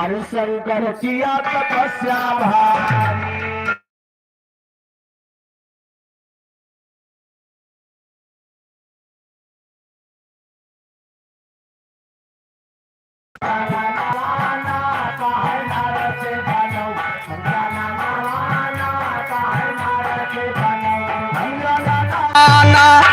अरे शंकर किया तपस्या भारी।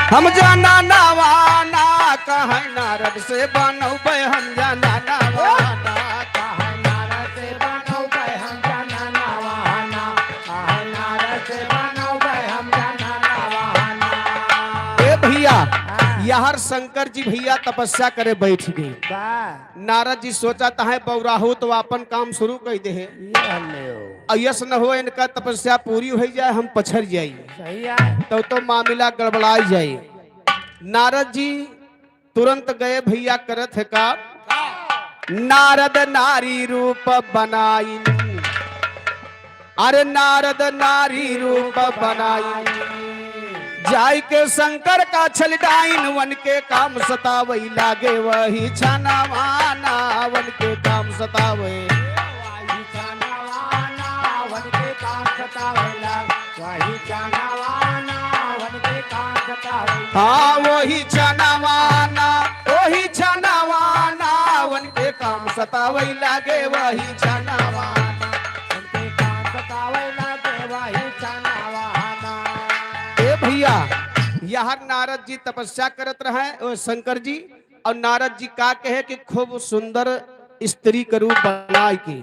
हम जाना नवाना कहे नारद से बनौबे हम जाना नवाना कहे नारद से बनौबे हम जाना नवाना। कहे नारद से बनौबे हम जाना नवाना। ए भैया यार शंकर जी भैया तपस्या करे बैठ गए। नारद जी सोचा है बौराहू तो अपन काम शुरू कर दे यश न हो इनका तपस्या पूरी हो जाए हम पछड़ जाइए तो मामला गड़बड़ा जाए। नारद जी तुरंत गए भैया करत है का नारद नारी रूप बनाई। अरे नारद नारी रूप बनाई जाय के शंकर का छलडाइन वन के काम सतावई लागे वही छानावाना वन के काम सतावे हाँ वही छानावाना वन के काम सतावई लागे वही छानावाना उनके काम सतावे लागे वही छानावाना। ए भैया यहाँ नारद जी तपस्या करत रहे और शंकर जी और नारद जी का कहे कि खूब सुंदर स्त्री का रूप बनाए की।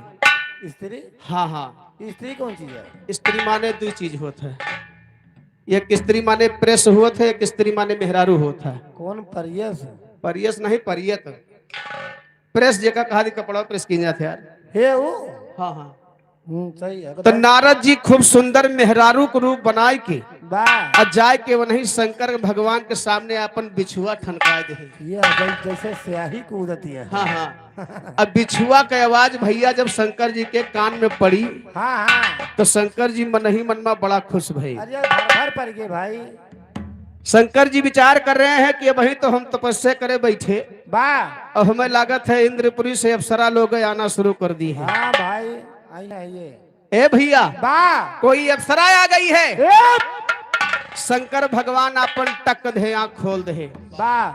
स्त्री? हाँ हाँ स्त्री कौन चीज है? स्त्री माने दो चीज होता है। एक स्त्री माने प्रेस होता है एक स्त्री माने मेहरारू होता है। कौन परियस? परियस नहीं परियत प्रेस जेका कहा कपड़ा प्रेस की जाते यार। हे वो हाँ हाँ सही है। तो नारद जी खूब सुंदर मेहरारू को रूप बनाए के वाह और जाए के वही शंकर भगवान के सामने अपन बिछुआ ठनकाए दे। ये जैसे स्याही कूदती है। हाँ हाँ अब बिछुआ का आवाज भैया जब शंकर जी के कान में पड़ी हाँ हाँ तो शंकर जी मन ही मन में बड़ा खुश भई। अरे भर पड़ गए भाई। शंकर जी विचार कर रहे हैं कि अभी तो हम तपस्या करे बैठे वाह और हमें लागत है इंद्रपुरी से अप्सरा लोग आना शुरू कर दी है। हाँ भाई आइए। ए भैया वाह कोई अप्सरा आ गई है। ए! शंकर भगवान अपन टक दे आंख खोल दे। वाह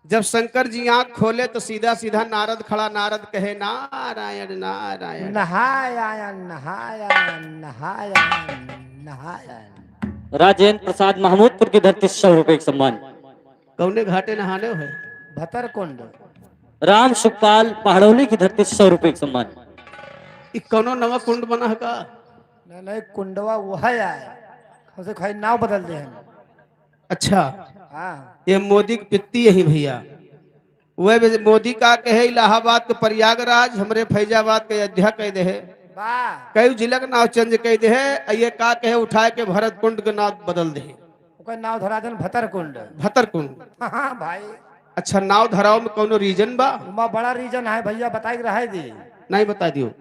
जब शंकर जी आंख खोले तो सीधा सीधा नारद खड़ा। नारद कहे नारायण नारायण नहायायन नहायायन नहायायन नहायायन। राजेंद्र प्रसाद महमूदपुर की धरती 100 रुपए एक सम्मान। कौने घाटे नहाने है? भतर कुंड। राम सुखपाल पहाड़ौली की धरती 100 रुपए एक सम्मान। कौनो नवा कुंड बना है का? नहीं कुंडवा वह है उसे खाई नाव बदल दे हम। अच्छा हाँ ये मोदी की पित्ती यही भैया वह मोदी का कहे इलाहाबाद के प्रयागराज हमरे फैजाबाद के अयोध्या कह दे है। वाह कई जिला का नाव चेंज कह दे है। ये का कहे उठाए के भरत कुंड के नाव बदल दे। ओकर नाव धरा देन भतर कुंड। भतर कुंड। हाँ भाई अच्छा नाव धराव में कोनो रीजन बा? उमा बड़ा रीजन है भैया बताई रहा दी। नहीं बता दियो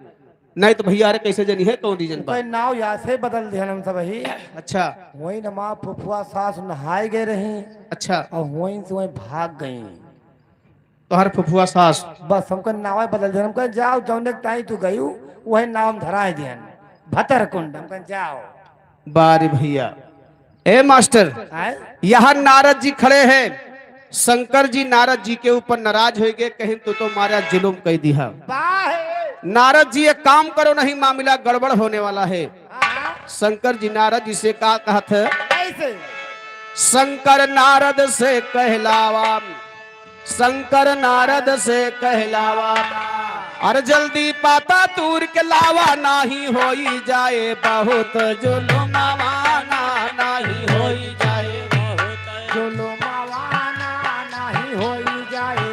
नहीं तो भैया अरे कैसे जनी है कौन रीजन बा? कोई नाव यहाँ से बदल दे हम सब ही। अच्छा वही न माँ फुफुआ सास नहाए गए रही अच्छा और वहीं से वहीं भाग गई। तो हर फुफुआ सास बस हमको नाव बदल दे। हमको जाओ जौने टाइम तू गई वही नाव हम धरा दियन भतर कुंड। हमको जाओ बारी भैया। ए मास्टर आए यहाँ नारद जी खड़े हैं। शंकर जी नारद जी के ऊपर नाराज हो गए कहीं तो मारा जुलुम कह दिया। नारद जी एक काम करो नहीं मामला गड़बड़ होने वाला है। शंकर जी नारद जी से का कहा था? शंकर नारद से कहलावा शंकर नारद से कहलावा अरे जल्दी पाता तूर के लावा नाही होई जाए बहुत जुलुमावाना नाही होई जाए बहुत जुलुमावाना नहीं होई जाए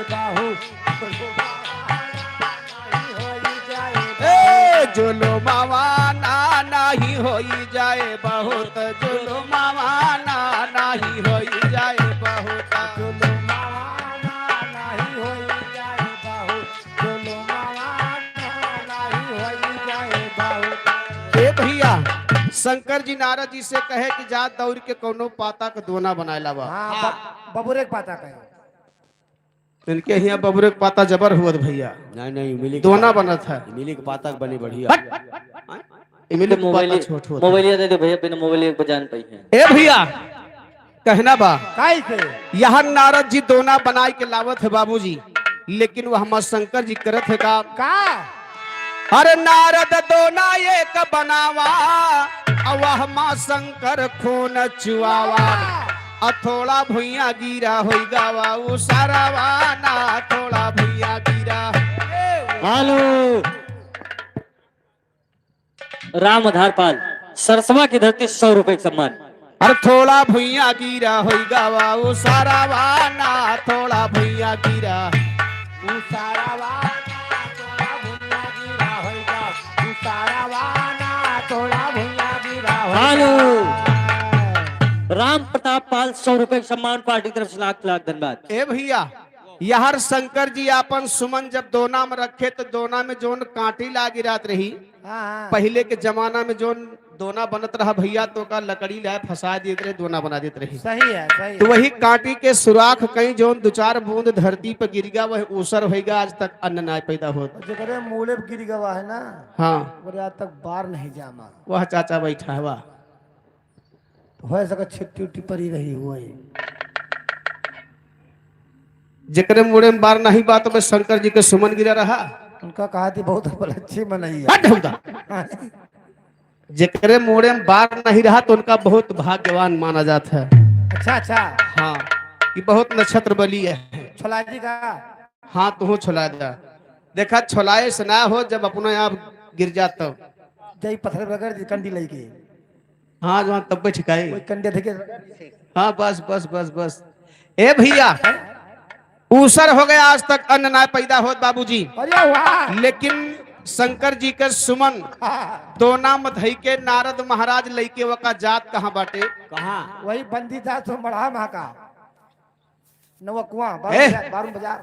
जुलुमावाना नहीं होई जाए बहुत जुलुमावाना नहीं होई जाए बहुत जुलुमावाना नहीं होई जाए बहुत जुलुमावाना नहीं होई जाए बहुत। ए भैया शंकर जी नारद जी से कहे कि जा दौड़ के कोनो पाता के दोना बनाए लावा। हाँ बबुरे के पाता कहे। इनके यहाँ बबरे के पाता जबर हुआ भैया, नहीं नहीं इमली दोना बना था। इमली के पातक बनी बढ़िया। इमली के मोबाइल पाता छोट हुआ मोबाइल दे दो भैया, बिना मोबाइल बजान पाई है। ए भैया कहना बा काई से यहाँ नारद जी दोना बनाए के लावत है बाबूजी, लेकिन वह हमार शंकर जी करत है काम। का अरे नारद दोना एक बनावा, वह माँ शंकर खून चुआवा, थोड़ा भुइया गिरा हो गावा उ सारावाना, थोड़ा भुइया गिरा। हेलो राम आधारपाल, सरसवा की धरती 100 रुपए का सम्मान। अरे थोड़ा भुइया गिरा हो गावा उ सारावाना, थोड़ा भुइया गिरा। उ सारावाना तोड़ा भुइया गिरा होइगा, उ सारावाना तोड़ा भुइया गिरा होइगा। हेलो राम प्रताप पाल 100 रुपए का सम्मान, पार्टी की तरफ से लाख लाख धन्यवाद। ए भैया यार शंकर जी अपन सुमन जब दोना में रखे तो दोना में जोन कांटी लागी रात रही। हाँ पहले के जमाना में जोन दोना बनत रहा भैया तो का लकड़ी लाए फंसा देते रहे, दोना बना देते रही। सही है सही तो वही कांटी के सुराख कहीं जोन 2-4 बूंद धरती पर गिर गया वही ऊसर होगा, आज तक अन्न ना पैदा होता। जो करे मूले पे गिर गवा है ना, हाँ और आज तक बार नहीं जामा, वह चाचा बैठा है वाह। हो सका छिट्टी उट्टी परी रही हुआ है। जकरे मुड़े में बार नहीं बात तो शंकर जी के सुमन गिरा रहा। उनका कहा थी बहुत अच्छी मनई है। हट होगा। जकरे मुड़े में बार नहीं रहा तो उनका बहुत भाग्यवान माना जाता है। अच्छा अच्छा हाँ ये बहुत नक्षत्र बली है। छोला जी का हाँ तू छोला जा देखा, छोलाए से ना हो जब अपने आप गिर जाता। जय पत्थर रगड़ दी कंडी लेके, हाँ जो तब ठिकाए। कोई कंडे थे हाँ बस बस बस बस। ए भैया ऊसर हो गया, आज तक अन्न ना पैदा होत बाबूजी। अरे वाह लेकिन शंकर जी के सुमन दोना मधई के नारद महाराज लईके वका जात कहाँ बाटे। कहाँ वही बंदी था तो मढ़ा महा का नवा कुआं ए! बारून बाजार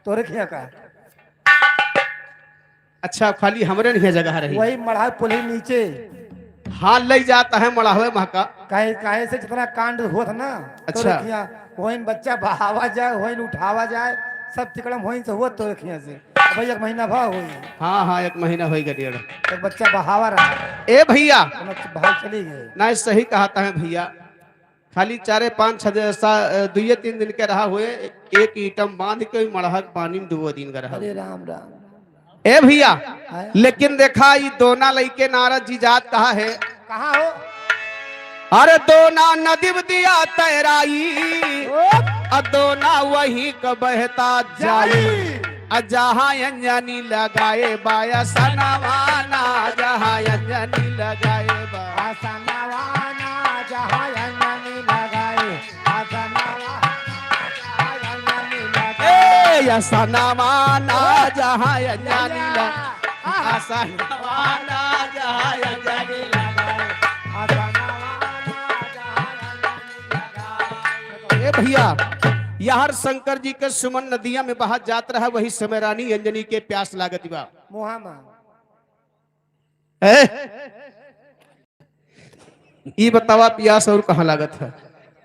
तोरे खिया का अच्छा खाली हमरे नहीं जगह रही। वही मढ़ा पुली नीचे। हाँ ले जाता है मड़ावे महका। काहे काहे से जितना कांड होत ना अच्छा। वही बच्चा बहावा जाए, वही उठावा जाए, सब तिकड़म वही से हुआ तो खिया से। भाई 1 महीना भाव हुई, हाँ हाँ 1 महीना हो गया डेढ़। तो बच्चा बहावा रहा, ए भैया भाग चली गए। ना सही कहता है भैया, खाली 4-5-6 2-3 दिन के रहा हुए, एक ईटम बांध के मड़हा पानी में 2 दिन का रहा। अरे राम राम। ए भैया है? लेकिन देखा ये दोना लईके नारद जी जात कहा है। कहाँ हो? अरे दोना नदी में दिया तैराई, दोना वही का बहता जाई, जहाँ अंजनी लगाए बाया सनवाना, जहाँ अंजनी लगाए बाया आसनवाना जहाँ अंजनी लगाए, आसनवाना जहाँ अंजनी लगाए। ए सनवाना जहाँ अंजनी लगाए, सनवाना जहाँ अंजनी लगाए। ए भैया यार शंकर जी के सुमन नदिया में बहा जात रहा, वही समय रानी अंजनी के प्यास लागत बा। मुहामा ये बतावा प्यास और कहाँ लागत है।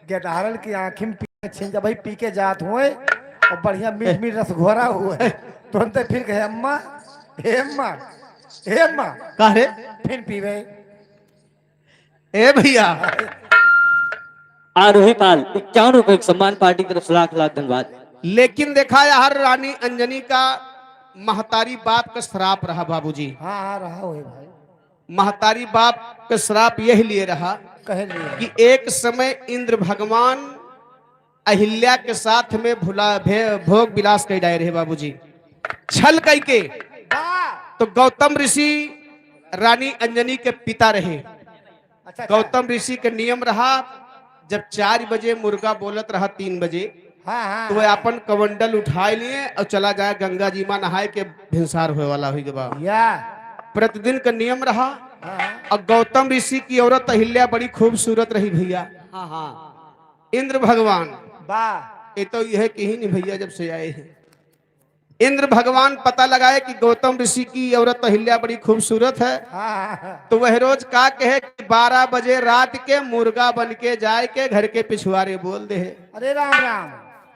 गेदारल की आंखी में पी छिन जब भाई पी के जात हुए और बढ़िया मीठ मीठ रस घोरा हुए, तुरंत फिर कहे अम्मा हे अम्मा हे अम्मा, कहा रे फिर पीवे। ए भैया आरोही पाल 51 रुपए का सम्मान, पार्टी की तरफ से लाख लाख धन्यवाद। लेकिन देखा यार रानी अंजनी का महतारी बाप का श्राप रहा बाबूजी। हाँ हाँ रहा हुए भाई, महतारी बाप का श्राप यही लिए रहा कहे लिए कि एक समय इंद्र भगवान अहिल्या के साथ में भोग विलास कर डाय रहे बाबूजी, छल कई के। तो गौतम ऋषि रानी अंजनी के पिता रहे। अच्छा गौतम ऋषि के नियम रहा जब 4 बजे मुर्गा बोलत रहा 3 बजे हाँ हाँ तो वह अपन कमंडल उठाए लिए और चला जाए गंगा जी में नहाए के भिनसार हुए वाला हुई बा। या प्रतिदिन का नियम रहा। हाँ और गौतम ऋषि की औरत अहिल्या बड़ी खूबसूरत रही भैया। हाँ हाँ इंद्र भगवान वाह ये तो यह कि ही नहीं भैया जब से आए हैं। इंद्र भगवान पता लगाए कि गौतम ऋषि की औरत अहिल्या बड़ी खूबसूरत है, हाँ तो वह रोज का कहे कि 12 बजे रात के मुर्गा बन के जाए के घर के पिछुआरे बोल दे। अरे राम राम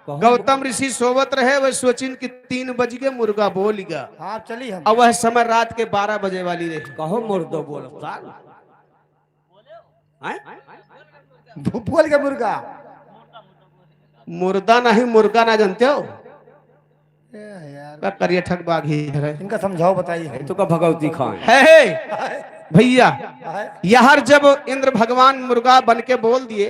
गौतम ऋषि सोवत रहे, वह सोचिन कि 3 बज के मुर्गा बोल गया। हाँ चली हम अब वह समय रात के 12 बजे वाली रही। कहो मुर्दो बोल साल बोल के मुर्गा मुर्दा नहीं मुर्गा ना जानते हो, यार करिए ठग बाघ ही है। इनका समझाओ बताइए। तो का भगवती खान है भैया, यार जब इंद्र भगवान मुर्गा बन के बोल दिए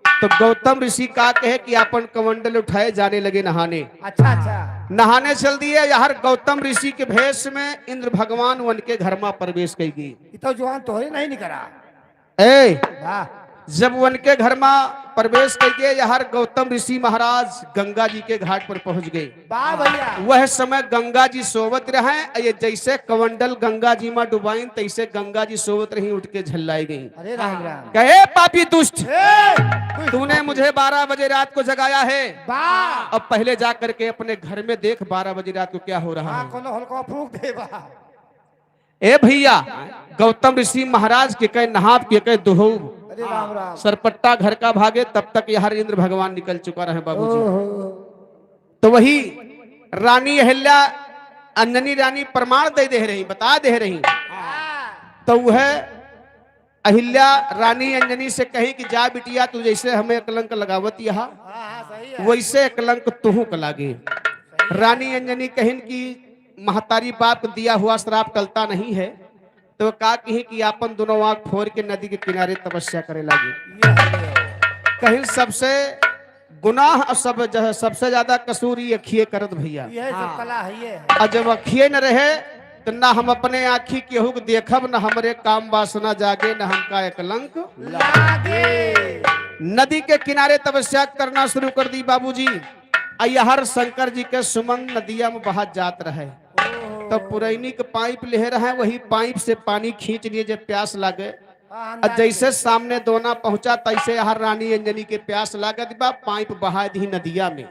तो गौतम ऋषि का कहे कि अपन कमंडल उठाए जाने लगे नहाने। अच्छा अच्छा नहाने चल दिए। यार गौतम ऋषि के भेष में इंद्र भगवान वन के घर में प्रवेश कर गई। ये तो जवान तो ही नहीं निकला। ए वाह जब वन के घर में प्रवेश करके यार गौतम ऋषि महाराज गंगा जी के घाट पर पहुंच गए। वाह भैया वह समय गंगा जी सोवत रहे। ये जैसे कमंडल गंगा जी में डुबाइन तैसे गंगा जी सोवत रही, उठ के झल्लाई गई। अरे राम राम कहे पापी दुष्ट, ए, तूने मुझे 12 बजे रात को जगाया है। वाह अब पहले जा करके अपने घर में देख 12 बजे रात को क्या हो रहा हाँ है। कोनो हल्का फूक दे वाह ए भैया, गौतम ऋषि महाराज के कहे नहाप के कहे दुहो अरे राम राम सरपट्टा घर का भागे, तब तक यार इंद्र भगवान निकल चुका रहे बाबूजी। ओहो, तो वही रानी अहिल्या अंजनी रानी प्रमाण दे रही, बता दे रही। तो वह अहिल्या रानी अंजनी से कही कि जा बिटिया, तू जैसे हमें कलंक लगावत यहाँ हाँ हाँ सही है। वैसे कलंक तुहू का लागे। रानी अंजनी कहिन कि महतारी बाप को दिया हुआ श्राप टलता नहीं है। तो का कही कि आपन दोनों आंख फोड़ के नदी के किनारे तपस्या करे लगे। कहीं सबसे गुनाह और सबसे ज्यादा कसूर ये अखिए करत भैया। ये सब कला है ये। और जब अखिए न रहे तो ना हम अपने आँखी केहू के देखब, न हमरे काम वासना जागे, न हमका कलंक लागे। नदी के किनारे तपस्या करना शुरू कर दी बाबूजी। अयहर शंकर जी के सुमन नदिया में बहा जात रहे। तो पुरैनी के पाइप ले रहे, वही पाइप से पानी खींच लिए जब प्यास लागे। और जैसे सामने दोना पहुंचा तैसे हर रानी अंजनी के प्यास लागत बा, पाइप बहा दी नदिया में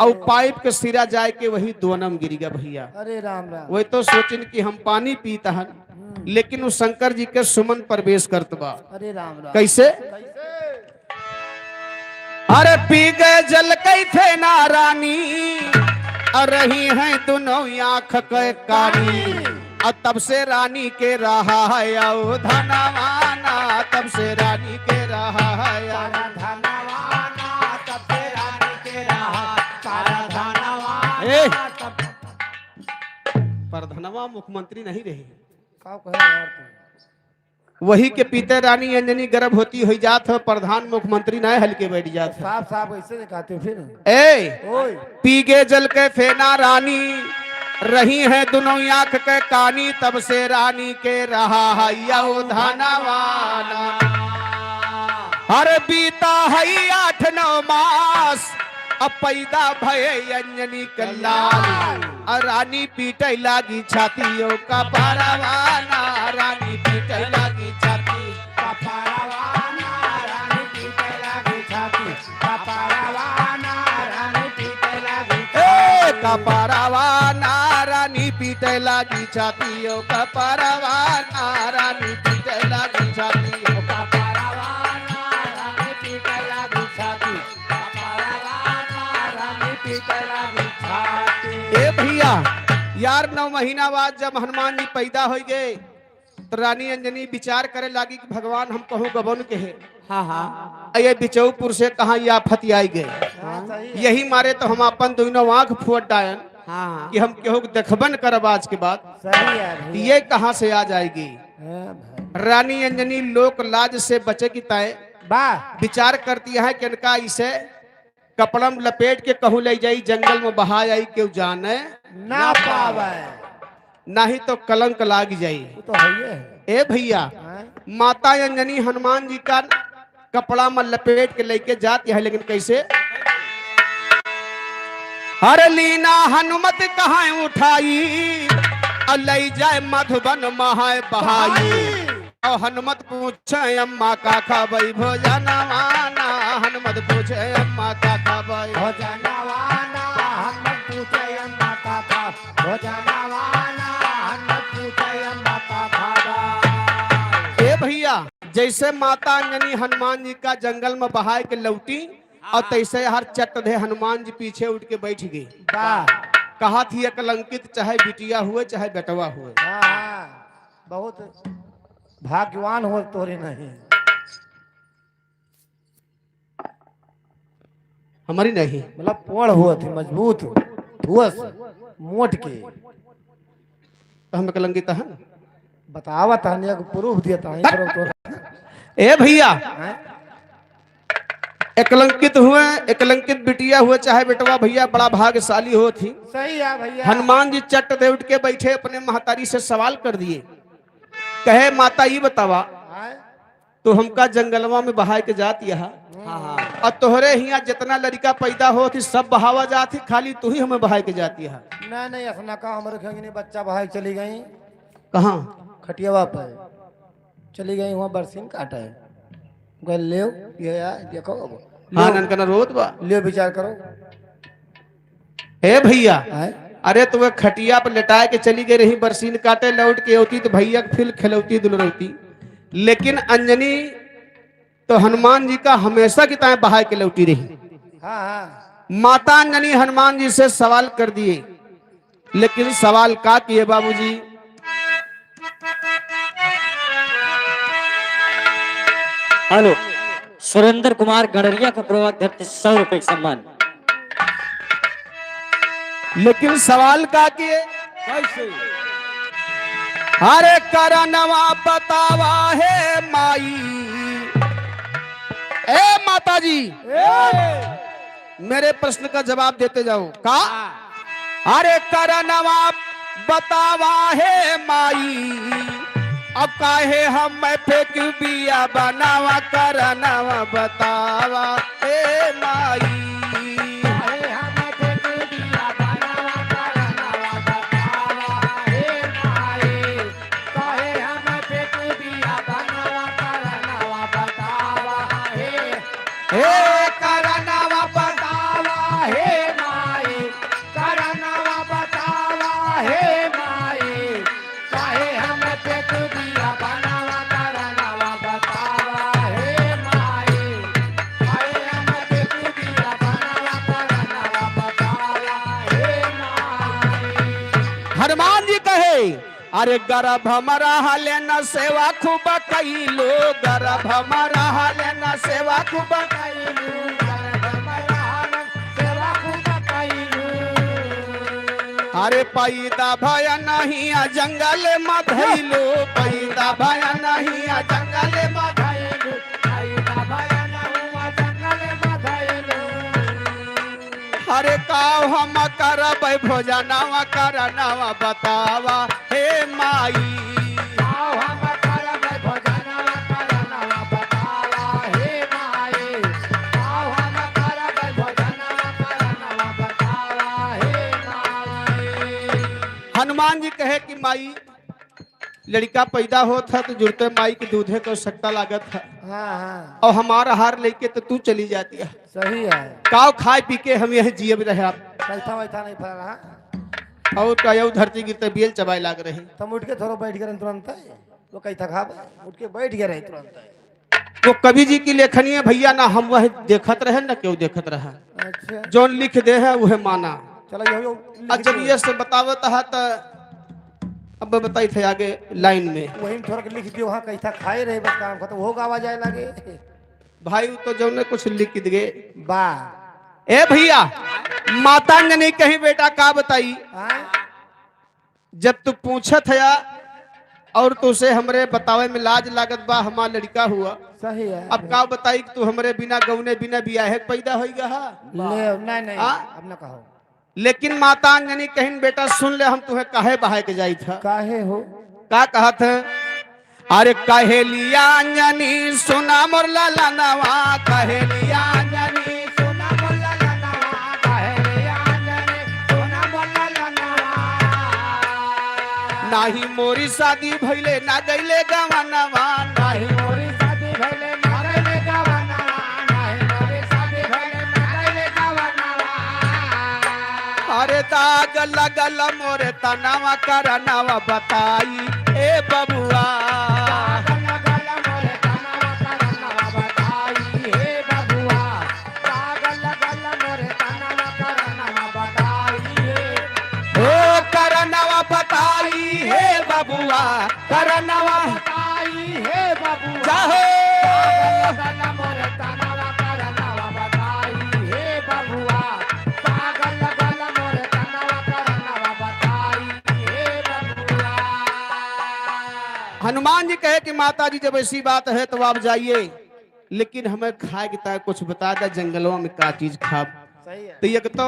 और पाइप के सिरा जाए के वही दोनम गिर गया भैया। अरे राम राम वही तो सोचिन कि हम पानी पीता हन, लेकिन उस शंकर जी के सुमन प्रवेश करत बा। अरे राम राम कैसे? अरे पी गए जल कैथे ना रानी, और रही है दोनों आंख के कारी। और तब से रानी के रहा है आओ धनवाना, तब से रानी के रहा है आओ धनवाना, तब से रानी के रहा ए, पर धनवा मुख्यमंत्री नहीं रहे। का कहे यार तू? वही के पीते रानी अंजनी गर्भवती हो जात है, प्रधान मुख्यमंत्री नहीं हल्के बैठ जात है। साफ साफ ऐसे दिखाते फिर। ए ओए पी गे जल के फेना रानी, रही है दोनों आंख के कानी, तब से रानी के रहा है यो धनवाना। हर बीता है 8-9 मास, अब पैदा भय अंजनी कल्याण। रानी पीटे लागी छातियों का पारावाना, रानी पीटे लागी छाती का पारावाना, रानी पीटे लागी छाती का पारावाना, रानी पीटे लागी ए का पारावाना, रानी पीटे लागी छातियों का पारावाना, रानी पीटे लागी छातियों का पारावाना, रानी पीटे लागी छाती का पारावाना, रानी पीटे लागी छाती। ए भैया यार 9 महीना बाद जब हनुमान जी पैदा हो गए तो रानी अंजनी विचार करे लगी कि भगवान हम कहूँ गबन के है। हाँ हाँ ये बिचौपुर से कहा ये आफत आई गए, हाँ सही है। यही मारे तो हम अपन दोनों आंख फोड़ डायन हाँ कि हम केहू के देखबन करब आज के बाद। सही है तो भैया। ये कहाँ से आ जाएगी? हाँ भाई। रानी अंजनी लोक लाज से बचे की तय वाह विचार करती है कि इनका इसे कपड़ा में लपेट के कहूँ ले जाई, जंगल में बहा आई, क्यों जाने ना पावे, नहीं तो कलंक लाग जाई। वो तो है ही है। ए भैया हाँ? माता अंजनी हनुमान जी का कपड़ा में लपेट के लेके जाती है, लेकिन कैसे? हर लीना हनुमत कहाँ उठाई, और ले जाए मधुबन महाय बहाई। और हनुमत पूछे अम्मा का खाबई भोजनवाना, हनुमत पूछे अम्मा का खाबई भोजनवाना, हम पूछे अम्मा का खा। भोजनवाना, हम पूछे अम्मा का खा। ए भैया जैसे माता अंजनी हनुमान जी का जंगल में बहाय के लौटी, और तैसे हर चट दे हनुमान जी पीछे उठ के बैठ गए। वाह कहा थी कलंकित चाहे बिटिया हुए चाहे बेटवा हुए। हाँ, बहुत भाग्यवान हो तोरे नहीं। हमारी नहीं मतलब पोड़ हुआ थी मजबूत हुआ मोट के तो हम कलंकित है। बतावा तानिया को प्रूफ दिया था ए भैया एकलंकित हुए एकलंकित बिटिया हुए चाहे बेटवा भैया बड़ा भाग्यशाली हो थी। सही है भैया। हनुमान जी चट दे उठ के बैठे अपने महतारी से सवाल कर दिए। कहे माता ये बतावा तो हमका जंगलवा में बहाय के जात यहाँ और तोहरे यहाँ जितना लड़का पैदा हो थी सब बहावा जाती खाली तू ही हमें बहाय के जाती है। नहीं ऐसा कहा हमारे खेंगनी बच्चा बहाय चली गई कहाँ खटियावा पर चली गई वहाँ बरसीन काटा है ले ये यार देखो हाँ ननकन रोत बा ले विचार करो। हे भैया आए? अरे तुम्हें खटिया पर लेटाए के चली गई रही बरसीन काटे लौट के होती तो भैया फिर खिलौती दुलरौती। लेकिन अंजनी तो हनुमान जी का हमेशा की तरह बहाय के लौटी रही। हाँ हाँ माता अंजनी हनुमान जी से सवाल कर दिए। लेकिन सवाल का किए बाबूजी हेलो सुरेंद्र कुमार गड़रिया का प्रवक्ता 100 रुपए सम्मान। लेकिन सवाल का किए कैसे अरे करनवा बतावा है माई। ए माता जी मेरे प्रश्न का जवाब देते जाओ। का अरे करनवा बतावा है माई अब काहे हम फेंक बिया बनावा करनवा बतावा हे माई। हनुमान जी कहे अरे गर्भ हमारा हाले न सेवा खूब कैलो गर्भ हमारा हाले न सेवा खूब कैलो अरे पैदा भया नहीं जंगल में धैलो पैदा भया नहीं जंगल में धैलो पैदा भया नहीं जंगल में धैलो अरे काव हम करब भोजनवा करनवा बतावा हे माई। काव हम करब भोजनवा करनवा बतावा हे माई। काव हम करब भोजनवा करनवा बतावा हे माई। हनुमान जी कहे कि माई लड़का पैदा होता तो जुड़ते माई के दूधे को सट्टा लागत है। हाँ हाँ और हमारा हार लेके तो तू चली जाती है। सही है। काव खाए पी के हम यह जिये रहे आप पैसा वैसा नहीं फल रहा और कहो धरती गिरते बेल चबाई लाग रहे। तुम उठ के थोड़ा बैठ गए तुरंत तो कहीं थका उठ के बैठ गए रहे तुरंत। वो कवि जी की लेखनी है भैया ना हम वह देखत रहे ना क्यों देखत रहा अच्छा जो लिख दे है वह माना। चलो यो जब ये से बतावत है तो अब बताई थे आगे लाइन में वही थोड़ा लिख दियो वहाँ कहीं था खाए रहे बस काम खत्म हो गावा जाए लगे भाई तो जो ने कुछ लिख दे वाह। ए भैया माता ने नहीं कही बेटा का बताई जब तू पूछत है और तुसे हमरे बतावे में लाज लागत बा हमार लड़का हुआ सही है। अब का बताई कि तू हमरे बिना गौने बिना बियाहे पैदा हो गया ले नहीं अब ना कहो। लेकिन माता अंजनी कहीं बेटा सुन ले हम तुम्हें काहे बहाय के जाई था काहे हो का कहा था अरे कहे लिया अंजनी सुना मोर लाला नवा कहे लिया अंजनी सुना मोर लाला नवा कहे लिया अंजनी सुना मोर लाला नवा नाही मोरी शादी भइले ना गइले गवनवा नाही मोरी शादी भइले ना गइले गवनवा नाही मोरी शादी भइले ना गइले गवनवा अरे दाग लगल मोरे तनावा करनवा बताई ए बबुआ दाग लगल मोरे तनावा करनवा बताई हे बबुआ दाग करनवा बताई हे बाबू जाहो पागल मोर तनवा करनवा बताई हे बबुआ पागल मोर तनवा करनवा बताई हे बबुआ। हनुमान जी कहे कि माता जी जब ऐसी बात है तो आप जाइए, लेकिन हमें खाए की ताय कुछ बता दे, जंगलों में क्या चीज खा। सही है। तो एक तो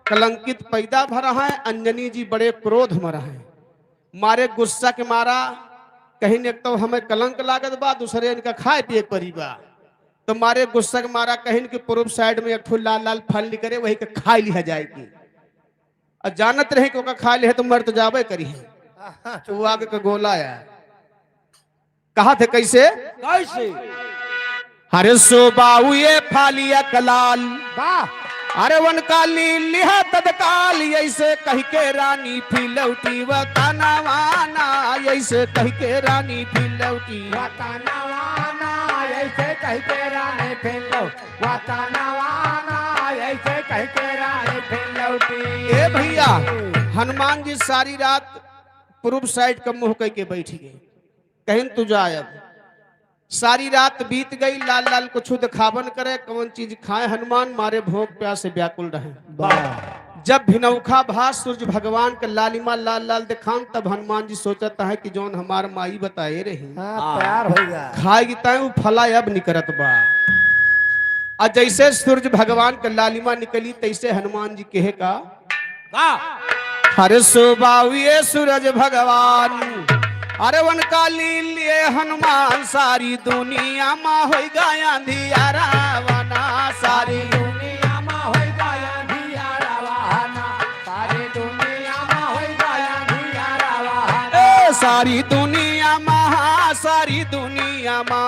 कलंकित पैदा भरा है, अंजनी जी बड़े क्रोध मरा है, मारे गुस्सा के मारा कहीं एक तो हमें कलंक लागत बा, दूसरे इनका खाए पिए परिबा, तो मारे गुस्सा के मारा कहीं कि पूर्व साइड में एक ठो लाल लाल फल निकले वही के खा लिया जाएगी, और जानत रहे कि ओका खा ले तो मर तो जावे करी है। तो वो आगे का गोला आया, कहा थे कैसे कैसे हरे सोबाऊ ये फालिया कलाल, वाह अरे वन काली लिहा तत्काल, ऐसे कह के रानी फिलौटी वतनवाना, ऐसे कह के रानी फिलौटी। वतनवाना ऐसे कह के रानी फिर वतनवाना ऐसे कह के रानी फिर लौटी। ए भैया हनुमान जी सारी रात पूर्व साइड का मुंह कह के बैठ गए, कहीं तू जायब। सारी रात बीत गई, लाल लाल कुछ दिखावन करे, कौन चीज खाए, हनुमान मारे भूख प्यास से व्याकुल रहे। वाह जब भिनौखा भास सूर्य भगवान का लालिमा लाल लाल दिखान, तब हनुमान जी सोचता है कि जौन हमार माई बताए रही हाँ प्यार हो गया। खाएगी ताए वो फला अब निकरत बा। और जैसे सूर्य भगवान का लालिमा निकली तैसे हनुमान जी कहे का हरे सुबाविए सूरज भगवान, अरे वन काली लिए हनुमान, सारी दुनिया मा हो गया अंधियारा वना, सारी दुनिया में हो गया अंधियारा वहाना, सारी दुनिया में हो गया अंधियारा वहाना। ए सारी दुनिया मा, सारी दुनिया मा,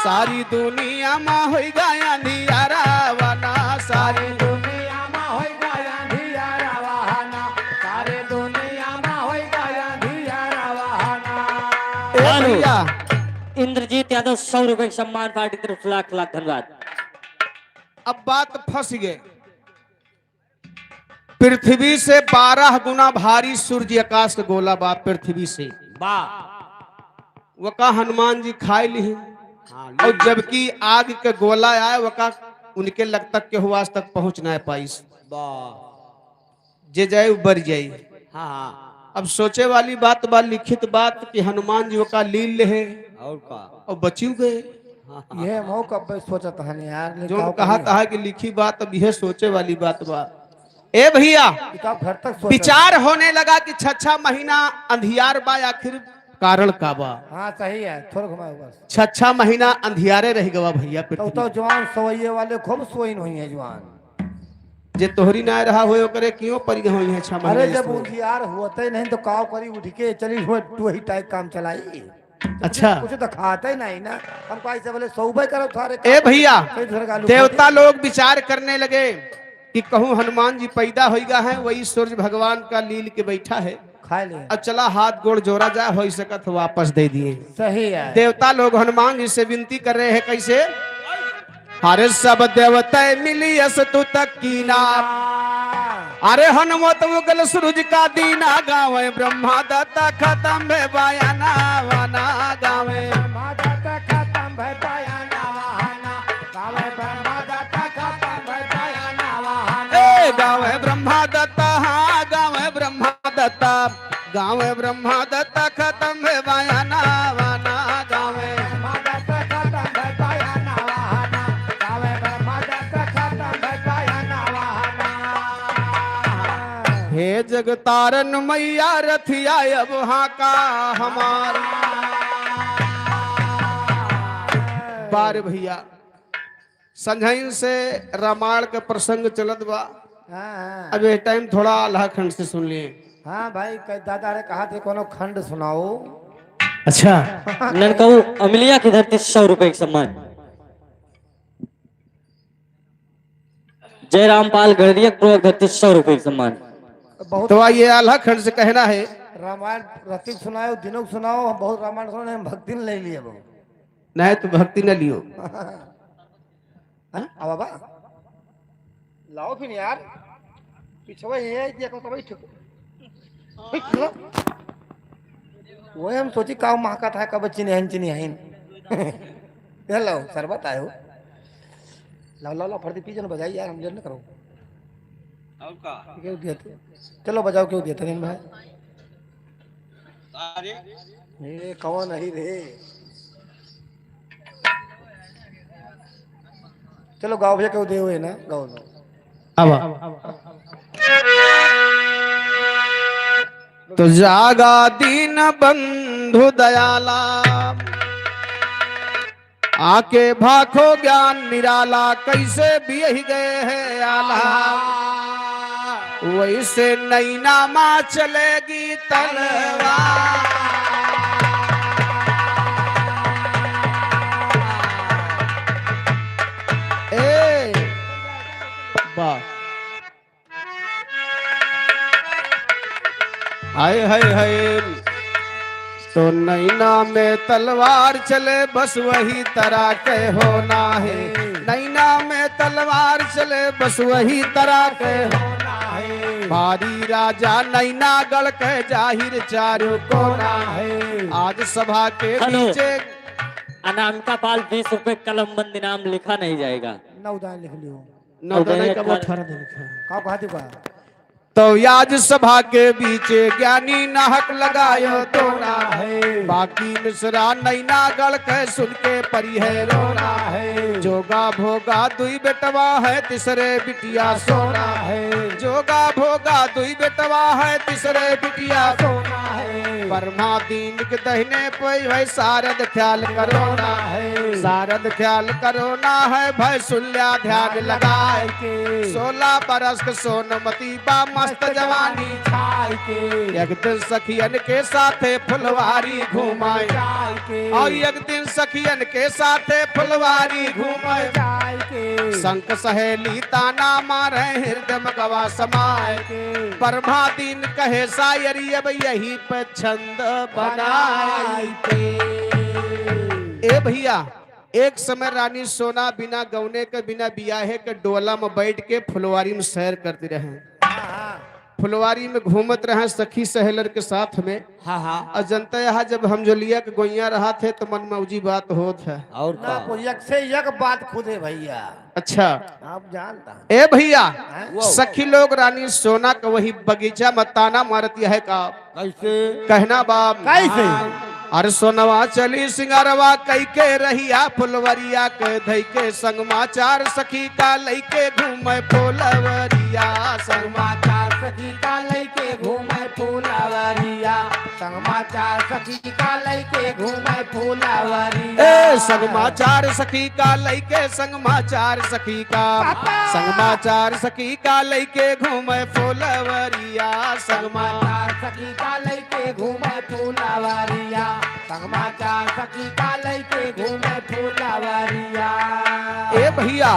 सारी दुनिया मा हो गया अंधियारा वना, सारी दुनिया में हो गया अंधियारा वहाना, सारी दुनिया में हो गया अंधियारा वहाना। ए भैया इंद्रजीत यादव 100 रुपए सम्मान पार्टी की तरफ से लाख लाख धन्यवाद। अब बात फंस गए, पृथ्वी से 12 गुना भारी सूर्य आकाश का गोला बाप पृथ्वी से वका हनुमान जी खाए ली, और जबकि आग के गोला आए वका उनके लग तक के हुआ तक पहुंच ना पाई, जे जाए उबर जाए। हाँ अब सोचे वाली बात बा, लिखित बात कि हनुमान जी का लील है और का और बचियो गए। ये मौका पे सोचत हन यार, जो कहा था कि लिखी बात, अब यह सोचे वाली बात बा। ए भैया किताब घर तक सोचत। विचार होने लगा कि 6 महीना अंधियार बा, आखिर कारण का बा। हाँ सही है, थोड़ा घुमाओ बस। 6 महीना अंधियारे रह गवा भैया तो पृथ्वी। जवान सवैये वाले खूब सोइन हुई है जवान। जे तोहरी ना रहा हो करे क्यों परी हुई है 6 महीने अरे जब इसमें? उधियार होते नहीं तो काव करी उठ के चली हुए वही टाइप काम चलाई। अच्छा कुछ तो खाते ही नहीं ना, हमको ऐसे बोले सौबे करो थारे। ए भैया कई दूसरे का आलू देवता लोग विचार करने लगे कि कहूँ हनुमान जी पैदा हो गया है, वही सूर्य भगवान का लील के बैठा है, खा ले। अब चला हाथ गोड़ जोड़ा जाए, हो सकत वापस दे दिए। सही है। देवता लोग हनुमान जी से विनती कर रहे हैं कैसे, हरे सब देवता मिली अस तू तक की नाम, अरे हनुमत मुगल सूरज का दीना गावे, ब्रह्मा दत्ता खत्म है बयाना वाना गावे। माता का खत्म भय पाया नवाना, गावे ब्रह्मा दत्ता खत्म भय पाया नवाना। ए गावे ब्रह्मा दत्ता, हाँ गावे ब्रह्मा दत्ता, गावे ब्रह्मा दत्ता खत्म है बयाना वाना गावे। ब्रह्मा दत्ता खत्म भय पाया नवाना, गावे ब्रह्मा दत्ता खत्म भय पाया नवाना। हे जगतारन मैया रथिया अब हाँ का हमार बार भैया। संझाइन से रामायण का प्रसंग चलत बा, हाँ अब ये टाइम थोड़ा अल्लाह खंड से सुन लिए। हाँ भाई, दादा ने कहा थे कोनो खंड सुनाओ। अच्छा लड़का अमिलिया की धरती 100 रुपए का सम्मान। जयराम पाल गढ़िया पूर्वक धरती 100 रुपए का सम्मान। बहुत तो ये अल्लाह खंड से कहना है, रामायण रति सुनाओ, दिनों को सुनाओ, हम बहुत रामायण सुनाए, हम भक्ति ने ले लिए बहुत। नहीं तो भक्ति न लियो। अब बाबा लाओ फिर यार, पिछवा ये है, देखो तो भाई ठीक। वो हम सोची काव महका था कब चिन्ह लो शरबत आयो ला ला ला फर्दी पीजन बजाई यार हम जन न करो और का क्यों दिया थे चलो बजाओ क्यों दिया थे भाई अरे ये कौन नहीं रे चलो गाओ भैया क्यों दे हुए ना गाओ तो जागा दीन बंधु दयाला आके भाखो ज्ञान निराला कैसे बियही गए हैं आला वैसे नैना माँ चलेगी तलवार ए वाह हाय हाय हाय तो नैना में तलवार चले बस वही तरह के होना है नैना में तलवार चले बस वही तरह के होना है भारी राजा नैना गढ़ के जाहिर चारों कोना है आज सभा के हेलो। नीचे अनामिका पाल 20 रुपए कलम बंद इनाम लिखा नहीं जाएगा। नवदान लिख लियो नौदने का 18 दिन का का कहते बा तो आज सभा के बीच ज्ञानी नाहक लगायो तो ना है बाकी मिश्रा नैना गढ़ के सुन के परी है रोना है जोगा भोगा दुई बेटवा है तीसरे बिटिया सोना है जोगा भोगा दुई बेटवा है तीसरे बिटिया सोना है परमा दीन के दहिने पे भाई शारद ख्याल करो ना है शारद ख्याल करो ना है भाई सुल्या ध्यान लगाए के 16 बरस के सोनमती बा मस्त जवानी छाई के एक दिन सखियन के साथे फुलवारी घुमाए और एक दिन सखियन के साथे फुलवारी घुमाए संक सहेली ताना मारे हृदय में गवा समाए परमा दिन कहे शायरी अब यही पे छंद बनाई ए भैया एक समय रानी सोना बिना गौने के बिना बियाहे के डोला में बैठ के फुलवारी में सैर करती रहे फुलवारी में घूमत रहे सखी सहेलर के साथ में हाँ हाँ और जनता यहाँ जब हम जो लिया के गोइया रहा थे तो मन में उजी बात होत है और ना का यक से यक बात खुद है भैया अच्छा आप जानता ए भैया हैं? सखी लोग रानी सोना का वही बगीचा में ताना मारती है का कैसे कहना बाप कैसे अरे सोनवा चली सिंगारवा कई के रहिया फुलवरिया के धई के संगमा चार सखी का लइके घूमे फुलवरिया संगमा समाचार सखी का लइके घूमे फूलवरिया समाचार सखी का लइके घूमे फूलवरिया ए संगमाचार सखी का लइके संगमाचार सखी का संगमाचार सखी का लइके घूमे फुलवरिया संगमा समाचार सखी का लइके घूमे फूलवरिया समाचार सखी का लइके घूमे फूलवरिया ए भैया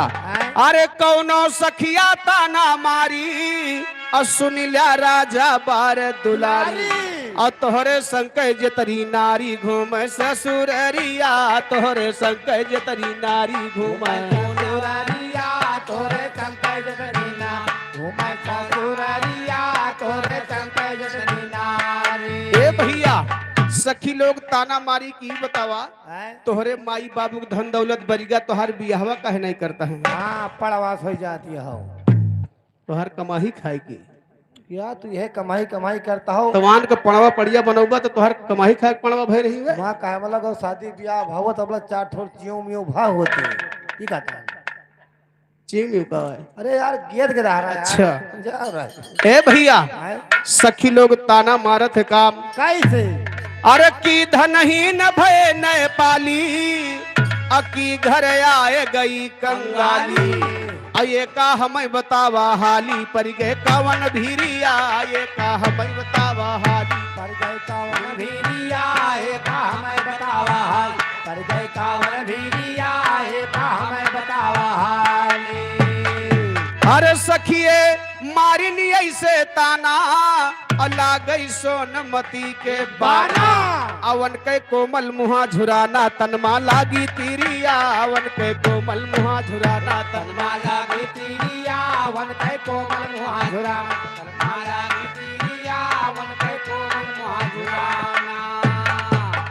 अरे कौनो सखिया ताना मारी और सुनिल्या राजा बार दुलारी और तोहरे संकय जतरी नारी घूमे ससुररिया तोहरे संकय जतरी नारी घूमे फूलवरिया तोरे संकय जगरीना घूमे ससुररिया तोरे संकय जगरीना ए भैया सखी लोग ताना मारी की बतावा हैं? तोहरे माई बाबू के धन दौलत बरिगा तोहर बियाहवा काहे नहीं करता है हाँ पड़वास हो जाती हो तोहर कमाही खाए की या तू यह कमाई कमाई करता हो तवान के पड़वा पड़िया बनौबा तो तोहर कमाही खाए के पड़वा भय रही है वहाँ कहे वाला गो शादी ब्याह भाव तब चार ठोर चियो मियो भाव होते ये कहता है चीम का है अरे यार गेद के रहा है अच्छा। जा रहा है ए भैया हैं? सखी लोग ताना मारत है काम कैसे अरे की धनहीन भय न पाली अकी घर आए गई कंगाली ये का हमें बतावा हाली पर गए कवन भीरिया ये का हमें बतावा हाली पर गए कावन भीरिया है का हमें बतावा हाल पर गए कावन भीरिया है का हमें बतावा हाल अरे सखिए मारिनी ऐसे ताना अल्लाह गई सोनमती के बाना अवन के कोमल मुहा झुराना तनमा लागी तीरिया अवन के कोमल मुहा झुराना तनमा लागी तीरिया वन के कोमल मुहाजुरा माला की तीरिया वन के कोमल मुहाजुरा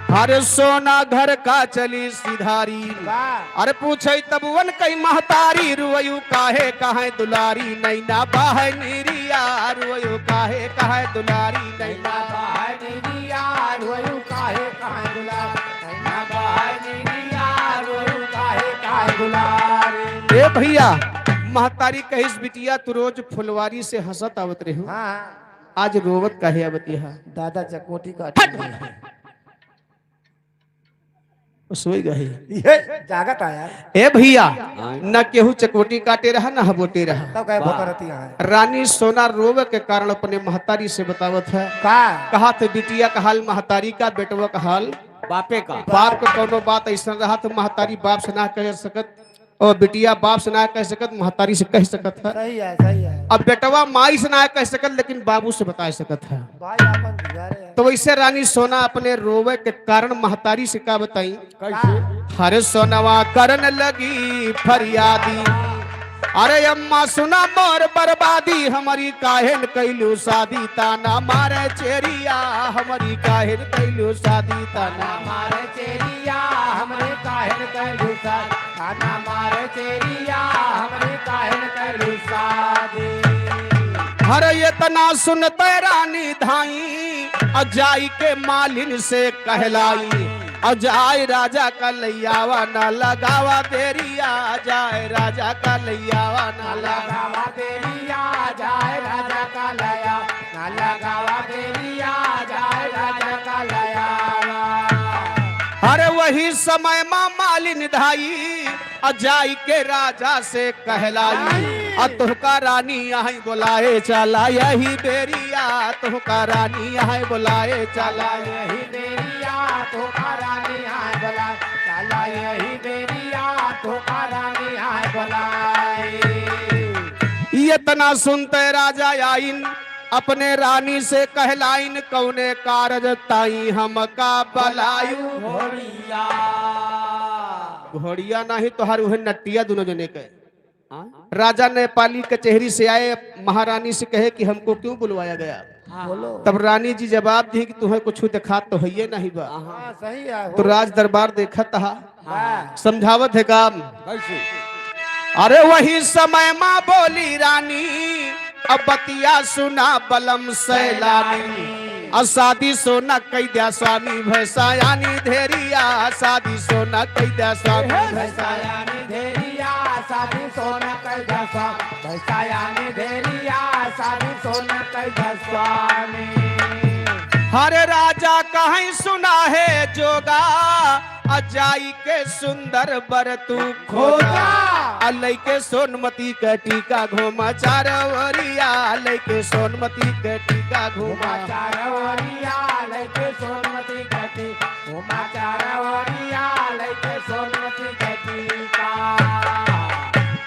अरे सोना घर का चली सिधारी अरे पूछे तब वन कई महतारी रुवयू काहे काहे दुलारी नैना बाहे नीरिया रुवयू काहे काहे दुलारी नैना बाहर निरिया रोयू काहे काहे दुलारी नैना बाहर निरिया रोयू काहे काहे दुलारी। ए भैया महतारी कहिस बिटिया तू रोज फुलवारी से हंसत आवत रहे हो हाँ आज रोवत काहे आवत है दादा चकोटी का सोई गए ये जागत आया ए भैया न केहू चकोटी काटे रहा न हबोटे रहा तब कहे भोकरती है रानी सोना रोवे के कारण अपने महतारी से बतावत है का कहा थे बिटिया का हाल महतारी का बेटवा का हाल बापे का बाप को कोनो बात ऐसा रहा तो महतारी बाप से ना कह सकत और बिटिया बाप से ना कह सकत महतारी से कह सकत है सही है अब बेटवा माई से ना कह सकत लेकिन बाबू से बता सकत है भाई आपन गुजारे हैं। तो वैसे रानी सोना अपने रोवे के कारण महतारी से का बताई कैसे हरे सोनवा करन लगी फरियादी अरे अम्मा सुना मोर बर्बादी हमारी काहेन कैलू शादी ताना मारे चेरिया हमारी काहेन कैलू शादी ताना मारे चेरिया हमरे काहेन कैलू शादी खाना मारे चेरिया हमरे काहेन कैलू शादी। हरे इतना सुनते रानी धाई अजाई के मालिन से कहलाई अजाय राजा का लैयावा ना लगावा देरिया जाए राजा का लैयावा ना लगावा देरिया जाए राजा का लया ना लगावा देरिया जाए राजा का लया। अरे वही समय माँ मालिन धाई अजाई के राजा से कहलाई तुहका रानी यहाँ बुलाए चला यही बेरिया तुहका रानी यहाँ बुलाए चला यही बेरिया तुहका रानी यहाँ बुलाए चला यही बेरिया तुहका रानी यहाँ बुलाए। इतना सुनते राजा आइन अपने रानी से कहलाइन कौने कारज ताई हमका बलायु घोड़िया नहीं तो हर वह नटिया दोनों जने के राजा नेपाली कचहरी से आए महारानी से कहे कि हमको क्यों बुलवाया गया बोलो तब रानी जी जवाब दी कि तुम्हें कुछ दिखा तो है ये नहीं बा हाँ सही है तो राज दरबार देखा था हाँ। समझावत है काम कैसे अरे वही समय माँ बोली रानी अब बतिया सुना बलम सैलानी शादी सोना कैद्या स्वामी भैसायानी धेरिया शादी सोना कैद्या स्वामी भैसायानी धेरिया शादी सोना कैद्या स्वामी भैसायानी धेरिया शादी सोना कैद्या स्वामी। हरे राजा कहीं सुना है जोगा अजाई के सुंदर बर तू खोजा अलई के सोनमती के टीका घूमा चारवरिया अलई के सोनमती के टीका घूमा चारवरिया लैके सोनमती कटी घुमा चारवरिया लैके सोनमती कटी का।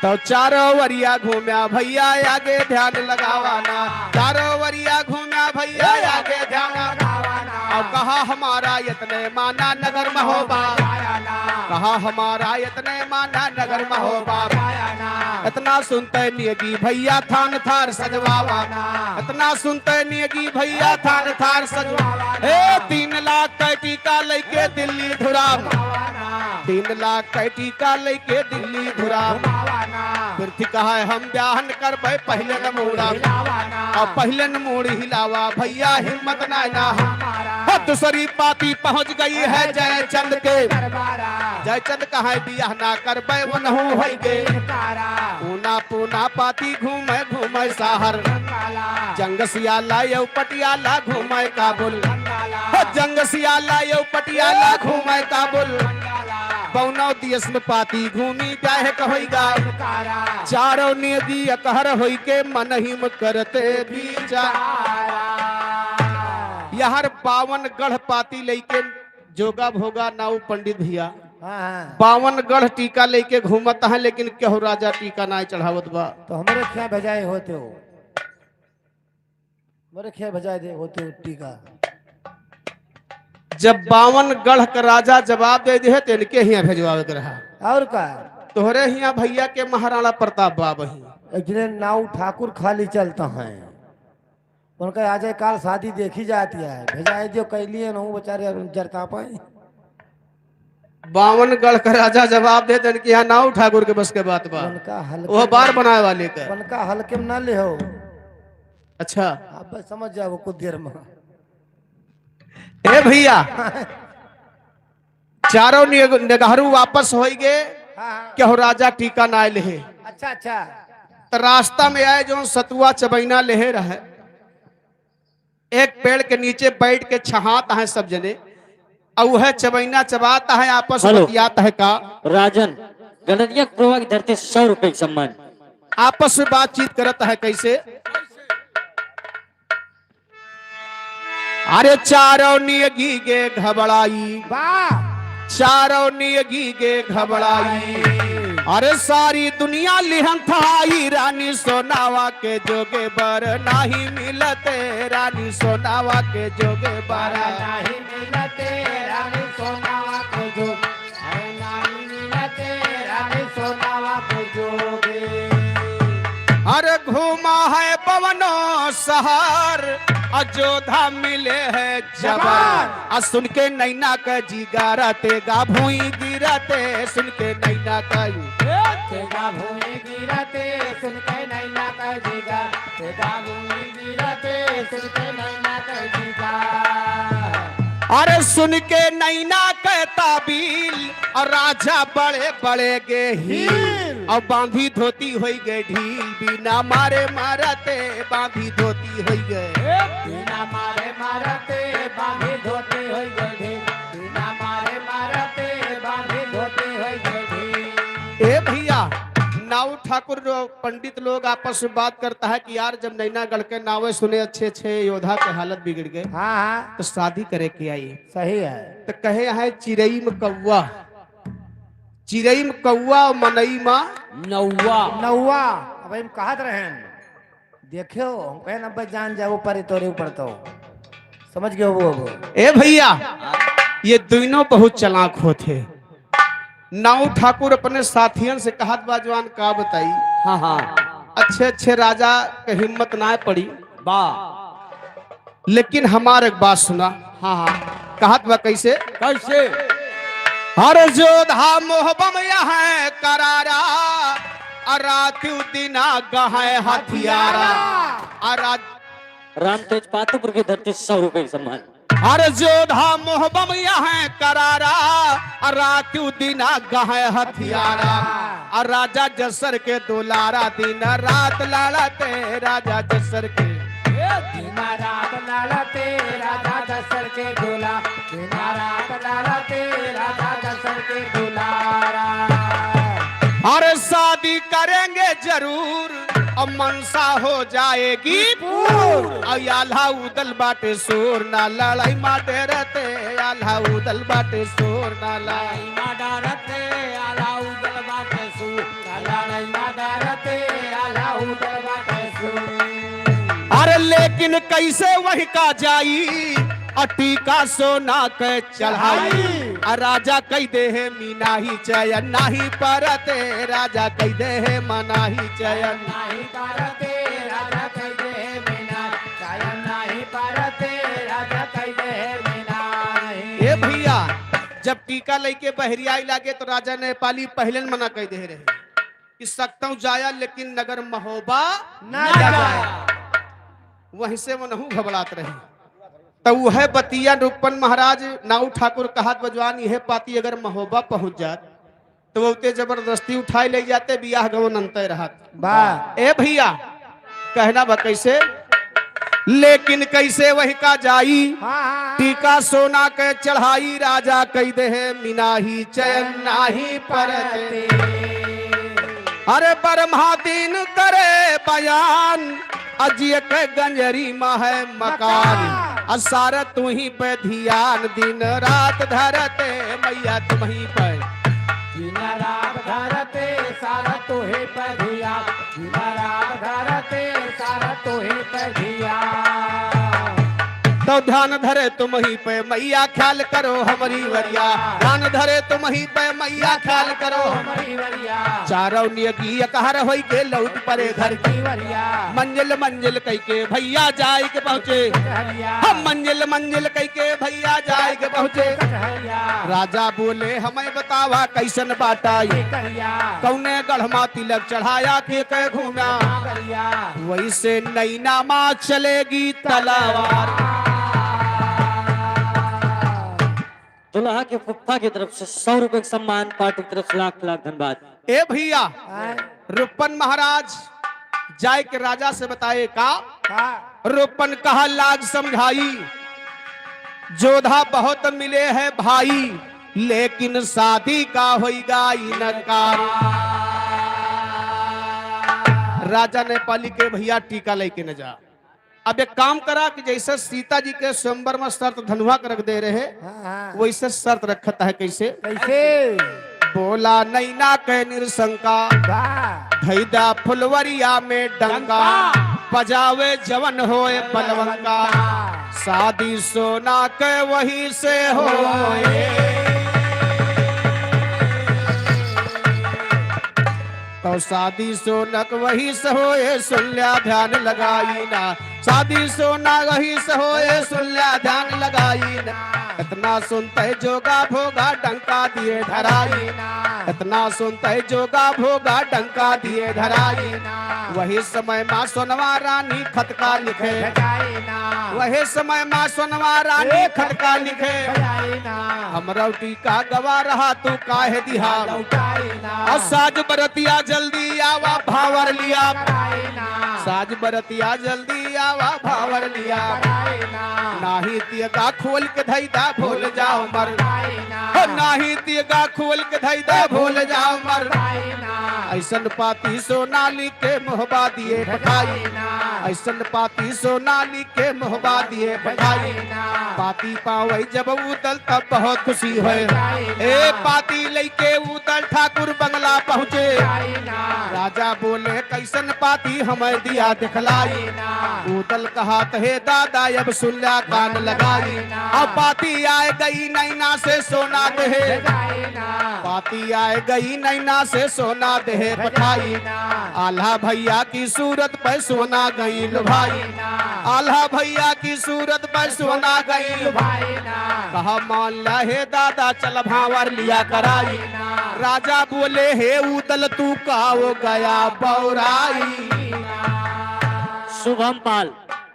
तो चारवरिया घूम्या भैया आगे ध्यान लगावाना चारवरिया घूम्या भैया आगे ध्यान लगावाना अब कहा हमारा यतने माना नगर महोबा कहा हमारा यतने माना नगर महोबा इतना सुनते नियगी भैया थान थार सजवावाना इतना सुनते नियगी भैया थान थार सजवावाना 3 लाख का टीका लेके दिल्ली धुराम 3 लाख का टीका लेके दिल्ली धुराम फिर कहा है हम ब्याहन करबे पहले न मोड़ा और पहले न मोड़ हिलावा भैया हिम्मत ना दूसरी पाती पहुंच गई है जयचंद के जयचंद कहा बियाह ना करबे वो नहु होई गे पूना पूना पाती घूमे घूमे शहर जंग सियाला यौ पटियाला घूमे काबुल जंग सियाला यौ पटियाला घूमे काबुल बौनौ दियस में पाती घूमी जाहे कहोइगा चारों नेदी अकहर होई के मन हिम करते विचार यहर 52 गढ़ पाती लेके जोगा भोगा नाउ पंडित भैया 52 गढ़ टीका लेके घूमत है लेकिन केहू राजा टीका ना चढ़ावत बा तो हमारे क्या भजाए होते हो मेरे क्या भजाए दे होते हो टीका जब 52 गढ़ का राजा जवाब दे दे तो इनके हिया भेजवावे के रहा और का तोहरे हिया भैया के महाराणा प्रताप बाबा ही इतने नाव ठाकुर खाली चलता है उनका आज काल शादी देखी जाती है भेजाए जो कैलिए ना बेचारे जरता पाए बावनगढ़ का राजा जवाब दे देन कि यहाँ नाव ठाकुर के बस के बात बा उनका हल्के वो बार बनाए वाले का। उनका हल्के में ना ले हो। अच्छा आप बस समझ जाओ कुछ देर में। ए भैया चारों नेगहरू वापस हो गए। हाँ, क्या हो राजा टीका ना ले। अच्छा अच्छा। तो रास्ता में आए जो सतुआ चबैना ले रहे, एक पेड़ के नीचे बैठ के छहाता है सब जने, और वह चबैना चबाता है, आपस में हेलो। बतियाता है का राजन गणनिया प्रोवा की धरती 100 रुपए का सम्मान। आपस में बातचीत करता है कैसे। अरे चारों नियगी गे घबराई, वाह चारों नियगी गे घबराई, अरे सारी दुनिया लिहन थाई, रानी सोनावा के जोगे बर नाही मिलते, रानी सोनावा के जोगे बर नहीं मिलते रानी सोनावा को जो, अरे नहीं मिलते रानी सोनावा को जोगे। अरे घूमा है पवनो शहर, अयोध्या मिले है जवान, आ सुन के नैना का जिगारा तेगा भूई गिरते, सुन के नैना का तेगा भूमि गिरते सुन के नैना का जीगा, तेगा भूमि गिरते सुन के नैना का जीगा। अरे सुन के नैना के ताबील, और राजा बड़े बड़े गे हील, और बांधी धोती हो गए ढील, बिना मारे मारते बांधी धोती हो गए। बिना मारे मारते बांधी धोती होई गई, बिना मारे मारते बांधी धोती होई गई। ए भैया नाव ठाकुर जो पंडित लोग आपस में बात करता है कि यार जब नैनागढ़ के नावे सुने अच्छे अच्छे योद्धा के हालत बिगड़ गए, हाँ हाँ तो शादी करे के आई। सही है। तो कहे है चिरई में कौआ, चिरई में कौआ और मनई माँ नौवा नौवा अब हम कहत रहे देखियो कहे ना बस जान जाओ पर तोरे ऊपर तो समझ गए वो। ए भैया ये दोनों बहुत चालाक होते। नाव ठाकुर अपने साथियन से कहत बाजवान का बताई, हाँ हाँ अच्छे अच्छे राजा के हिम्मत ना पड़ी, बा लेकिन हमारे एक बात सुना। हाँ हाँ कहत बा कैसे। कैसे हर जोधा मोहबम यहाँ करारा, अरात्यु दिना गहे हथियारा, राम तेज पातपुर की धरती 100 रुपए का सम्मान। हर जोधा मोहबम यहाँ करारा, अरात्यु दिना गहे हथियारा, और राजा जसर के दुलारा, दिन रात लालते राजा जसर के, दिन रात लालते राजा दशर के दूल्हा, दिन रात लालते राजा दशर के दुलारा। अरे शादी करेंगे जरूर, अब मनसा हो जाएगी पूर, और आल्हा उदल बाटे सोर ना लड़ाई माटे रहते, आल्हा उदल बाटे सोर ना लड़ाई। माडरते आला उदल बाटे सु, लड़ाई माडरते आला उदल बाटे सु। अरे लेकिन कैसे वही का जाई, टीका सोना के चढ़ाई, राजा कह दे है मीना ही चयन नाही परते, राजा कह दे है मना ही चयन नहीं परते राजा कह दे मीना, चयन नहीं परते राजा कह दे मीना। ए भैया जब टीका लेके बहरियाई लागे तो राजा नेपाली पहले मना कह दे रहे कि सकता जाया लेकिन नगर महोबा ना जाए। वहीं से वो नहीं घबरात रहे। तो वह बतिया रूपन महाराज नाऊ ठाकुर कहत बजवान यह पाती अगर महोबा पहुंच जात तो वो जबरदस्ती उठाई ले जाते, बियाह गवन अंतर रहत। वाह ए भैया कहना बा कैसे, लेकिन कैसे वही का जाई, हाँ हाँ टीका सोना के चढ़ाई, राजा कह दे है मीना ही चयन नाही परते। अरे ब्रह्मा दिन करे बयान, अजिय के गंजरी में है मकान, असार तू ही पे ध्यान, दिन रात धरते मैया तुम ही पर, दिन रात धरते सारा तोहे पधिया, दिन रात धरते सारा तोहे पधिया। तो ध्यान धरे तुम ही पे मैया ख्याल करो हमारी वरिया, ध्यान धरे तुम ही पे मैया ख्याल करो हमारी वरिया। चारों नियकी कहर होई के लौट परे घर की वरिया, मंजिल मंजिल कह के भैया जाए के पहुँचे, हम मंजिल मंजिल कह के भैया जाए के पहुँचे। राजा बोले हमें बतावा कैसन बाटा ये, कौने गढ़मा तिलक चढ़ाया के कह घूमा, वैसे नैना माँ चलेगी तलवार। दुल्हा के फुफ्फा की तरफ से 100 रुपए का सम्मान, पार्टी की तरफ से लाख लाख धन्यवाद। ए भैया रुपन महाराज जाए के राजा से बताए का, रुपन कहा लाग समझाई, जोधा बहुत मिले हैं भाई, लेकिन शादी का होगा इनकार। राजा ने पाली के भैया टीका लेके न जा। अब एक काम करा कि जैसे सीता जी के स्वयंवर में शर्त धनुआ कर रख दे रहे, वैसे शर्त रखता है कैसे कैसे बोला नैना के निरशंका, धैदा फुलवरिया में डंका, बजावे जवन होए बलवंका, शादी सोना के वही से होए। तो शादी सोनक वही से होए, सुन लिया ध्यान लगाई ना, शादी सोना वही से होए, सुन लिया ध्यान लगाई ना। इतना सुनते जोगा भोगा डंका दिए धराई, इतना सुनते जोगा भोगा डंका दिए धराई। वही समय माँ सोनवा रानी खतका लिखे, वही समय माँ सोनवा रानी खतका लिखे, हमरा टीका गवा रहा तू काहे दिहा, और साज बरतिया जल्दी आवा भावर लिया, साज बरतिया जल्दी आवा भावर लिया। नाही तियका खोल के धैदा भूल जाओ मर, नाही तियका खोल के धैदा भूल जाओ मर। ऐसन पाती सोनाली के मोहबा दिए पठाई, ऐसन पाती सोनाली के मोहबा दिए पठाई। पाती पावई जब उतल तब बहुत खुशी है, ए पाती लेके उतल ठाकुर बंगला पहुँचे। राजा बोले कैसन पाती हमें दिया दिखलाई, उतल कहा हे दादा अब सुल्ला कान लगाई। अब पाती आए गई नैना से सोना दे, पाती आए गई नैना से सोना दे पठाई। आल्हा भैया की सूरत पर सोना गई भाई, आल्हा भैया की सूरत पर सोना गई भाई। कहा मान ला हे दादा चल भावर लिया कराई। राजा बोले हे उदल तू का वो गया बौराई। शुभम पाल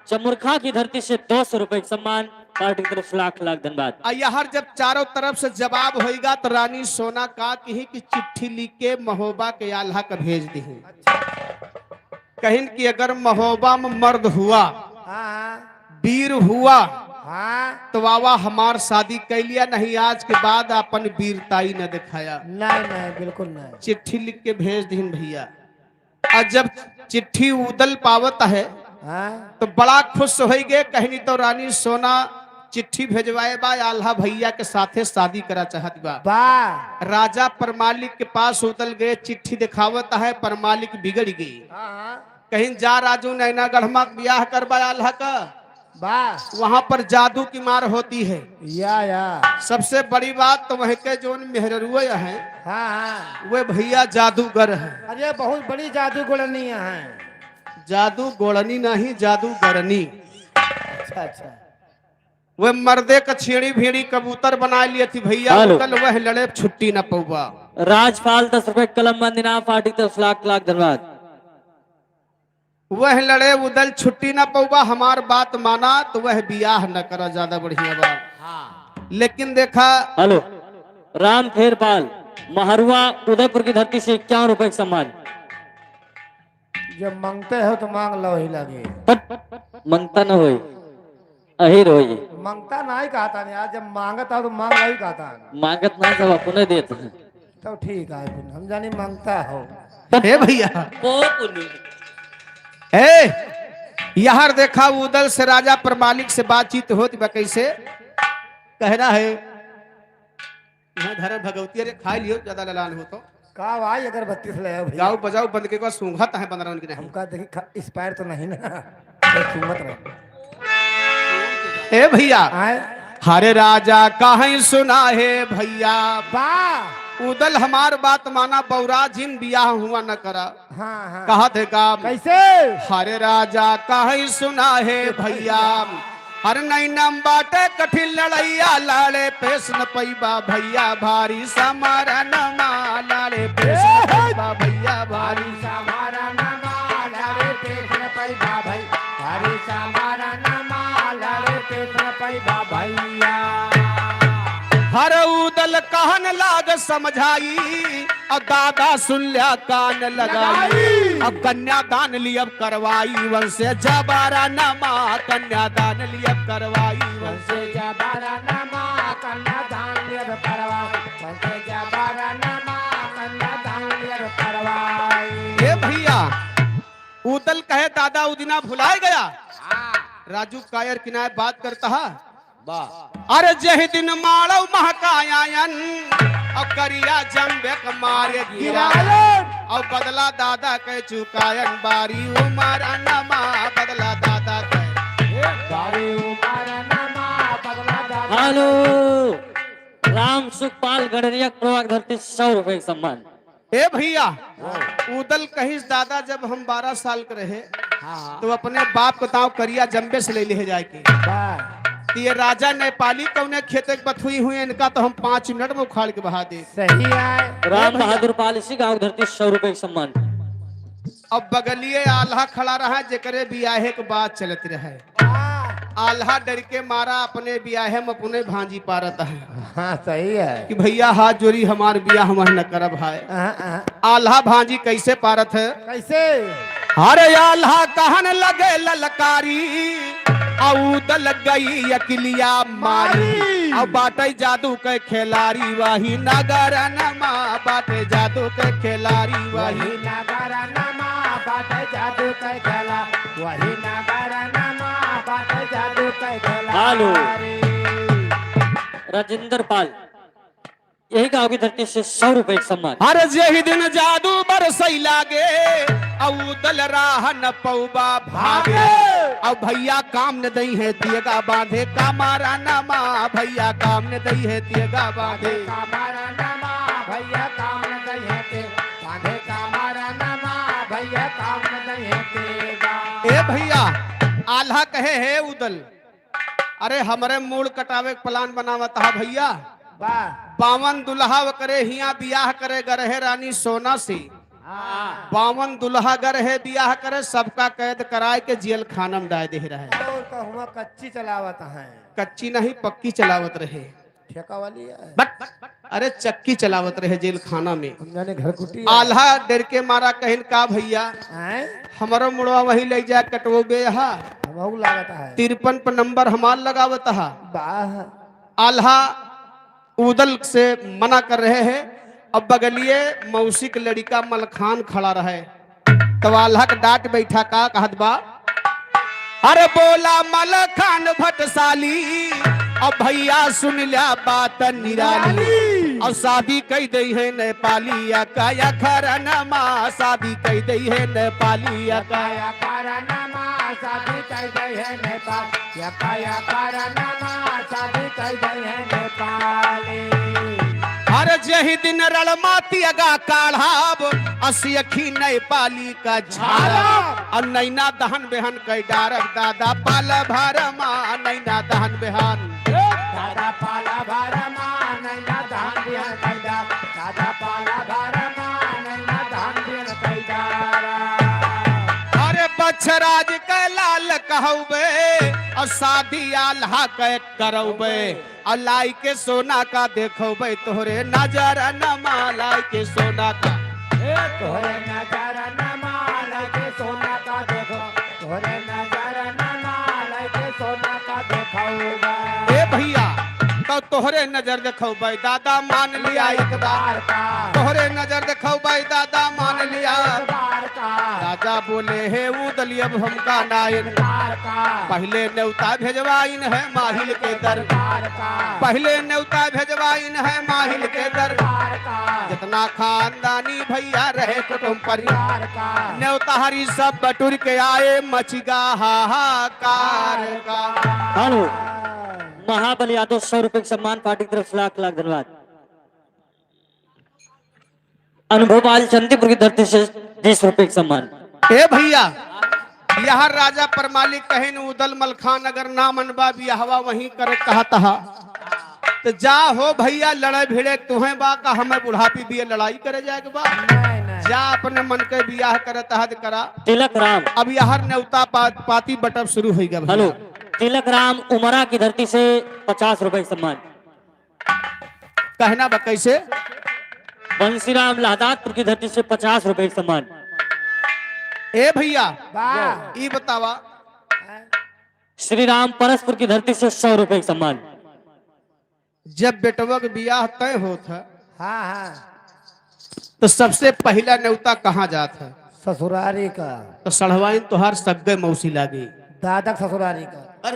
चमुरखा की धरती से 200 रुपए का सम्मान, पार्टी की तरफ से लाख लाख धन्यवाद। यहर जब चारों तरफ से जवाब होएगा तो रानी सोना का कही कि चिट्ठी लिख के महोबा के आल्हा का भेज दी, कहीं कि अगर महोबा में मर्द हुआ वीर हुआ तो वावा हमार शादी कर लिया, नहीं आज के बाद अपन वीरताई न दिखाया। नहीं बिल्कुल नहीं। चिट्ठी लिख के भेज दीन भैया। और जब चिट्ठी उदल पावत है तो बड़ा खुश हो गए, कहीं तो रानी सोना चिट्ठी भेजवाए बा आल्हा भैया के साथे शादी करा चाहत बा। राजा परमालिक के पास उदल गए, चिट्ठी दिखावत है, परमालिक बिगड़ गई। कहीं जा राजू नैना गढ़मा ब्याह करवा आल्हा का, वहां पर जादू की मार होती है। या सबसे बड़ी बात तो वह के जो मेहरुए हैं वे भैया जादूगर हैं। अरे बहुत बड़ी जादू गोड़नी है। जादू गोड़नी नहीं जादू गरनी। अच्छा वे मर्दे का छेड़ी भेड़ी कबूतर बना लिए थी भैया, कल वह लड़े छुट्टी न पौवा। राजपाल 10 रुपए कलम बंदिना, पार्टी की तरफ से लाख लाख धन्यवाद। वह लड़े उदल छुट्टी न पौवा, हमार बात माना तो वह बियाह न करा, ज्यादा बढ़िया बात। लेकिन देखा हेलो राम फेरपाल महरुआ उदयपुर की धरती से 51 रुपए का सम्मान। जब मांगते हो तो मांग लो ही लगे, मंगता न हो अहिर हो, मांगता नहीं कहता नहीं यार, जब मांगता हो तो मांग लो ही कहता। मांगत ना सब अपने देते तो ठीक है, हम जानी मांगता हो। हे भैया यहां देखा उदल से राजा परमालिक से बातचीत होती बा, कैसे कहना है धर्म भगवती अरे खा लियो ज्यादा ललान हो तो का भाई अगर 32 ले आओ भैया। जाओ बजाओ बंद के सूंघत है 15 की नहीं। हमका देखी एक्सपायर तो नहीं ना, तो सूंघत रहे। ए भैया आए हरे राजा काहे सुना है भैया वाह उदल हमार बात माना बौरा जिन बियाह हुआ न करा हाँ हाँ कहा थे का कैसे हरे राजा काहे सुना है भैया हर नई नम बाटे कठिन लड़ैया लाड़े पेश न पैबा भैया भारी समारा नमा लाड़े पेश न पैबा भैया भारी हमारा नमा लारे कृष्ण पैबा भाई हरे हमारा नमा लारे कृष्ण पैबा भैया हर उदल कहन लाग समझाई और दादा सुनल्या कान लगाई अब कन्यादान लियब करवाई वंशे जबारा नमा कन्यादान लियब करवाई वंशे जबारा नमा कन्या दान लियर परवा पंचे जबारा नमा कन्या दान लियर परवाई हे भैया उदल कहे दादा उदिना भुलाए गया राजू कायर किनाए बात करता है अरे जह दिन माड़व महकायन और करिया जम्बे मारे गिरा और बदला दादा के चुकायन बारी उमर नमा बदला दादा के बारी उमर नमा बदला दादा हेलो राम सुखपाल गडरिया प्रवाक धरती 100 रुपए का सम्मान। ए भैया उदल कहिस दादा जब हम 12 साल के रहे तो अपने बाप को ताव करिया जम्बे से ले जाए के तो ये राजा नेपाली कौने खेत बथुई हुई इनका तो हम 5 मिनट में उखाड़ के बहा दे सही है राम बहादुर पाल इसी गांव धरती 100 रुपए का सम्मान। अब बगलिए आल्हा खड़ा रहा जेकरे बियाहे के बाद चलत रहे आल्हा डर के मारा अपने बियाहे में अपने भांजी पारत है हाँ सही है कि भैया हाथ जोड़ी हमार बियाह हम न करब है आल्हा भांजी कैसे पारत है कैसे अरे आल्हा कहन लगे ललकारी औदल गई अकिलिया मारी अब बाटे जादू के खिलाड़ी वही नगर नमा बाटे जादू के खिलाड़ी वही नगर नमा बाटे जादू के खेला वही नगर नमा बाटे जादू के खेला हेलो राजेंद्र पाल यही गांव की धरती से 100 रुपए का सम्मान। हर जेहि दिन जादू बरसई लागे औदल राह न पौबा भागे अब भैया काम न दई है तियगा बांधे कामारा नमा भैया काम न दई है तियगा बांधे कामारा नमा भैया काम न दई है ते बांधे कामारा नमा भैया काम न दई है ते ए भैया आल्हा कहे है उदल अरे हमरे मूल कटावे के प्लान बनावत हा भैया वाह 52 दुल्हा करे हिया बियाह करे गरहे रानी सोना से 52 दुल्हा गरहे बियाह करे सबका कैद कराए के जेल खाना में डाल दे रहे और कहूँ कच्ची चलावत है कच्ची नहीं पक्की चलावत रहे ठेका वाली है बट अरे चक्की चलावत रहे जेल खाना में हमने घर कुटी आल्हा डर के मारा कहन का भैया हैं हमारो मुड़वा वही ले जाए कटवोबे हा बहु लागत है 53 पर नंबर हमार लगावत हा वाह आल्हा उदल से मना कर रहे हैं अब बगलिए मौसी के लड़का मलखान खड़ा रहे तब आल्हा का डांट बैठा का कहत बा अरे बोला मलखान भटसाली अब भैया सुन लिया बात निराली और शादी कई दई है नेपाली या खरनमा शादी कई दई है नेपाली या कारणमा शादी कई गई है नेपाल या कारणमा शादी कई गई है नेपाली हर जही दिन रणमाती अगा काढ़ाब असियखी नेपाली का झाड़ा और नैना दहन बेहन कई डारक दादा पाल भरमा नैना दहन बेहन दादा पाला भरमा नैना दान दिया कैदा दादा पाला भरमा नैना दान दिया कैदा अरे बछराज के लाल कहबे और शादी आल्हा के करबे और लाई के सोना का देखबे तोहरे नजर नमा लाई के सोना का तोहरे नजर नमा लगे सोना का देखो तोहरे नजर नमा लगे सोना का देखोगा ए भैया तो तोहरे नजर देखो भाई दादा मान लिया एक बार का तोहरे नजर देखो भाई दादा मान लिया बार का राजा बोले हे उदल अब हमका नायन बार का पहले न्योता भेजवाइन है माहिल के दर बार का पहले न्योता भेजवाइन है माहिल के दर बार का जितना खानदानी भैया रहे कुटुंब परिवार बार का न्योता हरी सब बटुर के आए मचिगा हाहाकार का हेलो महाबल यादव 100 रुपए का सम्मान पार्टी की तरफ से लाख लाख धन्यवाद। अनुभव पाल चंदीपुर की धरती से 20 रुपए का सम्मान। ए भैया यहाँ राजा परमालिक कहे न उदल मलखान अगर ना मनबा बियाहवा वहीं करे कहा तहा तो जा हो भैया लड़े भिड़े तुम्हें बा का हमें बुढ़ापी भी लड़ाई करे जाएगा बा नहीं नहीं जा अपने मन के बियाह करे तहत करा। तिलक राम अब यहाँ न्योता पाती बटब शुरू हो गया हेलो भैया। तिलक राम उमरा की धरती से 50 रुपए का सम्मान। कहना बा कैसे बंसीराम लादातपुर की धरती से 50 रुपए का सम्मान। ए भैया वाह ये बतावा श्री राम परसपुर की धरती से 100 रुपए का सम्मान। जब बेटवा के बियाह तय होता हाँ हाँ तो सबसे पहला न्योता कहाँ जात है ससुरारी का तो सड़वाइन तोहार सग्गे मौसी लागी। दादा के ससुरारी का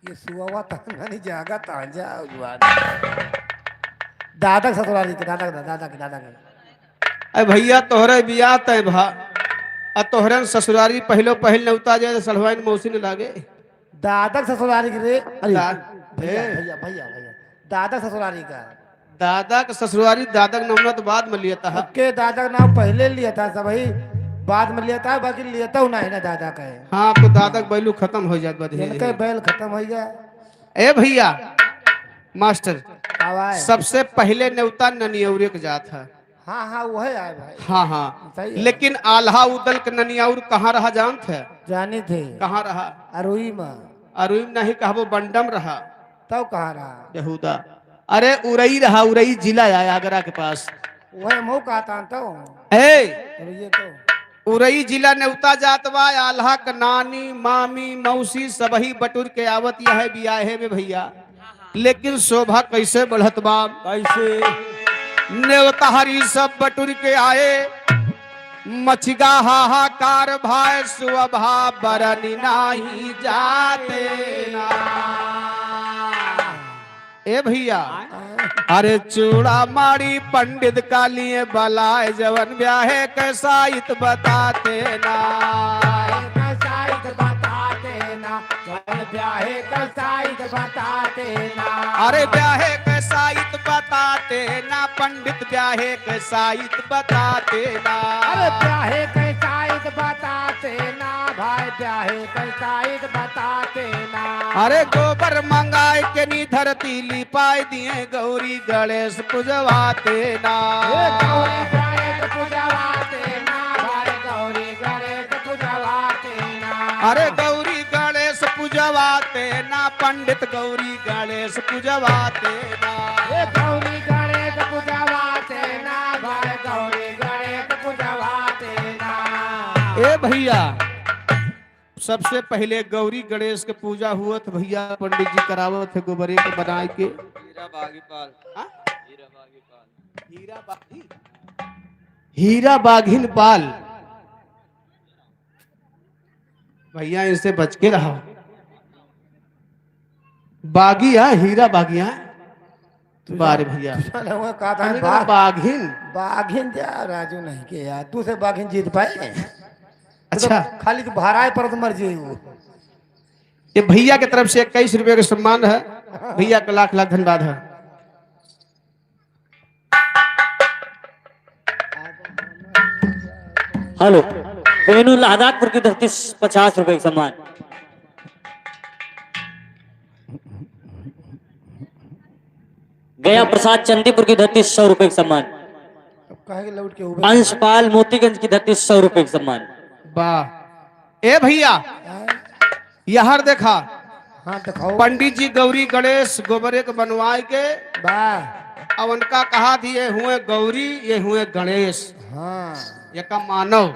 ये सुआ तांगा नहीं जागा तांजा दादा के ससुरारी के दादा के अरे भैया तोहरे बियाह तय भा आ तोहरे ससुरारी पहलो पहल न्योता जाए तो सड़वाइन मौसी ने लागे। दादा के ससुरारी के रे अरे दा- भैया ए। भैया भैया भैया दादा के ससुरारी का दादा के ससुरारी दादा के नमना तो बाद में लिया था। के दादा का नाम पहले लिया था सब ही बाद में लिया था बाकी लिया था नहीं ना दादा का है हाँ तो दादा के बैलू खत्म हो जात बा धीरे इनका धीरे। बैल खत्म हो गया ए भैया मास्टर आवाज सबसे पहले न्योता ननियौरे के जात है। हाँ हाँ वो है आए भाई हाँ हाँ सही है। लेकिन आल्हा उदल के ननियौर कहाँ रहा जानत है जानी थे कहाँ रहा अरुई में अरुई नहीं कहबो बंडम रहा तब कहाँ रहा यहूदा। अरे उरई रहा उरई जिला है आगरा के पास। वह मुँह कहता तो ए ये तो उरई जिला न्योता जात बा आल्हा का नानी मामी मौसी सबही बटुर के आवत यह बियाहे में भैया। लेकिन शोभा कैसे बढ़त बा कैसे न्योता हरी सब बटुर के आए मछगा हाहाकार भाई सुअभा बरनी नाही जाते ना। ए भैया अरे चूड़ा मारी पंडित का लिए बलाए जवन ब्याहे कैसा इत बताते ना। अरे ब्याहे कैसा इत बताते ना पंडित ब्याहे कैसा इत बताते ना। अरे प्याहे कैसा इत बताते ना भाई प्याहे कैसा इत बताते ना। अरे गोबर मंगाए के नी धरती लिपाई दिए गौरी गणेश पूजवाते ना। ए गौरी गणेश पूजवाते ना भाई गौरी गणेश पूजवाते ना। अरे गौरी गणेश पूजवाते ना पंडित गौरी गणेश पूजवाते ना। ए गौरी गणेश पूजवाते ना भाई गौरी गणेश पूजवाते ना। ए भैया सबसे पहले गौरी गणेश के पूजा हुआ तो भैया पंडित जी करावत है गोबरे के बनाए के हाँ? हीरा बाघिन पाल भैया इनसे बच के रहा। बागिया हीरा बागिया बारे भैया चलो वो कहता मैंने है कहा बाघिन। बाघिन जा राजू नहीं के यार तू से बाघिन जीत पाए। अच्छा खाली तो भाराए पर तो मर जी वो ये भैया की तरफ से 21 रुपए का सम्मान है। भैया का लाख लाख धन्यवाद है। हेलो वेणु लादातपुर की धरती से 50 रुपए का सम्मान। गया प्रसाद चंदीपुर की धरती 100 रुपए का सम्मान। अब कहे लौट के उबे अंशपाल मोतीगंज की धरती 100 रुपए का सम्मान। वाह ए भैया यहाँ देखा हाँ दिखाओ पंडित जी गौरी गणेश गोबरे के बनवाए के वाह अब उनका कहा दिए हुए गौरी ये हुए गणेश हाँ ये का मानव।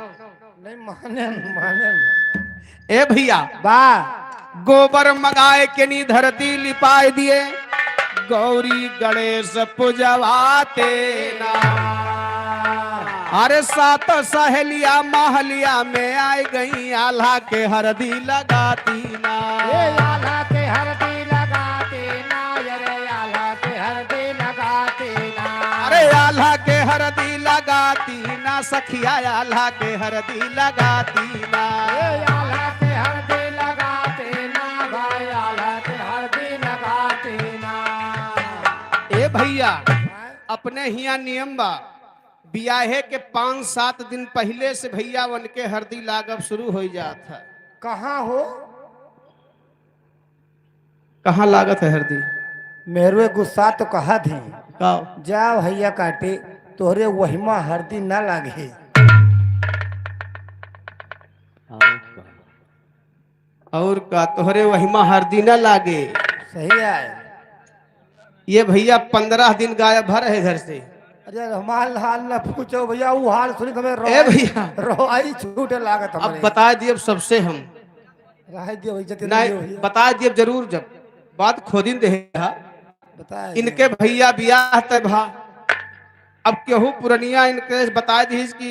नहीं माने माने ए भैया वाह गोबर मगाए के नी धरती लिपाए दिए गौरी गणेश पूजवाते ना। अरे सात सहेलिया महलिया में आई गई आल्हा के हरदी लगाती ना। ये आला के हरदी लगाते ना अरे आला के हरदी लगाते ना। अरे आल्हा के हरदी लगाती ना सखिया आल्हा के हरदी लगाती ना। ये आला के हरदी लगाते ना भाई आला के हरदी भैया अपने हिया नियम बा बियाहे के 5-7 दिन पहले से भैया उनके हरदी लागब शुरू हो जात है। कहाँ हो? कहाँ लागत है हरदी? मेरे गुस्सा तो कहा थी का जा भैया काटे तोहरे वहीमा हरदी ना लागे। और का तोहरे वहीमा हरदी न लागे। सही है। ये भैया 15 दिन गायब भर है घर से। अरे हमार हाल न पूछो भैया, वो हाल सुनी तो हमें ए भैया रोई छूटे लागत अब हमारे। बता दिए अब सबसे हम रह दियो इज्जत नहीं बता दिए जरूर जब बात खोदिन दे बता इनके भैया बियाह तब भा अब केहू पुरनिया इनके बता दी कि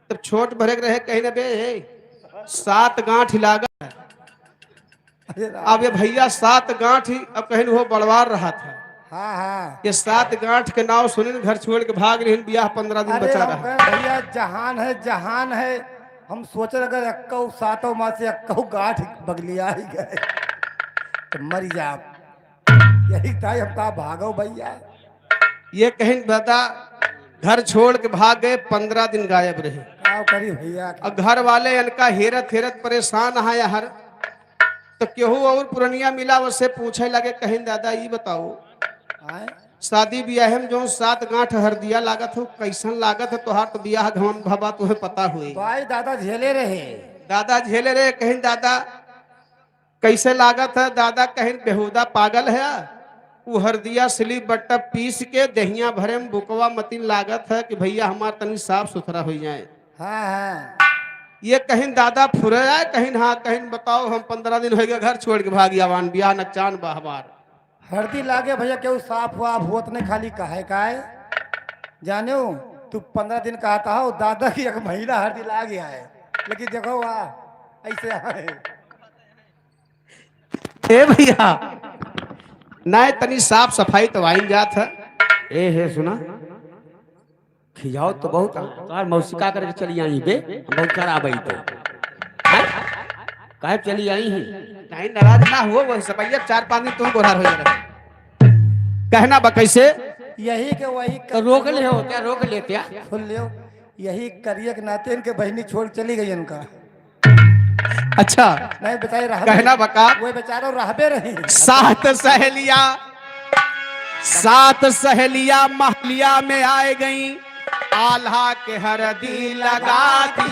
तब छोट भरे रहे कहीं न बे 7 गांठ लागत है। अब ये भैया 7 गांठ ही अब कहीं वो बड़वार रहा था। हाँ हाँ ये 7 गांठ के नाव सुनिन घर छोड़ के भाग रही बियाह 15 दिन अरे बचा हम रहा। कहे भैया जहान है हम सोचे अगर अक्कऊ 7 माह से अक्कऊ गांठ बगलिया ही गए तो मर जा। यही था हम कहा भागो भैया। ये कहीं बता घर छोड़ के भाग गए 15 दिन गायब रहे। क्या करी भैया। और घर वाले इनका हेरत हेरत परेशान है यार। तो केहू और पुरनिया मिला उससे पूछे लगे कहीं दादा ये बताओ आए? शादी ब्याह में जो 7 गांठ हरदिया लागत हो कैसन लागत है तोहार तो ब्याह घमन भबा तुम्हें पता हुई। भाई दादा झेले रहे। दादा झेले रहे कहीं दादा कैसे लागत है दादा कहीं बेहुदा पागल है वो हरदिया स्लीप बट्टा पीस के दहिया भरे में बुकवा मतीन लागत है कि भैया हमार तनी साफ सुथरा हो जाए। हाँ हाँ ये कहीं दादा फुरे आए कहीं हाँ कहीं बताओ हम 15 दिन हो गए घर छोड़ के भाग आवान बियाह नचान बहबार। हरदी लागे भैया क्यों साफ वाफ हुआ नहीं खाली काहे काहे जाने हो तू 15 दिन कहता हो दादा की एक महीना हरदी ला गया है लेकिन देखो वाह ऐसे आए। ए भैया नहीं तनी साफ सफाई तो आइन जात है। ए है सुना खिजाओ तो बहुत तार मौसिका करके चली आई बे बहुत खराब आई तो हैं? काहे चली आई है? नहीं नाराज ना हुआ वही सब भैया 4-5 दिन तुम गोरार हो जा कहना बा कैसे यही के वही तो रोक ले हो क्या रोक ले क्या? सुन लियो यही करिए के नाते इनके बहनी छोड़ चली गई इनका। अच्छा नहीं बताए रहा कहना बका वो बेचारा रहबे रही। 7 सहेलिया महलिया में आए गई आल्हा के हरदी लगा दी।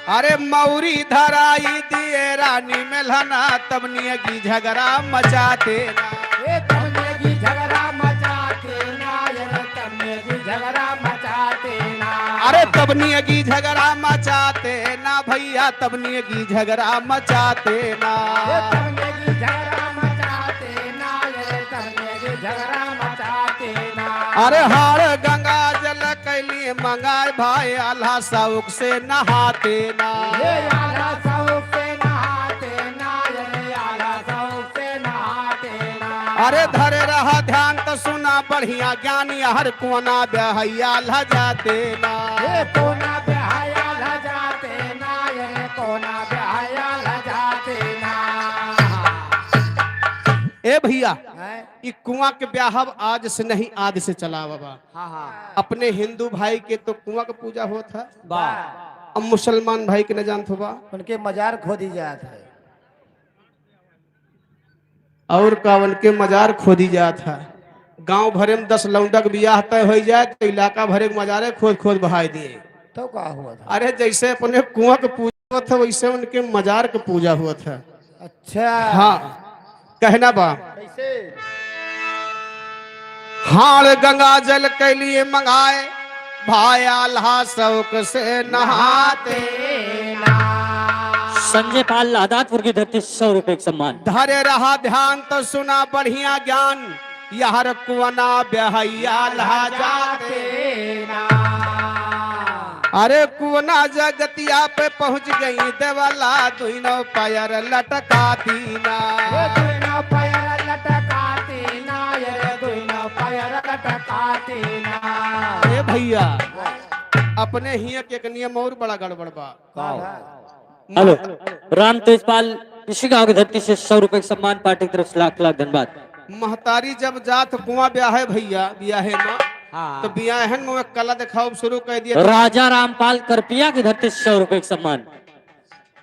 अरे मौरी धराई दिए रानी में लहना तबनिया की झगड़ा मचाते ना। ए तमने की झगड़ा मचाते ना ये तमने की झगड़ा मचाते ना। अरे तबनिया की झगड़ा मचाते ना भैया तबनिया की झगड़ा मचाते ना। ये तमने की झगड़ा मचाते ना ये तमने की झगड़ा मचाते ना। अरे हार गंगा जल कैली मंगाए भाई आल्हा सौक से नहाते ना। ये आला सौक से नहाते ना ये आला सौक से नहाते ना। अरे धरे रहा ध्यान तो सुना बढ़िया ज्ञानी हर कोना बहैया ल जाते ना। ये कोना बहैया ल जाते ना ये कोना बहैया ल जाते ना। ए भैया हैं? ये कुआं के ब्याह आज से नहीं आज से चला बाबा। हाँ हाँ अपने हिंदू भाई के तो कुआं का पूजा होता है वाह अब मुसलमान भाई के न जानत होगा उनके मजार खोदी जात है। और का उनके मजार खोदी जात है। गांव भरे में 10 लौंडा के बियाह तय हो जाए तो इलाका भरे के मजारे खोद खोद बहाई दिए। तो क्या हुआ था? अरे जैसे अपने कुआं का पूजा हुआ था वैसे उनके मजार का पूजा हुआ था। अच्छा हाँ कहना बा कैसे? हाड़ गंगा जल के लिए मंगाए भाई आल्हा शौक से नहाते संजय पाल लादातपुर की धरती 100 रुपए का सम्मान। धरे रहा ध्यान तो सुना बढ़िया ज्ञान यार कुआना बहैया लहा जाते ना। अरे कुआना जगतिया पे पहुंच गई देवाला दुनो पैर लटकाती ना। ये दुनो पैर लटकाती ना ये दुनो पैर लटकाती ना। ए भैया अपने ही एक नियम और बड़ा गड़बड़ बा। हेलो राम तेजपाल इसी गांव की धरती से 100 रुपए का सम्मान पार्टी की तरफ से लाख लाख धन्यवाद। महतारी जब जात कुआं ब्याहे भैया ब्याहे में हाँ तो ब्याहन में कला दिखाओ शुरू कर दिया। राजा रामपाल करपिया की धरती 100 रुपए का सम्मान।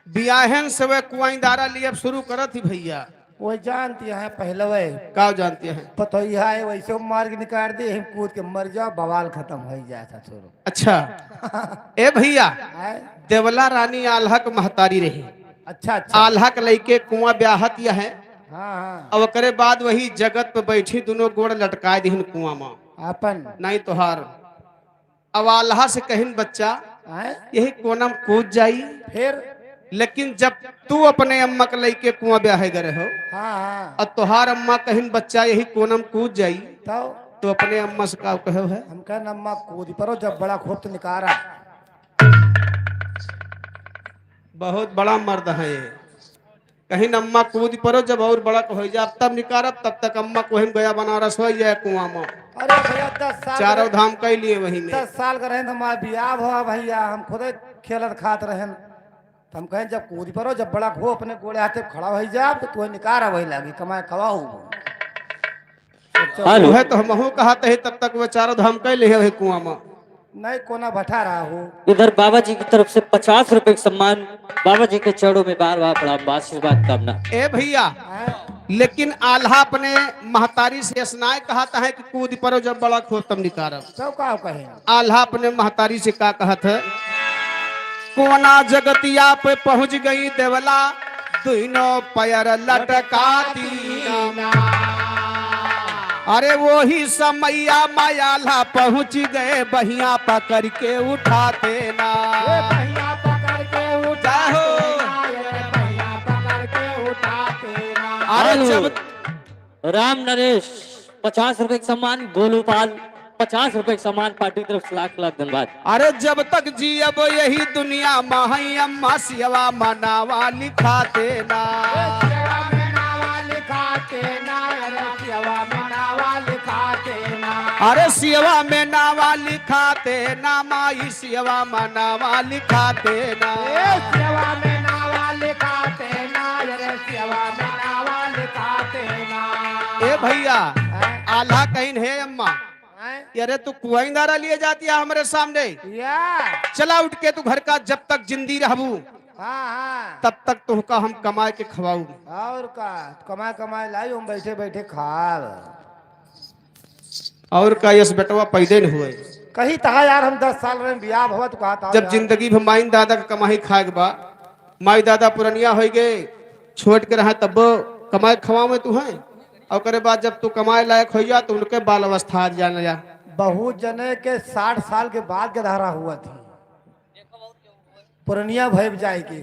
ब्याहन से वे कुआईदारा लिए अब शुरू करत ही भैया। वो जानती है पहले वे का जानते हैं? पता ही है वैसे मार के निकाल दे हम कूद के मर जाओ बवाल खत्म हो जाए था छोरो। अच्छा ए भैया है? देवला रानी आल्हा के महतारी रही। अच्छा अच्छा आल्हा के लइके कुआं ब्याहत यह है हाँ हाँ और ओकरे बाद वही जगत पे बैठी दोनों गोड़ लटकाए दिहन कुआं में अपन नहीं तोहार। अब आल्हा से कहिन बच्चा है? यही कोना में कूद जाई। फिर लेकिन जब तू अपने अम्मा के लइके कुआं ब्याहे गए हो हाँ हाँ और तोहार अम्मा कहिन बच्चा यही कोना में कूद जाई तो अपने अम्मा से का कहो है? हम कह नम्मा कूद परो जब बड़ा खूब तो निकारा। बहुत बड़ा मर्द है ये। कहीं अम्मा कूद परो जब और बड़ा हो जाए तब निकारब तब तक अम्मा कोहिन गया बनारस हो जाए कुआं में। अरे भैया 10 साल चारों धाम कह लिए वही में। 10 साल का रहे हमारा बियाह हुआ भैया हम खुद खेलत खात रहे तो हम कहें जब कूद परो जब बड़ा खो अपने गोड़े हाथे खड़ा हो जा तो तू निकारा वही लगी कमाए खवाऊ। हेलो। है तो हम कहते हैं तब तक वो चारों धाम कह लिए वही कुआं में। नहीं कोना बैठा रहा हूँ। इधर बाबा जी की तरफ से 50 रुपए का सम्मान। बाबा जी के चरणों में बार बार प्रणाम आशीर्वाद कामना। ए भैया लेकिन आल्हा अपने महतारी से स्नाय कहता है कि कूद परो जब बड़ा खो तब निकारब। तो का कहे आल्हा अपने महतारी से का कहत है? कोना जगतिया पे पहुंच गई देवला दोनों पैर लटकाती ना। अरे वो ही समैया मायाला पहुंच गए बहिया पकड़ के उठाते ना। भैया पकड़ के उठा हो। भैया पकड़ के उठाते ना। अरे जब राम नरेश 50 रुपए का सम्मान। गोलूपाल 50 रुपए का सम्मान। पार्टी की तरफ से लाख लाख धन्यवाद। अरे जब तक जी अब यही दुनिया माही अम्मा सिवा मनावा लिखाते ना। सेवा में नावा लिखाते ना अरे सेवा में नावा लिखाते ना। अरे सिवा में नावा लिखाते ना माई सिवा मनावा लिखाते ना। सेवा में नावा लिखाते ना अरे सेवा में नावा लिखाते ना। ए भैया आल्हा कहीं है अम्मा अरे तू कुआईदारा लिए जाती है हमारे सामने। या चला उठ के तू घर का जब तक जिंदी रहबू हाँ हाँ तब तक तुमका हम कमा के खवाऊ। और का कमाए कमाए लाई हम बैठे बैठे खा और का यस बेटवा पैदे न हुए। कहीं तहा यार हम 10 साल रहे बियाह भवा तो कहा था जब जिंदगी भर माई दादा का कमाई खाए के बा माई दादा पुरनिया हो गए छोड़ के रहा तब कमाए खवा में तू है और करे बाद जब तू कमाए लायक हो जा तो उनके बाल अवस्था जान जा। बहुत जने के 60 साल के बाद के धारा हुआ थी पुरनिया भय जाएगी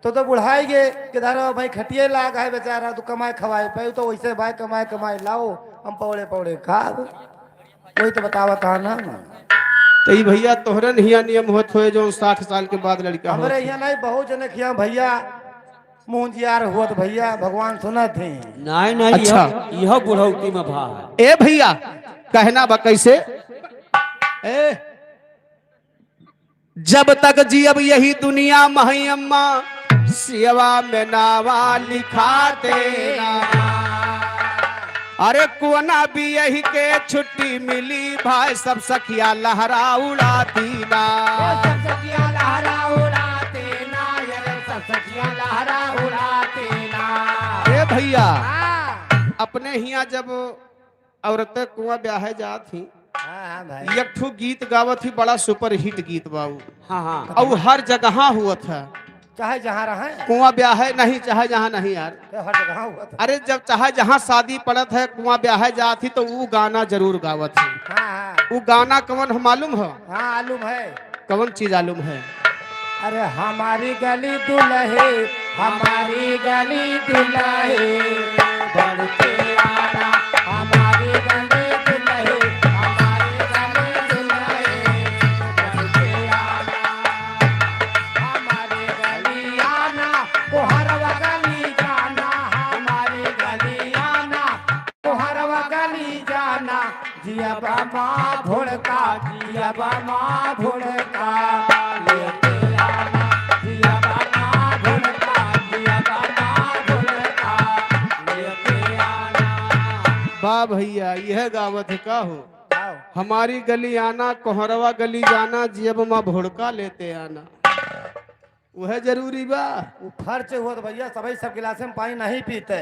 तो बुढ़ाई गे के धारा भाई खटिए लाग है बेचारा तू कमाए खवाए पे तो वैसे भाई कमाए कमाए लाओ हम पौड़े पौड़े खा वही तो बतावा था ना। तो ये भैया तोहरे नहीं नियम होत हुए जो 60 साल के बाद लड़का हो। हमारे यहाँ नहीं बहुत जने किया भैया मुंजियार हुआ तो भैया भगवान सुना थे। नहीं नहीं अच्छा। यह बुढ़ौती में भा है। ए भैया कहना बा कैसे? ए जब तक जी अब यही दुनिया मही अम्मा सेवा में नावा लिखाते ना। अरे कोना भी यही के छुट्टी मिली भाई सब सखिया लहरा उड़ाती ना। सब सखिया लहरा उड़ाते ना ये सब सखिया लहरा उड़ाते ना। ए भैया हाँ अपने हिया जब औरतें कुआं ब्याहे जात थी हाँ भाई एक ठू गीत गावत थी बड़ा सुपर हिट गीत बाबू हाँ हाँ और हर जगह हुआ था। चाहे जहाँ रहे कुआं ब्याहे नहीं चाहे जहाँ नहीं यार। तो हर जगह हुआ था। अरे जब चाहे जहाँ शादी पड़त है कुआं ब्याहे जात थी तो वो गाना जरूर गावत थी। हाँ हाँ वो गाना कवन मालूम है? हाँ आलूम है। कवन चीज मालूम है? अरे हमारी गली दुल्हे हमारी गली दुल्हे बढ़ के आना हमारी गली दुल्हे हमारी गली दुल्हे बढ़ के आना हमारी गली आना कोहरवा गली जाना हमारी गली आना कोहरवा गली जाना जिया बामा भोड़का जिया बामा भोड़का लेके आना जिया बामा भोड़का जिया बामा भोड़का लेके आना। अच्छा यह गावत है का हो। आओ। हमारी गली आना कोहरवा गली जाना जेब में भुड़का लेते आना, वह जरूरी बा। वो खर्च हुआ तो भैया सभी सब गिलास में पानी नहीं पीते,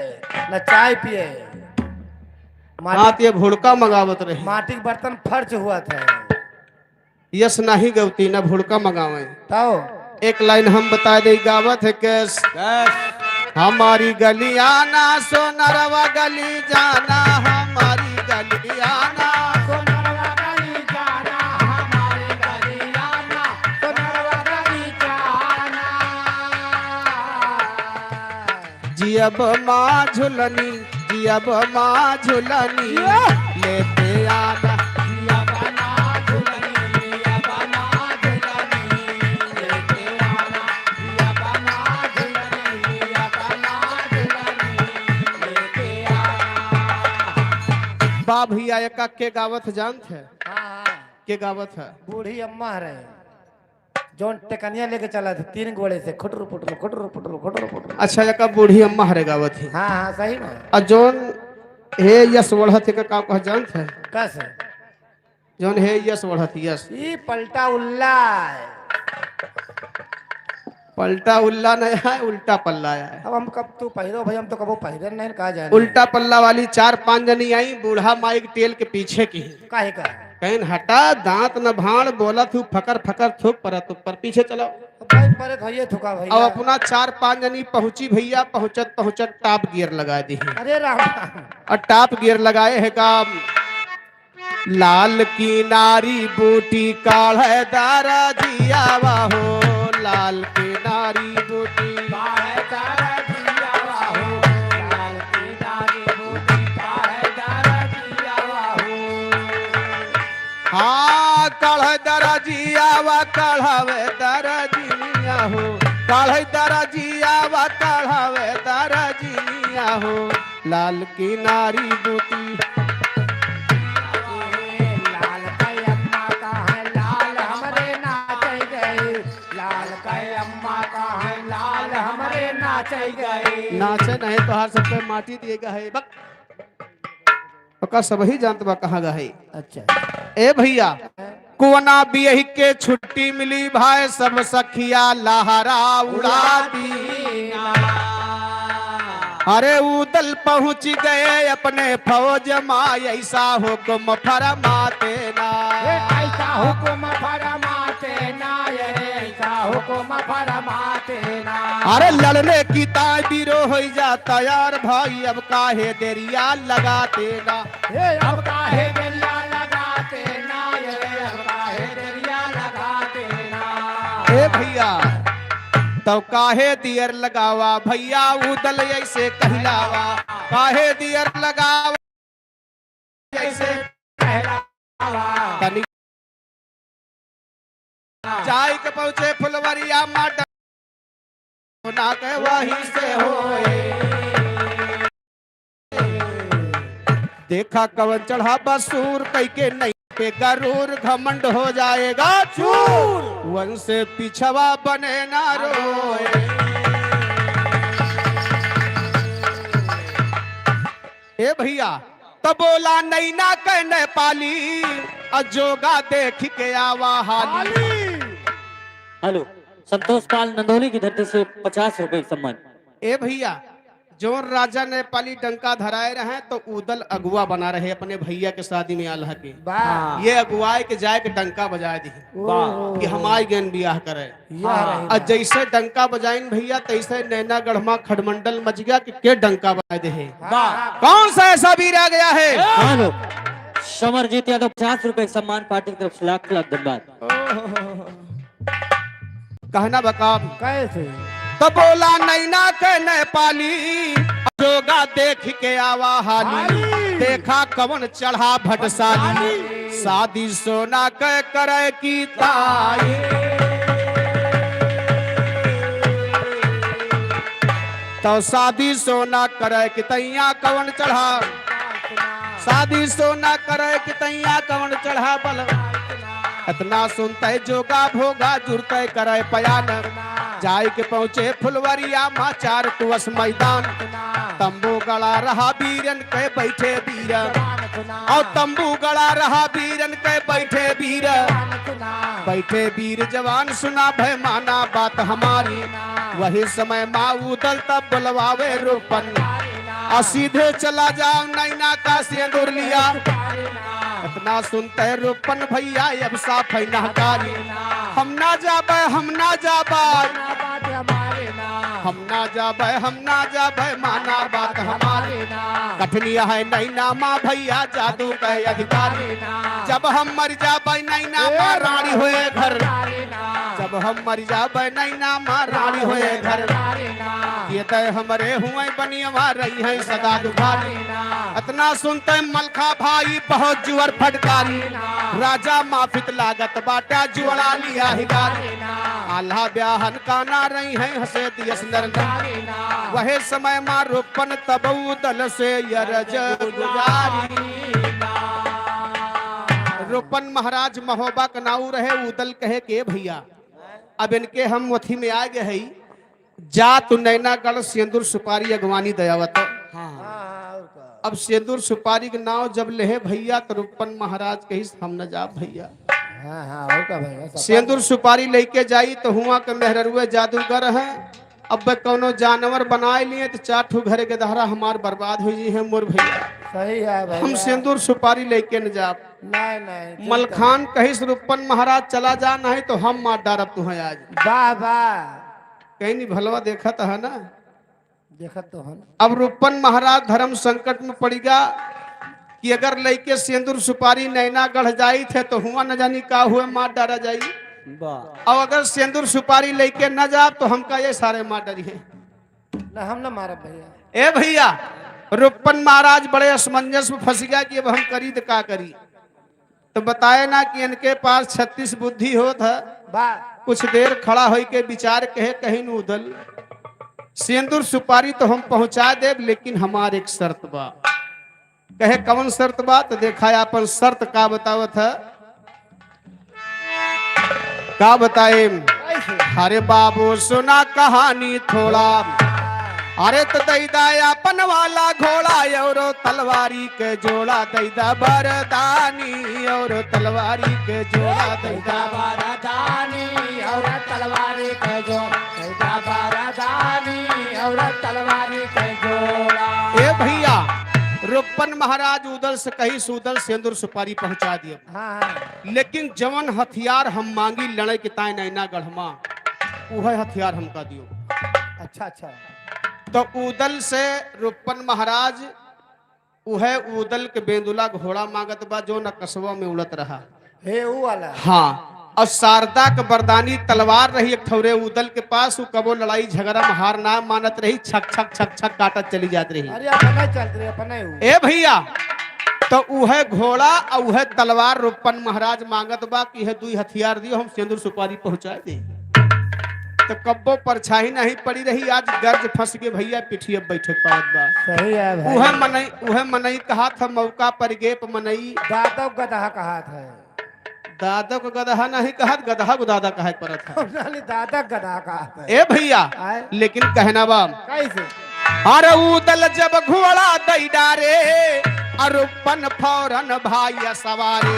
न चाय पिए। हाँ तो ये भुड़का मंगावत रहे। माटी के बर्तन खर्च हुआ था। यस नहीं गवती न भुड़का मंगावे। तो एक लाइन हम बता दे गावत है कैस। हमारी गली आना सोनरवा गली जाना, हमारी गली आना जियब माँ झुलनी, जियब माँ झुलनी लेते आना। बा भैया एक के गावत जानत है, हाँ के गावत है। बूढ़ी अम्मा रहे जोन टेकनिया लेके चला था 3 घोड़े से, खुटरू पुटरू खुटरू पुटरू खुटरू पुटरू। अच्छा एक बूढ़ी अम्मा हरे गावत है। हाँ हाँ सही में। और जोन हे यस वढ़त है का कह जानत है। कैसे जोन हे यस वढ़त यस ये पलटा उल्ला है। पलटा उल्ला नहीं है, उल्टा पल्ला है। अब हम कब तू पहिरो भाई, हम तो कबो पहिरन नहीं कहा जाए। उल्टा पल्ला वाली 4-5 जनी आई बूढ़ा माइक टेल के पीछे की। काहे का कहीं हटा दांत न भाण बोला तू फकर फकर थूक पर तू पर पीछे चलो। भाई परे धोइए थुका अब भैया। अपना 4-5 जनी पहुंची भैया, पहुंचत पहुंचत टॉप गियर लगा दी। अरे राम और टॉप गियर लगाए है का लाल की नारी बूटी काढ़े दारा जिया हो, लाल की नारी बूटी काढ़े दारा जिया हो, लाल की नारी बूटी काढ़े दारा जिया हो। हाँ काढ़े दारा जिया वा काढ़ावे दारा जिया हो, काढ़े दारा जिया वा काढ़ावे दारा जिया हो, लाल की नारी बूटी। नाचे नहीं तो हर सब पे माटी दिएगा है बक पक्का सब ही जानत बा कहाँ गए। अच्छा ए भैया कुवना बियही के छुट्टी मिली भाई सब सखिया लहरा उड़ा दी। अरे उदल पहुंच गए अपने फौज माँ ऐसा हुक्म फरमाते ना, ऐसा हुक्म फरमाते ना, ऐसा हुक्म फरमाते ना। अरे लड़ने की ताबीरो हो जाता यार भाई अब काहे देरिया लगाते ना, अब काहे देरिया लगाते ना, अब काहे देरिया लगाते ना। ए भैया तो काहे दियर लगावा भैया उदल ऐसे कहलावा, काहे दियर लगावा ऐसे कहलावा। तनी जाय के पहुंचे फुलवरिया माटा ना के वहीं से होए। देखा कवन चढ़ा बसूर कई के नहीं पे गरूर घमंड हो जाएगा चूर, वन से पिछवा बने ना रोए। ए भैया तो बोला नहीं ना कहने पाली अजोगा देख के आवा हाली। हेलो संतोष पाल नंदोली की धरती से 50 रुपए का सम्मान। ए भैया जोन राजा ने पाली डंका धराए रहे तो उदल अगुआ बना रहे अपने भैया के शादी में आल्हा के। वाह ये अगुआए के जाए के डंका बजाए दी कि हमारी गन बियाह करे। और जैसे डंका बजाइन भैया तैसे नैना गढ़मा खडमंडल मच गया कि के डंका बजाए दे। कौन सा ऐसा वीर आ गया है। हेलो समरजीत यादव 50 रुपए का सम्मान पार्टी की तरफ से लाख लाख धन्यवाद। कहना बकाब कैसे तो बोला नैना के नेपाली जोगा देख के आवा हाली। देखा कवन चढ़ा भटसाली शादी सोना के करे की ताई। तो शादी सोना करे कि तैया कवन चढ़ा, शादी सोना करे कि तैया कवन चढ़ा बल। इतना सुनते जोगा भोगा जुड़ते करे पयान, जाय के पहुंचे फुलवरिया माँ 4 कुवस मैदान। तंबू गड़ा रहा वीरन के बैठे वीर, और तंबू गड़ा रहा वीरन के बैठे वीर, बैठे वीर जवान सुना भय माना बात हमारी। वही समय माँ उदल तब बुलवावे रूपन, और सीधे चला जाओ नैना का सिंदूर लिया। इतना सुनते रूपन भैया अब साफ है नहकारी। हम ना जाबे हम ना जाबे हम ना जाबे हम ना जाबे माना बात हमारी। कठिनिया है नैना माँ भैया जादू के अधिकारी। जब हम मर जाबे नैना माँ रानी हुए घर, जब हम मर जाबे नैना माँ रानी हुए घर। ये तय हमरे हुए बनिया रही है सदा दुखारी। इतना सुनते मलखा भाई बहुत जुअर फटकारी। राजा माफित लागत बाटा जुड़ा लिया हिगारी। आल्हा ब्याहन का ना रही है हसे दियस नर नारी। वहे समय माँ रूपन तबऊ दल से यरज गुजारी। रूपन महाराज महोबा कनाऊ रहे उदल कहे के भैया अब इनके हम वथी में आ गए है। जा तू नैनागढ़ सिंदूर सुपारी अगवानी दयावत। अब सिंदूर सुपारी के नाव जब लेहे भैया तो रूपन महाराज कही हम न जा भैया। सिंदूर सुपारी लेके जाई तो हुआ के मेहरुए जादूगर है। अब कोनो जानवर बनाए लिए तो 4 ठो घरे के दहरा हमार बर्बाद हो जी है मोर भैया। सही है भैया। हम सिंदूर सुपारी लेके न जा। नहीं मलखान कहिस रूपन महाराज चला जा नहीं तो हम मार डारब तुम्हें आज। वाह वाह कहीं नहीं भलवा देखा था है ना, देखा तो है। अब रूपन महाराज धर्म संकट में पड़ेगा कि अगर लेके सिंदूर सुपारी नैनागढ़ जाई थे तो हुआ न जानी का हुए मार डारा जाई। और अगर सिंदूर सुपारी लेके न जा तो हमका ये सारे मार डरी है ना, हम ना मारा भैया। ए भैया रूपन महाराज बड़े असमंजस में फंस गया कि अब हम करी तो का करी। तो बताए ना कि इनके पास 36 बुद्धि होत है। कुछ देर खड़ा हो के विचार कहे कहीं न उदल सिंदूर सुपारी तो हम पहुंचा दे लेकिन हमार एक शर्त बा। कहे कौन शर्त बा तो देखा अपन शर्त का बतावत है। का बताए अरे बाबू सुना कहानी थोड़ा। अरे तो दैदा अपन वाला घोड़ा और तलवारी के जोड़ा दैदा बरदानी और तलवारी के जोड़ा दैदा बरदानी और तलवारी के जोड़ा दैदा बरदानी और तलवारी के जोड़ा। ए भैया रूपन महाराज उदल से कही सुदल सिंदूर सुपारी पहुंचा दिए। हाँ। लेकिन जवन हथियार हम मांगी लड़े के ताय नैनागढ़ मां वह हथियार हमका दियो। अच्छा तो उदल से रूपन महाराज वह उदल के बेंदुला घोड़ा मांगत बा जो न कसबा में उड़त रहा हे वो वाला। हाँ और शारदा के बरदानी तलवार रही एक ठौरे उदल के पास। वो कबो लड़ाई झगड़ा में हार ना मानत रही, छक छक छक छक काटत चली जाती रही। अरे अपना चलते रहे अपना ही। ए भैया तो वह घोड़ा और वह तलवार रूपन महाराज मांगत बा कि 2 हथियार दियो हम सिंदूर सुपारी पहुंचा दे। तो कब्बो परछाई नहीं पड़ी रही। आज गर्ज फंस के भैया पिठिया बैठे पावत बा। सही है भाई। वह मनई कहा था मौका पर गेप मनई। दादो गधा कहा था। दादा को गधा नहीं कहा, गधा को दादा कहा परत था। दादा गधा कहा था। ए भैया लेकिन कहना बा कैसे अरे उदल जब घोड़ा दई डारे अरुपन फौरन भाई सवारे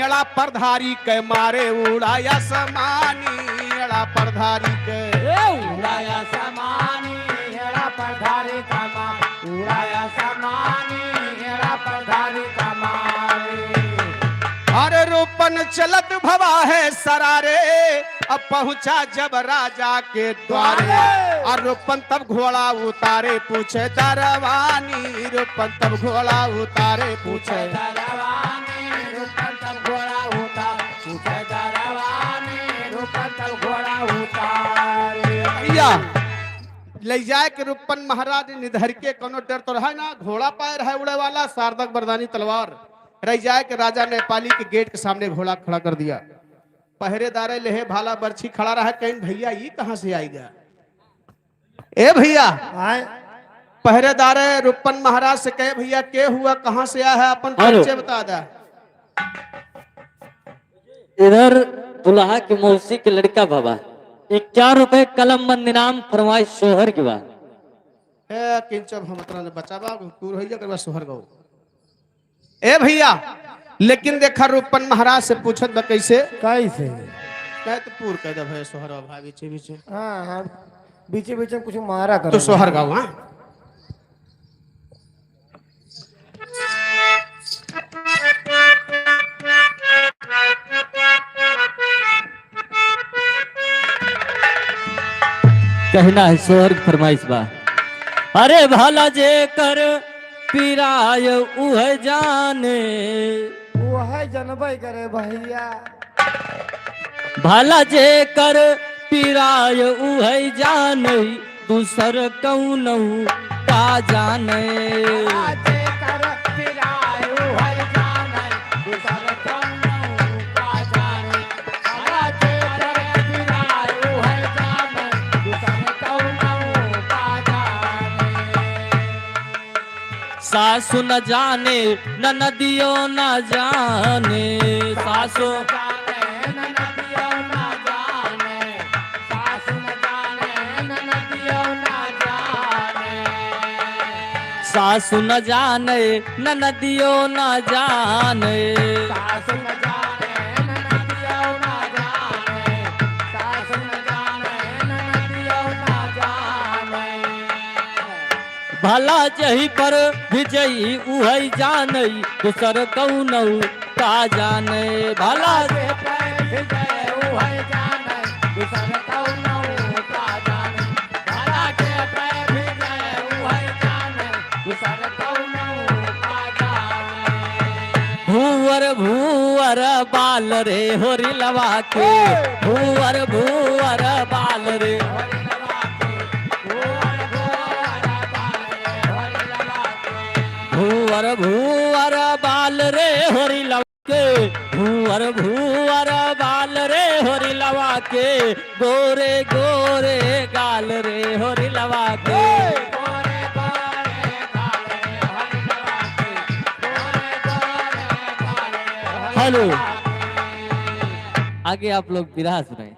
अड़ा परधारी के मारे उड़ाया समानी एड़ा परधारी के उड़ाया समानी एड़ा परधारी का मार उड़ाया समानी एड़ा परधारी का मारे। अरे रूपन चलत भवा है सरारे अब पहुंचा जब राजा के द्वारे। और रूपन तब घोड़ा उतारे पूछे दरवानी रूपन तब घोड़ा उतारे पूछे दरवानी रूपन तब घोड़ा उतार पूछे दरवानी रूपन तब घोड़ा उतारे। भैया ले जाए के रूपन महाराज निधर के कोनो डर तो रहा ना। घोड़ा पैर है उड़े वाला, शारदक बरदानी तलवार रह जाए के राजा नेपाली के गेट के सामने घोड़ा खड़ा कर दिया। पहरेदार लेहे भाला बर्छी खड़ा रहा। कहीं भैया ये कहां से आएगा। ए भैया पहरेदार रूपन महाराज से कहे भैया के हुआ कहां से आया है अपन परिचय बता दा। इधर दुल्हा की मौसी के लड़का बाबा 51 रुपए कलम बंद इनाम फरमाइश सोहर की बात है किंचब हम अपना बचावा दूर हो जा करवा सोहर गो ए भैया लेकिन देखा रूपन महाराज से पूछत बा कैसे कैसे? कहे तो पूर कह दे भाई सोहर भाई बीचे बीचे हाँ हाँ, बीचे बीचे कुछ मारा करो। तो सोहर गाँव हाँ कहना है सोहर की फरमाइश बा। अरे भला जे कर पीराय उह जाने, वो है जनबई करे भैया। भला जे कर पीराय उह जाने, दूसर कौनहु का जाने। सासु न जाने ननदियो न जाने, सासु सासु न जाने ननदियो न जाने, भला जही पर विजयी उहै जाने, दूसर कौनहु का जाने। भला भूवर भूवर बाल रे होरी लवा के, भूवर भूवर बाल रे, भूवर भूवर बाल रे होरी लवा के, भूवर भूवर बाल रे होरी लवा के, गोरे गोरे गाल रे होरी लवा के। हेलो, आगे आप लोग बिरहा सुनाए।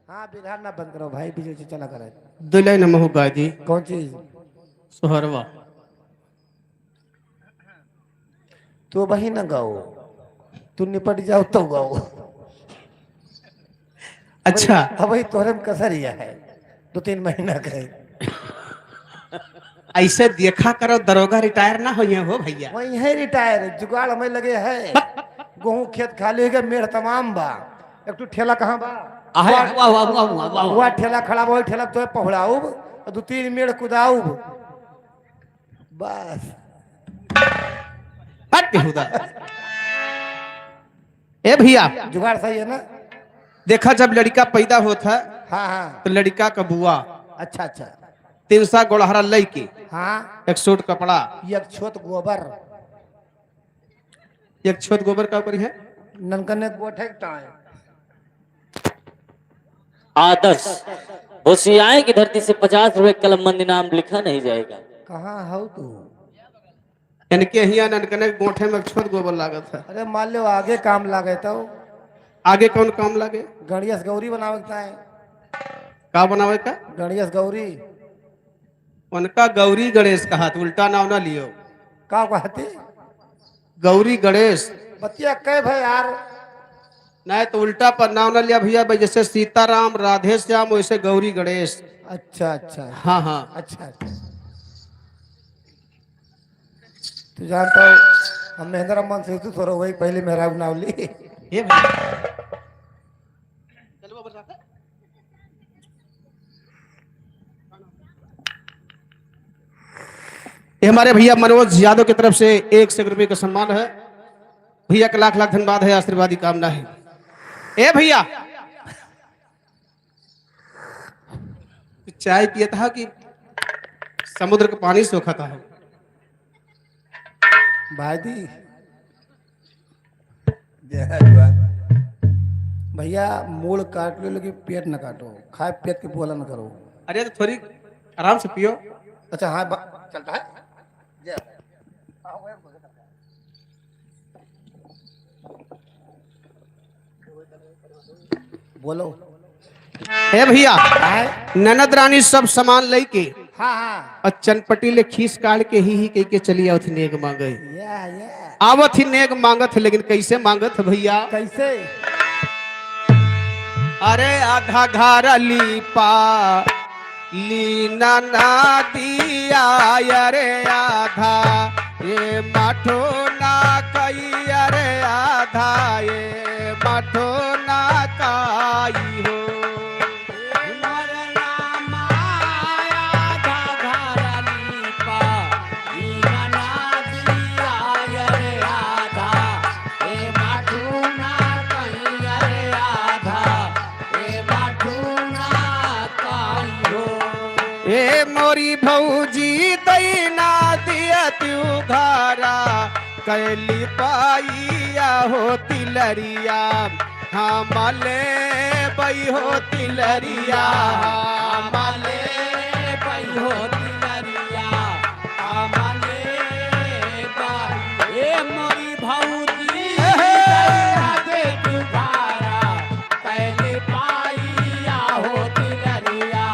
हाँ बिरहा ना बंद करो भाई, बीच बीच चला करे। दुल्हन न महू गाजी कौन चीज? सोहरवा तो वही ना गाओ, तू निपट जाओ तो गाओ। अच्छा अब वही तोहरे में कसर ही है, 2-3 महीना का है। ऐसे देखा करो दरोगा रिटायर ना हो हो भैया। वही है रिटायर, जुगाड़ हमें लगे है। गेहूं खेत खाली हो गया, मेड़ तमाम बा। एक तो ठेला कहाँ बा? वह ठेला खड़ा बा, ठेला तो पहुड़ाऊब, 2-3 मेड़ कुदाऊब, बस। ए भैया जुगाड़ सही है ना? देखा जब लड़का पैदा होता है हाँ हाँ, तो लड़का का बुआ अच्छा अच्छा, 300 गोड़हरा लई के हाँ, एक सूट कपड़ा एक छोट गोबर, एक छोट गोबर का ऊपर है ननकने गोठे टाइम। आदर्श होशियारे की धरती से 50 रुपए कलमबंदी नाम लिखा नहीं जाएगा। कहाँ हो तू? इनके हिया ननकने गोठे में एक छोट गोबर लागत है। अरे मान लो आगे काम लागे तो आगे कौन काम लागे? गणेश गौरी बनावे है। का बनावे का? गणेश गौरी। उनका गौरी गणेश कहा तो उल्टा नाम ना लियो। का कहती? गौरी गणेश बतिया कह भाई यार, नहीं तो उल्टा पर नाम ना लिया भैया भाई, जैसे सीताराम राधे श्याम वैसे गौरी गणेश। अच्छा अच्छा, हाँ हाँ अच्छा अच्छा। तू जानता हो हम महेंद्र अम्मन से तू थोड़ा वही पहले मेरा नाव ली। ये भैया ये हमारे भैया मनोज यादव की तरफ से 100 रुपए का सम्मान है। भैया का लाख लाख धन्यवाद है, आशीर्वादी कामना है। ए भैया चाय पिया था कि समुद्र का पानी सोखा था? भाई दी जय भैया, मूड़ काट लो लेकिन पेट न काटो, खाए पेट के बोला न करो। अरे तो थोड़ी आराम से पियो। अच्छा हाँ चलता है जय। बोलो। ए भैया हाँ ननद रानी सब सामान ले के हाँ, और चनपटी ले खींच काट के ही कह के चली आओ थी नेक मांगे। या आवत ही नेक मांगत है, लेकिन कैसे मांगत है भैया? कैसे? अरे आधा घर लीपा लीना ना दिया, अरे आधा ये माठो ना कई, अरे आधा ये माठो ना काई हो। ए मोरी भौजी दैना दिया त्यू घरा, कैली पाइया हो तिलरिया, हमले बई हो तिलरिया, हमले बई हो तिलरिया, हमले बई। ए मोरी भौजी दे तू घरा, कैली पाइया हो तिलरिया,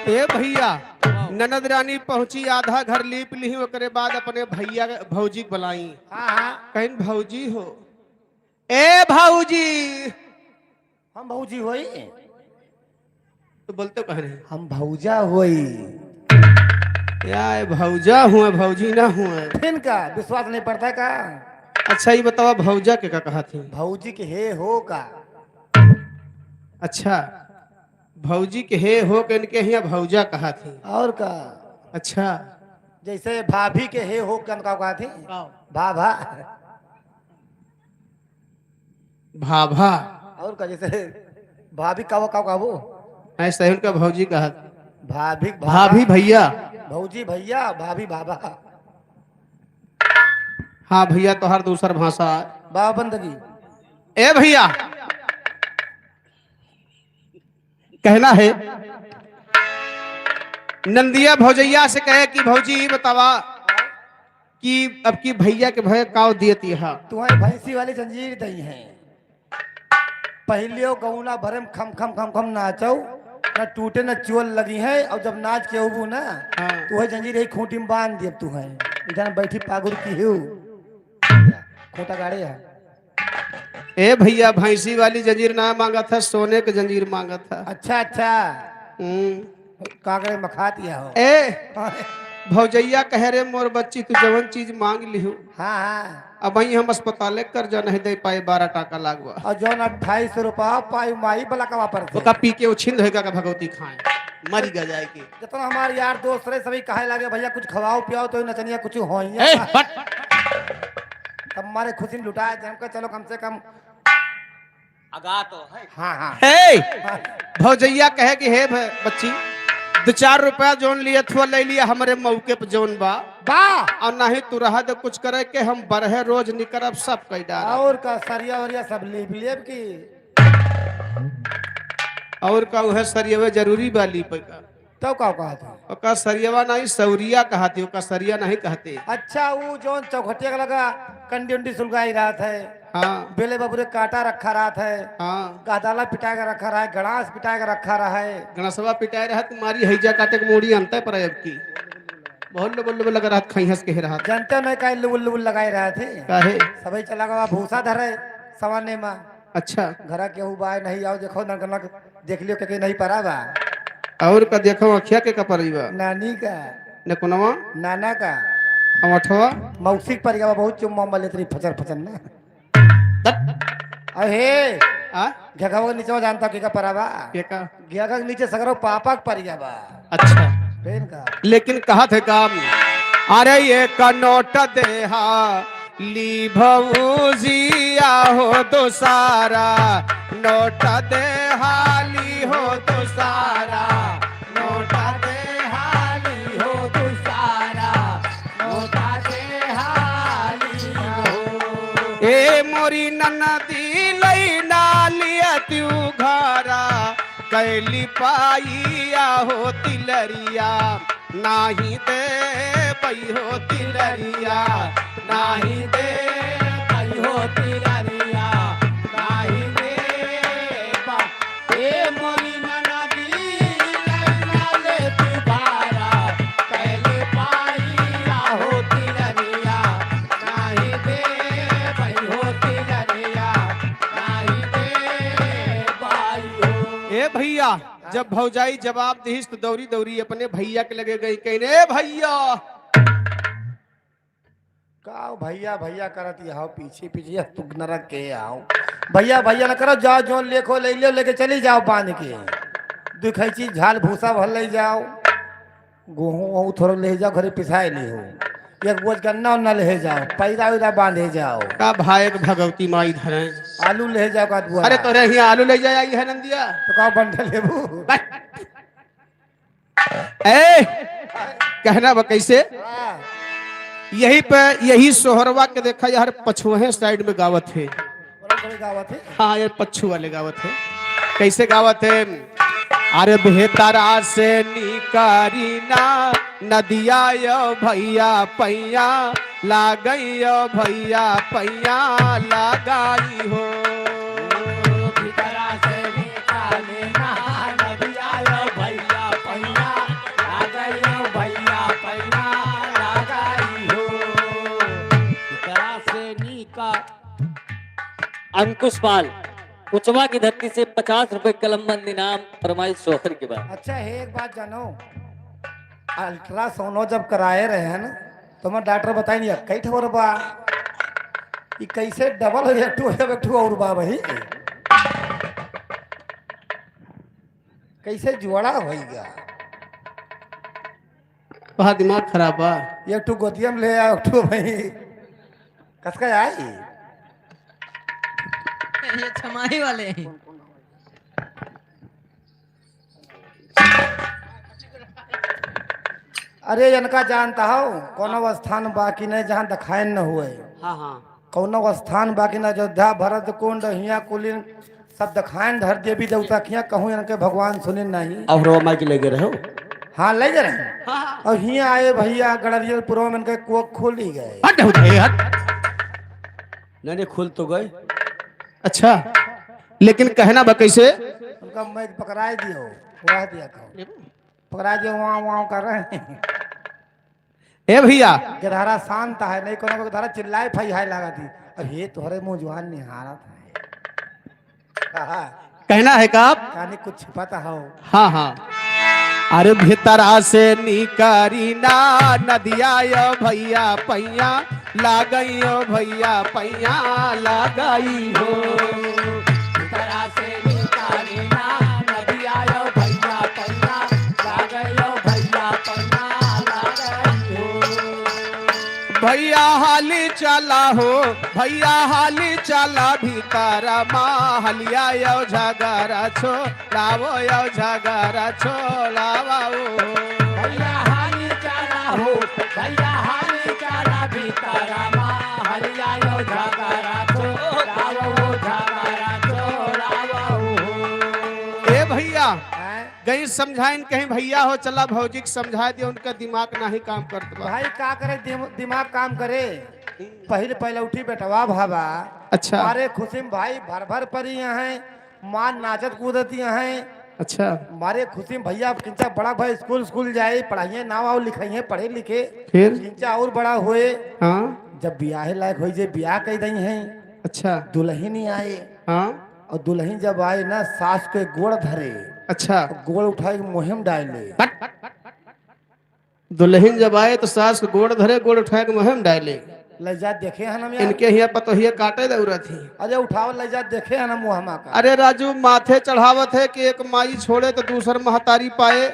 ए भैया ननद रानी पहुंची, आधा घर लीप ली, ओकरे बाद अपने भैया भौजी बुलाई। हाँ हाँ, कहीं भौजी हो, ए भौजी, हम भौजी होई, तो बोलते कह रहे हम भौजा होई। या भौजा हुए भौजी ना हुए? फिर का विश्वास नहीं पड़ता का? अच्छा ये बताओ भौजा के का कहा थी? भौजी के हे हो का? अच्छा भौजी के हे हो के इनके यहाँ भौजा कहा थी। और का? अच्छा जैसे भाभी के हे हो का कहा थी? भाभा। भाभा। और का जैसे भाभी का वो ऐसा ही उनका भौजी कहा था। भाभी भाभी भैया, भौजी भैया, भाभी भाभा। हाँ भैया तो हर दूसर भाषा। बाबा बंदगी। ए भैया कहना है नंदिया भौजैया से कहे कि भौजी बतावा कि अब की भैया के भय काव दियती है। तुम्हारी भैंसी वाली जंजीर दई है, पहलियो गौना भरे में खम खम खम खम नाचो, न टूटे न चोल लगी है, और जब नाच के उबू ना तो है जंजीर यही खूंटी में बांध दिए। तू है इधर बैठी पागुर की हो, खूंटा गाड़े है। ए भैया भैंसी वाली जंजीर ना मांगा था, सोने के जंजीर मांगा था। अच्छा अच्छा, कागड़े मखा दिया हो। ए भौजैया कह रहे मोर बच्ची तू जवन चीज मांग लिहू, हाँ हाँ, अब वही हम अस्पताल कर जा नहीं दे पाए, 12 टाका लागवा। और जो 2800 रुपया पाई माई बला का वापर थे। ओका पी के उछिंद होगा का भगवती खाए मरी गा जाए की। जितना हमारे यार दोस्त रहे सभी कहे लगे भैया कुछ खवाओ पियाओ तो नचनिया कुछ हो तब हमारे खुशी में लुटाया जम कर, चलो कम से कम अगा तो है। हाँ हाँ हे भौजैया कहे कि हे बच्ची 2-4 रुपया जोन लिए थुआ ले लिया हमारे मौके पर जोन बा बा, और नहीं तू रहा दे कुछ करे के हम बरहे रोज निकरब सब कई डाल। और का सरिया वरिया सब लेब लेब की, और का वह सरियवे जरूरी बाली पे का तो का कहा था? ओका सरियवा नहीं सौरिया कहती, ओका सरिया नहीं कहते। अच्छा वो जो चौखटिया का लगा कंडी उंडी सुलगाई रहा था, हाँ बेले बबुरे काटा रखा रहा था, हाँ गादाला पिटाए का रखा रहा है, गणास पिटाए का रखा रहा है, गणसवा पिटाए रहा तुम्हारी हैजा काटे के मोड़ी अंत पर अब की बहुत लोग लग रहा खई हंस के रहा। जनता में का लुबुल लुबुल लगाए रहे थे, काहे सभी चला गया भूसा धरे सवाने में। अच्छा घर के बाय नहीं आओ देखो नक देख लियो के नहीं पड़ा बा। और का देखो अखिया के कपरीबा नानी का न कोनवा नाना का अमठवा मौसिक पर गया बहुत चुम्मा मले तेरी फचर फचर ना। अहे आ घेगा के नीचे जानता के का परा बा, के का घेगा के नीचे सगरो पापा के पर गया बा। अच्छा पेन का लेकिन कहा थे काम अरे ये का नोट देहा ली भौजिया हो दोसारा, नोट देहाली हो दोसारा, नोट देहाली हो दोसारा, नोट देहाली हो। ए मोरी ननदी लैना लिया त्यू घरा, कैली पाइया हो तिलरिया, नाही दे पई हो तिलरिया, नाही दे पई हो तिलरिया, नाही दे ए मोरी ननदी ए भैया जब भौजाई जवाब दीस तो दौरी दौरी अपने भैया के लगे गई कहने भैया का भैया भैया करत आओ पीछे पीछे तू नरक के आओ भैया भैया न करो जाओ जो लेखो ले लो लेके चली जाओ बांध के दुखई चीज झाल भूसा भर ले जाओ गेहूँ थोड़ा ले जाओ घरे पिसाए ले हो एक बोझ गन्ना उन्ना ले जाओ पैदा वैदा बांधे जाओ का भाई भगवती माई धरे आलू ले जाओ का बुआ अरे तोरे यहाँ आलू ले जाए है नंदिया तो का बंडल लेबू ए कहना बा कैसे हाँ, यही पे यही सोहरवा के देखा यार पछुए साइड में गावत है बड़ा बड़ी गावत है हाँ ये पच्छू वाले गावत है कैसे गावत है अरे बेहतरा से निकारी ना नदिया यो भैया पैया लागई यो भैया पैया लगाई हो भीतरा से निकाले ना नदिया यो भैया पैया लागइयो भैया पैया लगाई हो भीतरा से निका अंकुश पाल उचवा की धरती से 50 रुपए कलमबंद इनाम फरमाइश सोहर के बाद। अच्छा है एक बात जानो अल्ट्रासाउंड जब कराए रहे हैं ना तो मैं डॉक्टर बताई नहीं कई ठोर बा ये कैसे डबल हो एक ठू और बा भाई कैसे जुआड़ा होइगा वहाँ दिमाग खराब बा एक ठू गोतिया में ले आ एक ठू भाई कसका आई ये छमाही वाले हैं। अरे इनका जानता हो कोनो स्थान बाकी नहीं जहाँ दिखाए न हुए हाँ हाँ कोनो स्थान बाकी न अयोध्या भरत कुंड हिया कुलीन सब दिखाए धर देवी देवता किया कहूँ इनके भगवान सुने नहीं और वो माइक लेके रहो हाँ ले जा रहे हैं और हिया आए भैया गड़रियलपुर में इनके कोक खोल ही गए हट उठे हट नहीं खुल तो गए अच्छा लेकिन कहना बा कैसे उनका मैच पकड़ा दियो वह दिया कहो पकड़ा दियो वहाँ वहाँ कर रहे हैं ए भैया गिरधारा शांत है नहीं कोनो को धारा चिल्लाए फई हाय लगा दी और ये तोहरे मुंह जुहान निहारत है कहा कहना है का आप कहानी कुछ छिपाता हो हाँ हाँ अरे भीतरा से निकारी ना नदिया यो भैया पैया लागइयो भैया पैया लगाई हो भीतरा से निकाले ना नदिया यो भैया पैया लागइयो भैया पैया लागई हो भैया हाली चला हो भैया हाली चला भीतरा माँ हलिया यो झगरा छो लावो यो झगरा छो लावो भैया हाली चला हो भैया हाली चला भीतरा माँ हलिया यो झगरा छोड़ावो झगरा छोड़ावो ए भैया हैं? गई समझाइन कहीं भैया हो चला भौजी के समझा दिया उनका दिमाग नहीं काम करता बा। भाई का करे दिमाग काम करे पहले पहले उठी बेटवा भाबा अच्छा मारे खुशी में भाई भर भर परी हैं मां नाचत कूदती हैं अच्छा मारे खुशी में भैया किंचा बड़ा भाई स्कूल स्कूल जाए पढ़ाइए नाव आओ लिखाइए पढ़े लिखे फिर किंचा और बड़ा हुए हाँ जब ब्याह लायक हो जे ब्याह कह दी हैं अच्छा दुल्हन ही आए हाँ और दुल्हन जब आए ना सास के गोड़ धरे अच्छा गोड़ उठाए मुहिम डाले दुल्हन जब आए तो सास को गोड़ धरे गोड़ उठाए के मुहिम डाले लज्जा देखे हैं हम यार इनके हिया पतोहिया काटे दौरा थी अरे उठाओ लज्जा देखे हैं ना मुहमा का अरे राजू माथे चढ़ावत है कि एक माई छोड़े तो दूसर महतारी पाए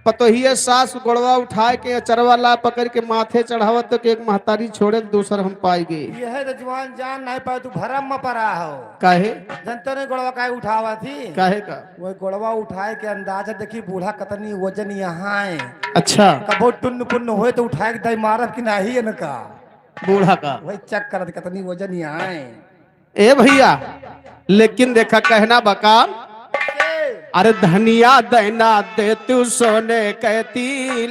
पतोहिया सास गोड़वा उठाए के चरवा ला पकड़ के माथे चढ़ावत तो कि एक महतारी छोड़े तो दूसर हम पाएंगे ये है रजवान जान नहीं पाए तू भरम में पड़ा हो काहे जनता ने गोड़वा का उठावा थी काहे का वो गोड़वा उठाए के अंदाजा देखी बूढ़ा कतनी वजन यहाँ है अच्छा कबो टुन्न पुन्न हुए तो उठाए के दई मारब कि नहीं इनका बूढ़ा का वही चेक करत कतनी वजन यहाँ है ए भैया लेकिन देखा कहना बका अरे धनिया देना दे तू सोने कहती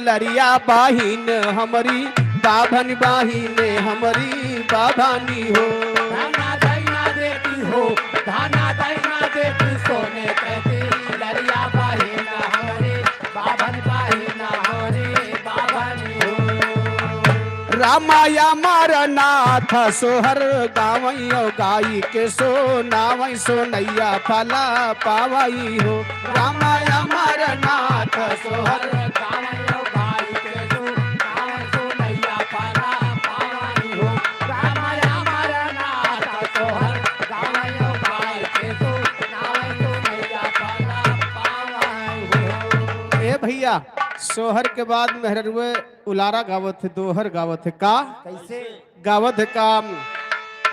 लरिया बाहिन हमारी बाभन बाहिन हमारी बाभानी हो धाना दैना देती हो धाना दैना देती सोने कहती लरिया बाहिना हमारे बाभन बाहिना हमारे बाभनी हो रामाया मारनाथ सोहर गावैयो गाई के सो नावै सोनैया फला पावई हो रामाया मारनाथ सोहर गावैयो गाई के सो नावै सोनैया फला पावई हो रामाया मारनाथ सोहर गावैयो गाई के सो नावै सोनैया फला पावई हो। ए भैया सोहर के बाद मेहररुए उलारा गावत है दोहर गावत है का कैसे गावत है काम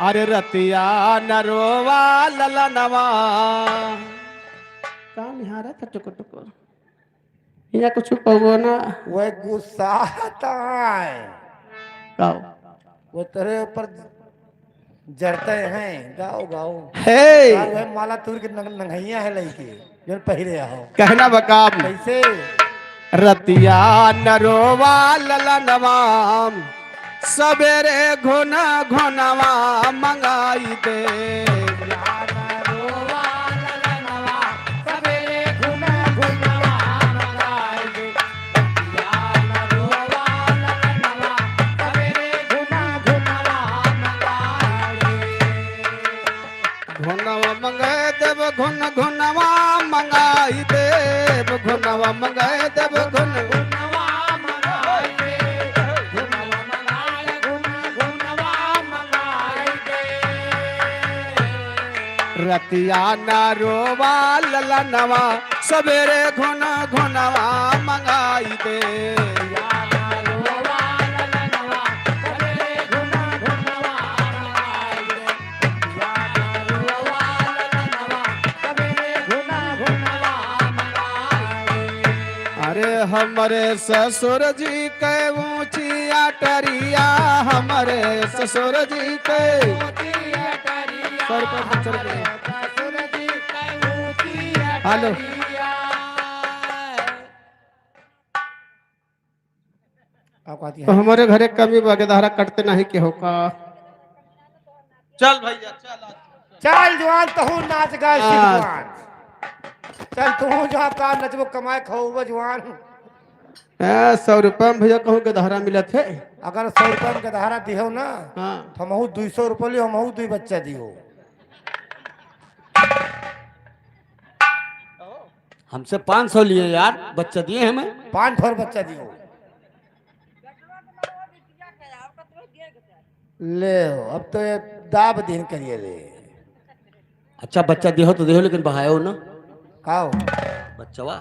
अरे रतिया नरोवा ललनवा काम निहारा था टुक टुक या कुछ कहो ना वह गुस्सा आता है गाओ वो तेरे ऊपर जरते हैं गाओ गाओ हे वह माला तूर के नंगैया है लड़की जो पहले आओ कहना बकाम कैसे रतिया नरोवा ललनवा सवेरे घुना घुनवा मंगाई दे घुनवा मंगाए देव घुन घुनवा मंगाई देव घुनवा मंगाए देव घुन घुनवा मंगाई देव घुनवा मंगाए घुनवा मंगाई दे रतिया नारोवा ललनवा सवेरे घुन घुनवा मंगाई दे हमारे ससुर जी के ऊंची अटरिया हमारे ससुर जी के हेलो तो हमारे घरे कमी बगेदारा कटते नहीं के होगा चल भैया चल जवान तहू नाच गा जवान चल तू जो का नचबो कमाए खाओ जवान 100 रुपया में भैया कहूँ के दहरा मिला थे अगर 100 रुपया में दहरा दिहो ना हाँ तो हमहू 200 रुपये लियो हमहू 2 बच्चा दियो हमसे 500 लिए यार बच्चा दिए हमें 500 बच्चा दियो ले अब तो ये दाब दिन करिए ले अच्छा बच्चा दियो तो दियो लेकिन बहायो ना खाओ बच्चवा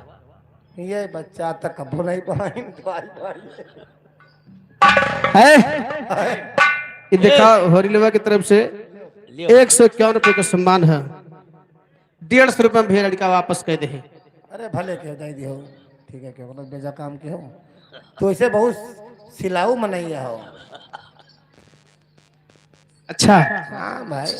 ये बच्चा तक कबो नहीं पाइन है ये देखा होरीलवा की तरफ से 151 रुपये का सम्मान है 150 रुपये में भैया लड़का वापस कह दे अरे भले क्यों दे दियो ठीक है क्यों मतलब बेजा काम के हो तो इसे बहुत सिलाऊ मनैया हो अच्छा हाँ भाई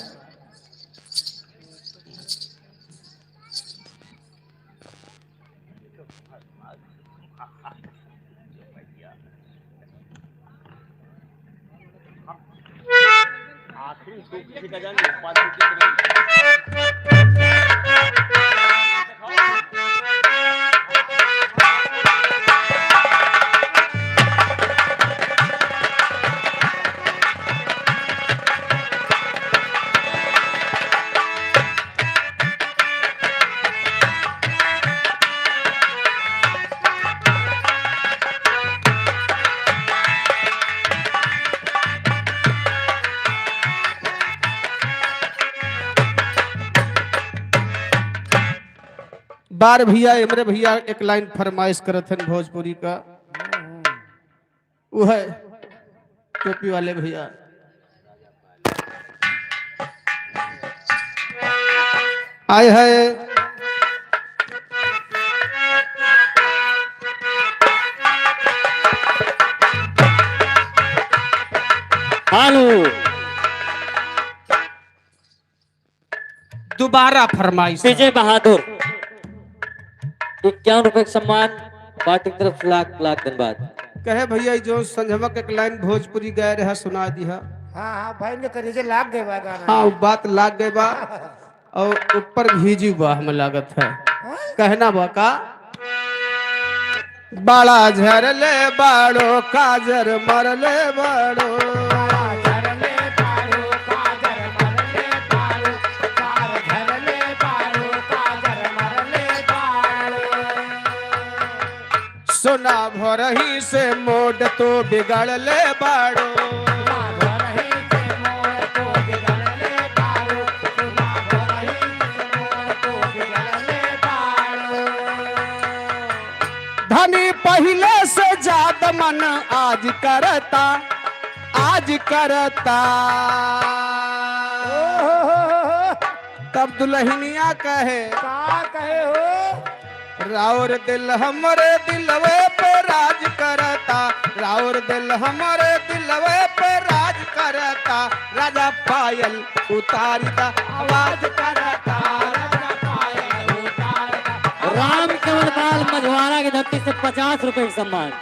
बार भैया इमरे भैया एक लाइन फरमाइश करत हैं भोजपुरी का वो है टोपी वाले भैया आए है दोबारा फरमाइश विजय बहादुर 51 रुपए का सम्मान पार्टी की तरफ लाख लाख धन्यवाद। कहे भैया जो संझवा के लाइन भोजपुरी गए रहा सुना दिया। हाँ हाँ भाई ने करीजे लाग गए बा गाना। हाँ बात लाग गए बा और ऊपर भीजी बा हमें लागत है कहना बा का बड़ा झरले बाड़ो काजर मरले बाड़ो। सोना भरही से मोड तो बिगड़ले बाड़ो। धनी पहले से ज्यादा मन आज करता, आज करता। तब दुल्हनिया कहे का कहे हो? राउर दिल हमरे दिलवे पे राज करता, राउर दिल हमरे दिलवे पे राज करता। राजा पायल उतारता आवाज करता, राजा पायल उतारता। राम केवल पाल मझवारा की धरती से 50 रुपए का सम्मान।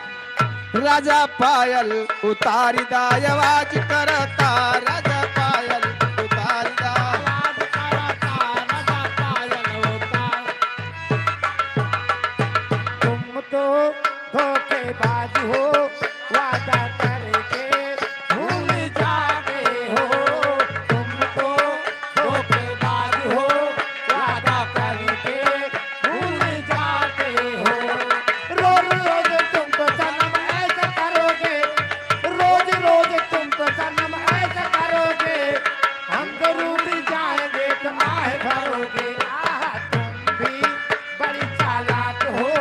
राजा पायल उतारता आवाज करता, राजा पायल उतारता आवाज करता, राजा पायल उतारता। तुम तो धोखेबाज हो, वादा करके भूल जाते हो। तुम तो धोखेबाज हो, वादा करके भूल जाते हो। रोज रोज तुम तो सनम ऐसा करोगे, रोज रोज तुम तो सनम ऐसा करोगे। हम तो रूठ जाएंगे तुम आए भरोगे। आह, तुम भी बड़ी चालाक हो,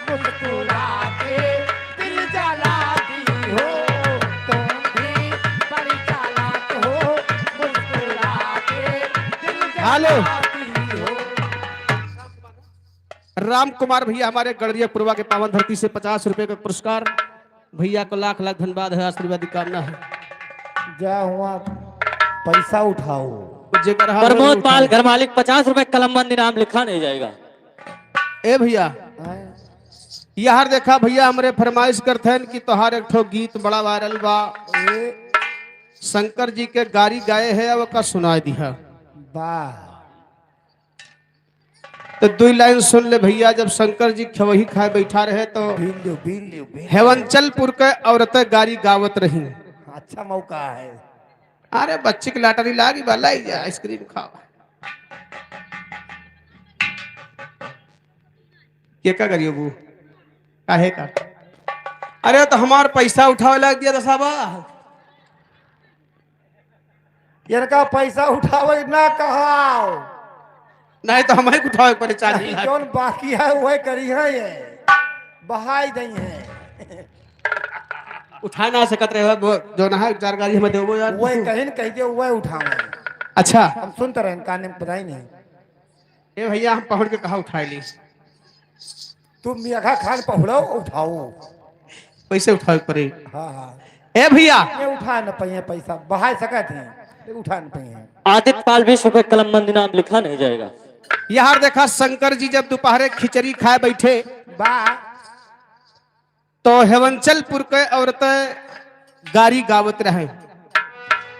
मुस्कुरा के दिल जलाती हो। तुम भी बड़ी चालाक हो, मुस्कुरा के दिल हेलो। जलाती हो। राम कुमार भैया हमारे गढ़िया पूर्वा के पावन धरती से 50 रुपए का पुरस्कार। भैया को लाख लाख धन्यवाद है, आशीर्वाद की कामना है। जा हुआ पैसा उठाओ। जेकर हाथ में प्रमोद उठा- पाल घर मालिक 50 रुपए कलमबंद इनाम लिखा नहीं जाएगा। ए भैया यार देखा भैया हमरे फरमाइश करते हैं कि तोहार एक ठो गीत बड़ा वायरल बा, शंकर जी के गारी गाए है अब का सुनाई दिया। वाह, तो 2 लाइन सुन ले भैया। जब शंकर जी खवही खाए बैठा रहे तो बिल्लू हेवंचलपुर के औरतें गारी गावत रही। अच्छा मौका है। अरे बच्चे की लाटरी लागी बा, लाई जा आइसक्रीम खाओ। के का करियो बू काहे का? अरे तो हमार पैसा उठावे लग दिया दसाबा। इनका पैसा उठावे ना कहाओ, नहीं तो हमें उठावे पड़े 40 लाख। कौन बाकी है वही करी है, ये बहाई दई है। उठा ना सकत रहे वो जो ना है 4 गाड़ी हमें देवो यार। वही कहीं न कहीं के वही उठावे। अच्छा हम सुनते रहे कान में पता ही नहीं। ए भैया हम पहुंच के कहा उठाए ली? तुम मियाखा खान पहुड़ो उठाओ। पैसे उठावे पड़े। हाँ हाँ, ए भैया ये उठा न पाए पैसा, बहाई सकत हैं, ये उठा न पाए। आदित्य पाल 20 रुपए कलमबंद इनाम लिखा नहीं जाएगा। यार देखा शंकर जी जब दोपहर खिचड़ी खाए बैठे वाह, तो हेवंचलपुर के औरतें गारी गावत रहे।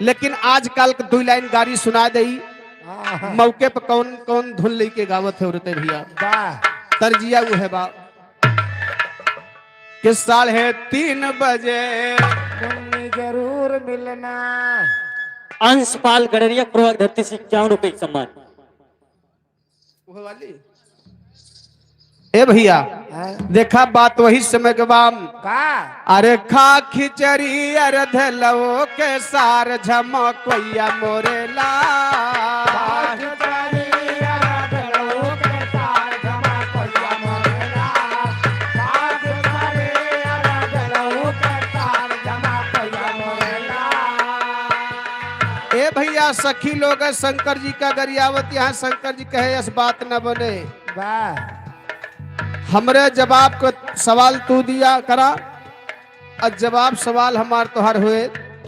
लेकिन आजकल के 2 लाइन गारी सुना दई। हाँ, मौके पर कौन कौन धुन लेके गावत है औरतें भैया? वाह, तरजिया वो है बा कि 3:30 बजे तुमने जरूर मिलना। अंश पाल गडरिया पूर्वा की धरती से 51 रुपए का सम्मान। वो वाली ए भैया हाँ, देखा बात वही समय के बाम। का अरे खा खिचड़ी अर्ध लो के सार झमकैया मोरेला। ए भैया सखी लोग है शंकर जी का गरियावत, यहाँ शंकर जी कहे इस बात न बने। वाह, हमरे जवाब को सवाल तू दिया करा और जवाब सवाल हमार तोहर हुए।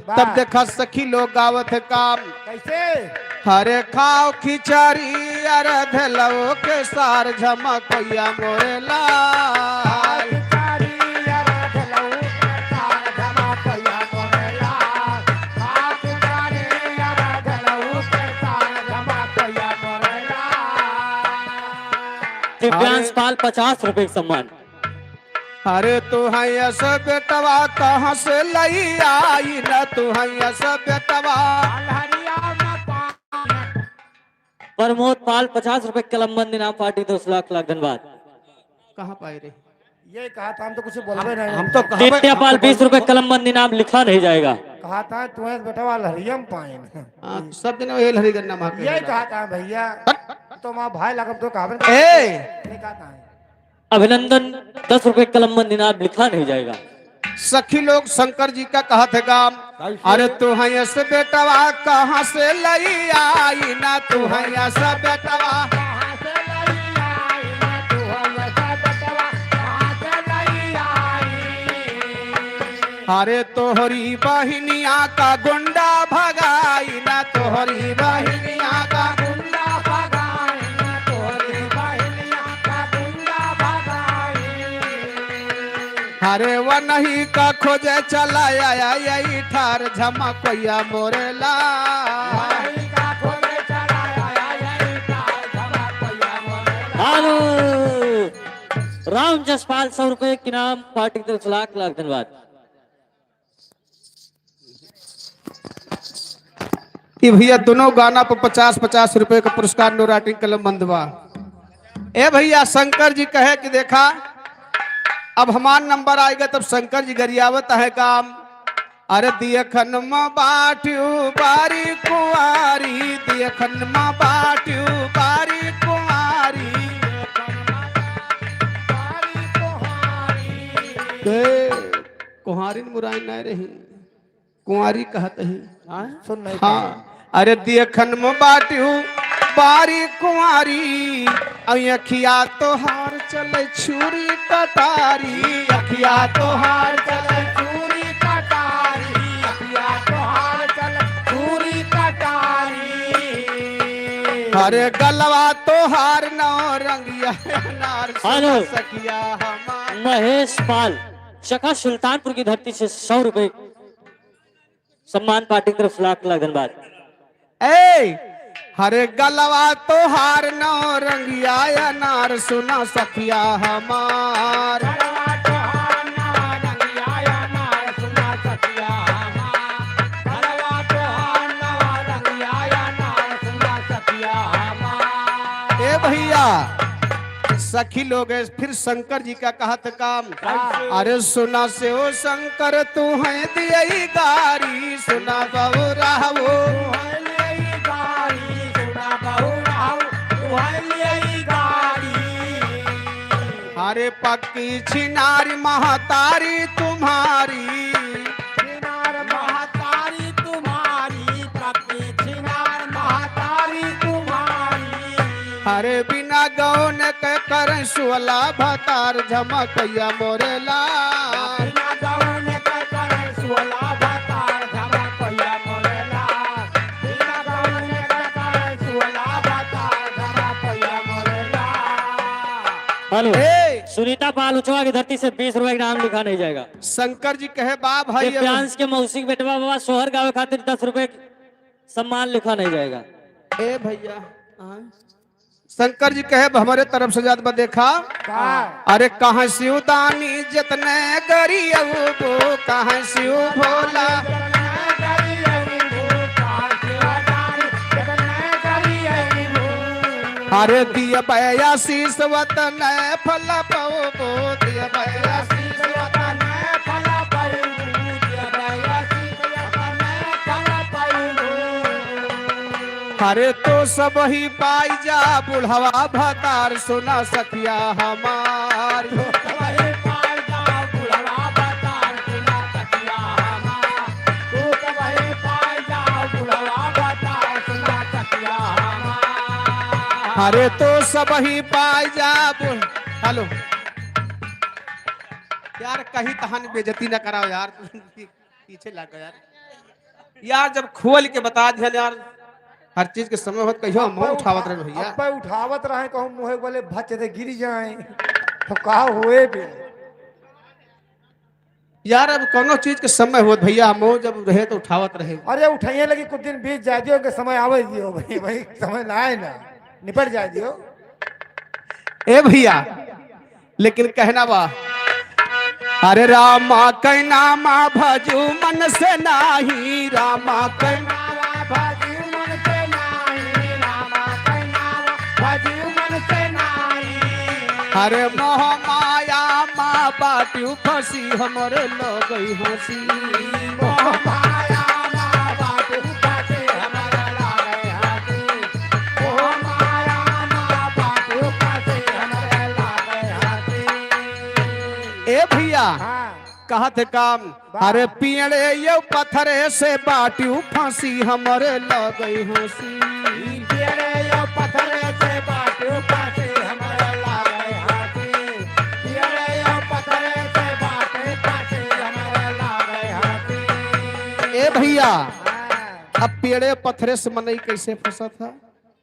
तब देखा सखी लोग गावत है काम। कैसे? हरे खाओ खिचड़ी अर्ध लो के सार झमकैया मोरेला। दिव्यांश पाल 50 रुपए का सम्मान। अरे तू है यस बेटवा कहाँ से लई आई न तू है यस बेटवा। प्रमोद पाल 50 रुपए कलमबंद इनाम पार्टी 10 लाख लाख धन्यवाद। कहाँ पाए रे? ये कहा था हम तो कुछ बोलबे नहीं। हम तो टिट्टिया पाल 20 रुपए कलमबंद इनाम लिखा नहीं जाएगा। कहा था तुम्हें बेटा वाला हरियम पाइन। सब दिन वही हरी गन्ना मार ये कहा था भैया तो माँ भाई लगम तो कहा ए नहीं कहा था। अभिनंदन 10 रुपए कलमबंद इनाम लिखा नहीं जाएगा। सखी लोग शंकर जी का कहा थे गाम। अरे तू है यस बेटवा कहाँ से लई आई ना तू है यस बेटवा। अरे तोहरी बहनिया का गुंडा भगाई ना तोहरी बहनिया का गुंडा भगाई ना तोहरी बहनिया का गुंडा भगाई। अरे वो नहीं का खोजे चला आया यही ठार झमकैया मोरेला। हेलो राम जसपाल 100 रुपए के नाम पार्टी 10 लाख लाख धन्यवाद। ये भैया दोनों गाना पर 50-50 रुपए का पुरस्कार नो राइटिंग कलम बंदवा। ए भैया शंकर जी कहे कि देखा अब हमार नंबर आएगा तब शंकर जी गरियावत है काम। अरे दिए खनमा बाट्यू बारी कुआरी दिए खनमा बाट्यू बारी कुआरी। कुहारी मुराई नहीं रही कुंवारी कहते हैं सुन नहीं हाँ। अरे देखन में बाट्यू बारी कुंवारी अखिया तोहार चले छुरी कटारी अखिया तोहार चले छुरी कटारी अखिया तोहार चले छुरी कटारी। अरे गलवा तोहार नौ रंगिया नार हेलो सखिया हमार। महेश पाल शका सुल्तानपुर की धरती से 100 रुपए सम्मान पार्टी की तरफ लाख लाख धन्यवाद। ए हरे गलवा तोहार नौ रंगिया नार सुना सखिया हमार। ए भैया सखी लोग फिर शंकर जी का कहत काम। अरे सुना से ओ शंकर तू है दियई गारी सुना बहु रहू अरे पक्की छिनारी महतारी तुम्हारी छिनार महतारी तुम्हारी पक्की छिनार महतारी तुम्हारी। अरे बिना गौन के कर सुअला भतार झमकैया मोरेला बिना गौन के कर सुअला भतार झमकैया मोरेला बिना गौन के कर सुअला भतार झमकैया मोरेला। हेलो सुनीता पाल उचवा की धरती से 20 रुपए का नाम लिखा नहीं जाएगा। शंकर जी कहे बा भाई फ्रांस के मौसी के बेटवा बाबा सोहर गावे खातिर 10 रुपए सम्मान लिखा नहीं जाएगा। ए भैया शंकर जी कहे हमारे तरफ से जात देखा अरे कहाँ शिवदानी जितने गरीब कहाँ शिव भोला। अरे दिया भैया शीस वतन फल पो दिया भैया शीस वतन फल अरे तो सब ही पाई जा बुढ़वा भतार सुना सखिया हमार। अरे तो सब ही पाई जा हेलो यार कहीं कहानी बेइज्जती ना कराओ यार पीछे लग यार जब खोल के बता दिया यार हर चीज के समय होत कहियो मुंह उठावत रहे भैया अब उठावत रहे कहूं मुंह बोले भच दे गिर जाए तो कहा हुए भी यार अब कोनो चीज के समय होत भैया मुंह जब रहे तो उठावत रहे। अरे उठाइए लगी कुछ दिन बीत जाए दियो के समय आवे दियो भाई भाई समय ना आए ना निपट जाए दियो। ए भैया लेकिन कहना बा अरे रामा कै नामा भजू मन से नाही, रामा कै अरे मोह माया माँ बाटू फंसी हमरे लगई हंसी, मोह माया माँ बाटू फंसी हमरे लगई हंसी, मोह माया माँ बाटू फंसी हमरे लगई हंसी। ए भैया कहत काम अरे पियड़े ये पत्थरे से बाटू फंसी हमरे लगई हंसी, पियड़े ये पत्थरे से बाटू फंसी हमरे लगई हंसी, पियड़े ये पत्थरे से बाटू फंसी हमरे लगई हंसी। ए भैया अब पेड़े पत्थरे से मनई कैसे फंसा था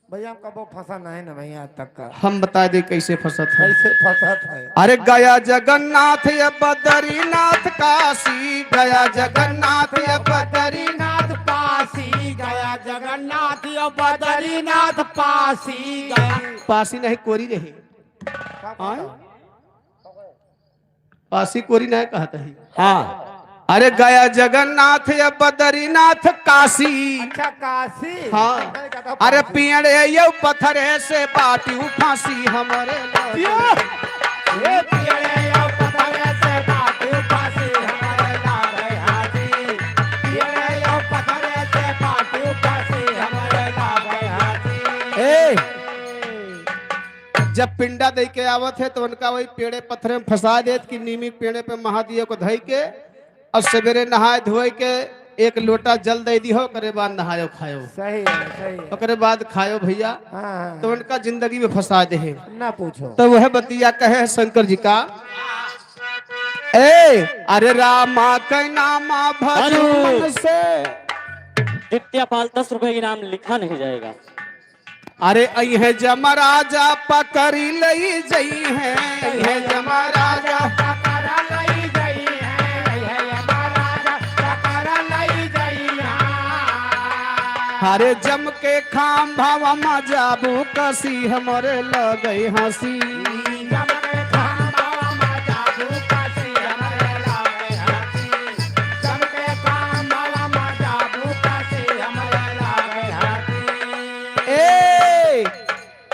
भैया हम कबो फंसा नहीं ना भैया तक का। हम बता दे कैसे फंसा था। कैसे फंसा था? अरे गया जगन्नाथ या बद्रीनाथ काशी, गया जगन्नाथ या बद्रीनाथ पासी, गया जगन्नाथ या बद्रीनाथ पासी, गया पासी नहीं कोरी रहे, पासी कोरी नहीं कहता है। हाँ अरे गया जगन्नाथ या बद्रीनाथ काशी, अच्छा काशी। हाँ अरे पियड़े ये पत्थरे से बाटू फांसी हमरे ये पियड़े ये पत्थरे से बाटू फांसी हमरे लगई हंसी, पियड़े ये पत्थरे से बाटू फांसी हमरे लगई हंसी। जब पिंडा दे के आवत है तो उनका वही पेड़े पत्थरे में फंसा देत कि नीमी पेड़े पे महादेव को धई के और सवेरे नहाए धोए के एक लोटा जल दे दी हो, करे बाद नहायो खायो। सही है, सही है। ओकरे बाद खायो भैया। हाँ, तो उनका जिंदगी में फंसा दे है ना पूछो। तो वह बतिया कहे शंकर जी का ए अरे रामा कै नामा भजू मन से, द्वितीयपाल 10 रुपए इनाम लिखा नहीं जाएगा। अरे अहे जमराजा पकड़ी लई जई है, अहे जमराजा पकड़ा लई गई है, ये महाराजा पकड़ा लई गई है। अरे जम के खाम भावा मजाबू कसी हमरे लगई हंसी, जम के खाम भावा मजाबू कसी हमरे लगई हंसी, जम के खाम भावा मजाबू कसी हमरे लगई हंसी। ए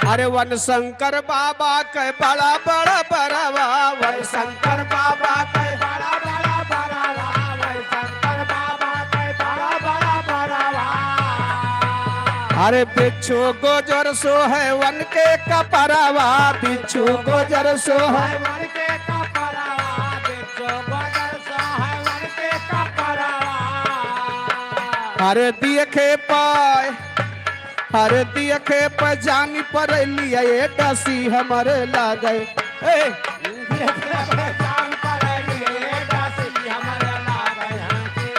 अरे वन शंकर बाबा के बड़ा बड़ा बड़वा, वन शंकर बाबा के बड़ा बड़ा बड़वा, वन शंकर बाबा के बड़ा बड़ा बड़वा। अरे बिच्छू गोजर सो है वन के कपरवा, बिच्छू गोजर सो है वन के कपरवा, बिच्छू गोजर सो है वन के कपरवा। अरे देखे पाए, अरे देखे पर जानी पर लिया ये डसी हमारे लागए। जान पर लिए डसी हमरे लागई हंसी,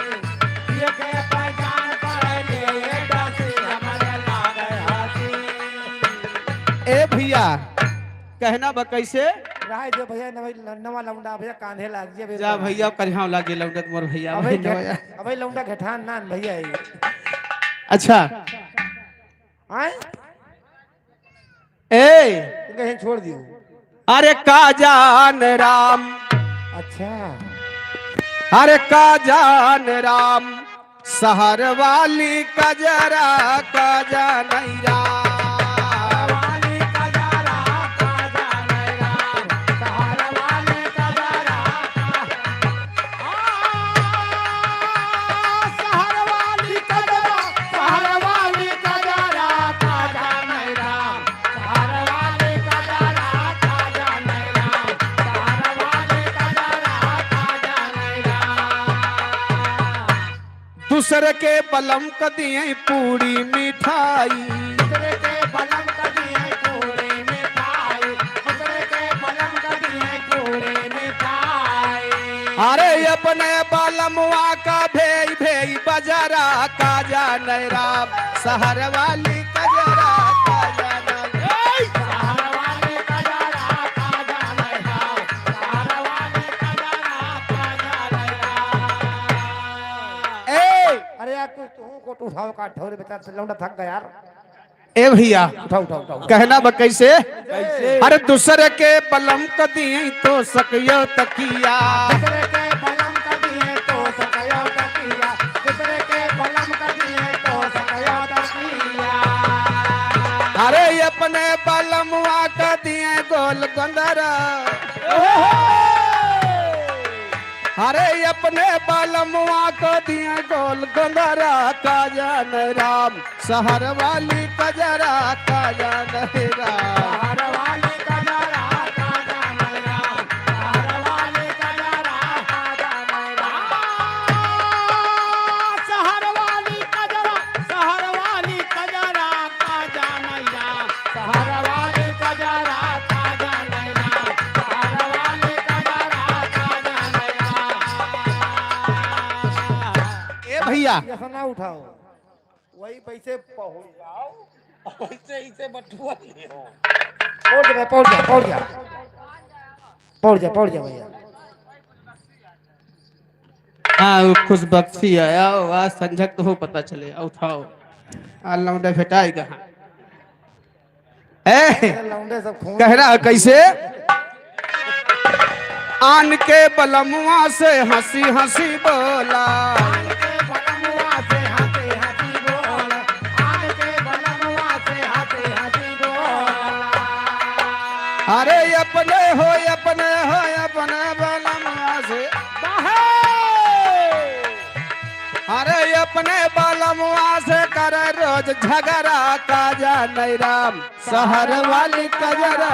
ये के जान पर लिए डसी हमरे लागई हंसी। ए भैया कहना बा कैसे राय दे भैया नवा लौंडा भैया कांधे लाग जे जा भैया करिहाव लागे लौंडा मोर भैया अबे लौंडा घेठान नान भैया है। अच्छा आए ए कहीं छोड़ दियो। अरे का जान राम, अच्छा अरे का जान राम सहर वाली कजरा का जान राम, वाली कजरा का जान राम, सहर वाली कजरा सहर वाली कजरा, सहर वाली कजरा का जान राम, सहर वाली कजरा का जान राम, सहर वाली कजरा का जान राम। दूसरे के बलम कदिए पूरी मिठाई, दूसरे के बलम कदिए पूरी मिठाई, दूसरे के बलम कदिए पूरी मिठाई। अरे अपने बलमुआ का भेई भेई बजरा का जान राम, सहर वाली कजरा का जान सहर वाली कजरा का जान राम, सहर वाली कजरा का जान राम। अरे यार तू को उठाओ का ठोर बेटा लौंडा थक गया यार। ए भैया उठाओ उठाओ उठाओ। कहना बा कैसे कैसे? अरे दूसरे के बलम कदिए तो सकियो तकिया, दूसरे अरे अपने बलमुआ का दिए गोल गंदरा, अरे अपने बलमुआ को दिए गोल गंदरा, का जान राम शहर वाली कजरा, का जान राम। ए भैया ऐसा ना उठाओ, वही पैसे पहुंच जाओ, ऐसे इसे बटुआ ले हो। पहुंच जा भैया। हाँ वो खुश बख्शी आया आज संझक तो हो पता चले उठाओ लौंडे भेटाई कहाँ लौंडे सब खून कह रहा कैसे आन के बलमुआ से हंसी हंसी बोला, अरे अपने अपने बलमुआ से, अरे अपने बलमुआ से करे रोज झगड़ा, का जान राम शहर वाली कजरा,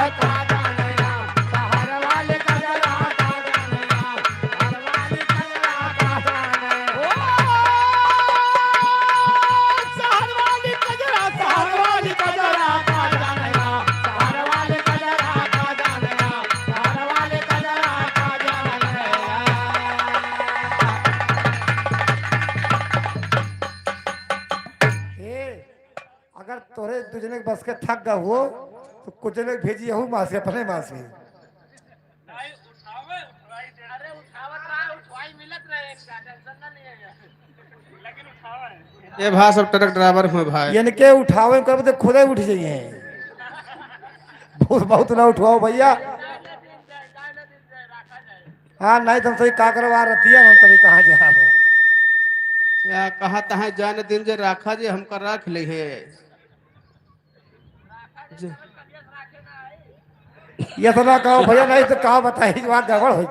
अगर तोरे तुझने बस के थक गए हो तो कुछ लोग भेजी हूँ माँ से अपने माँ से। ये भाई सब ट्रक ड्राइवर हुए भाई, इनके उठावे कब तो खुद ही उठ जाइए, बहुत ना उठवाओ भैया। हाँ नहीं तुम सही का करवा रही है, हम तभी कहाँ जा या कहा तहा जान दिन जे राखा जे हमका राख ले है ये तो ना कहो भैया, नहीं तो कहा बताइए जवाब गड़बड़ हो।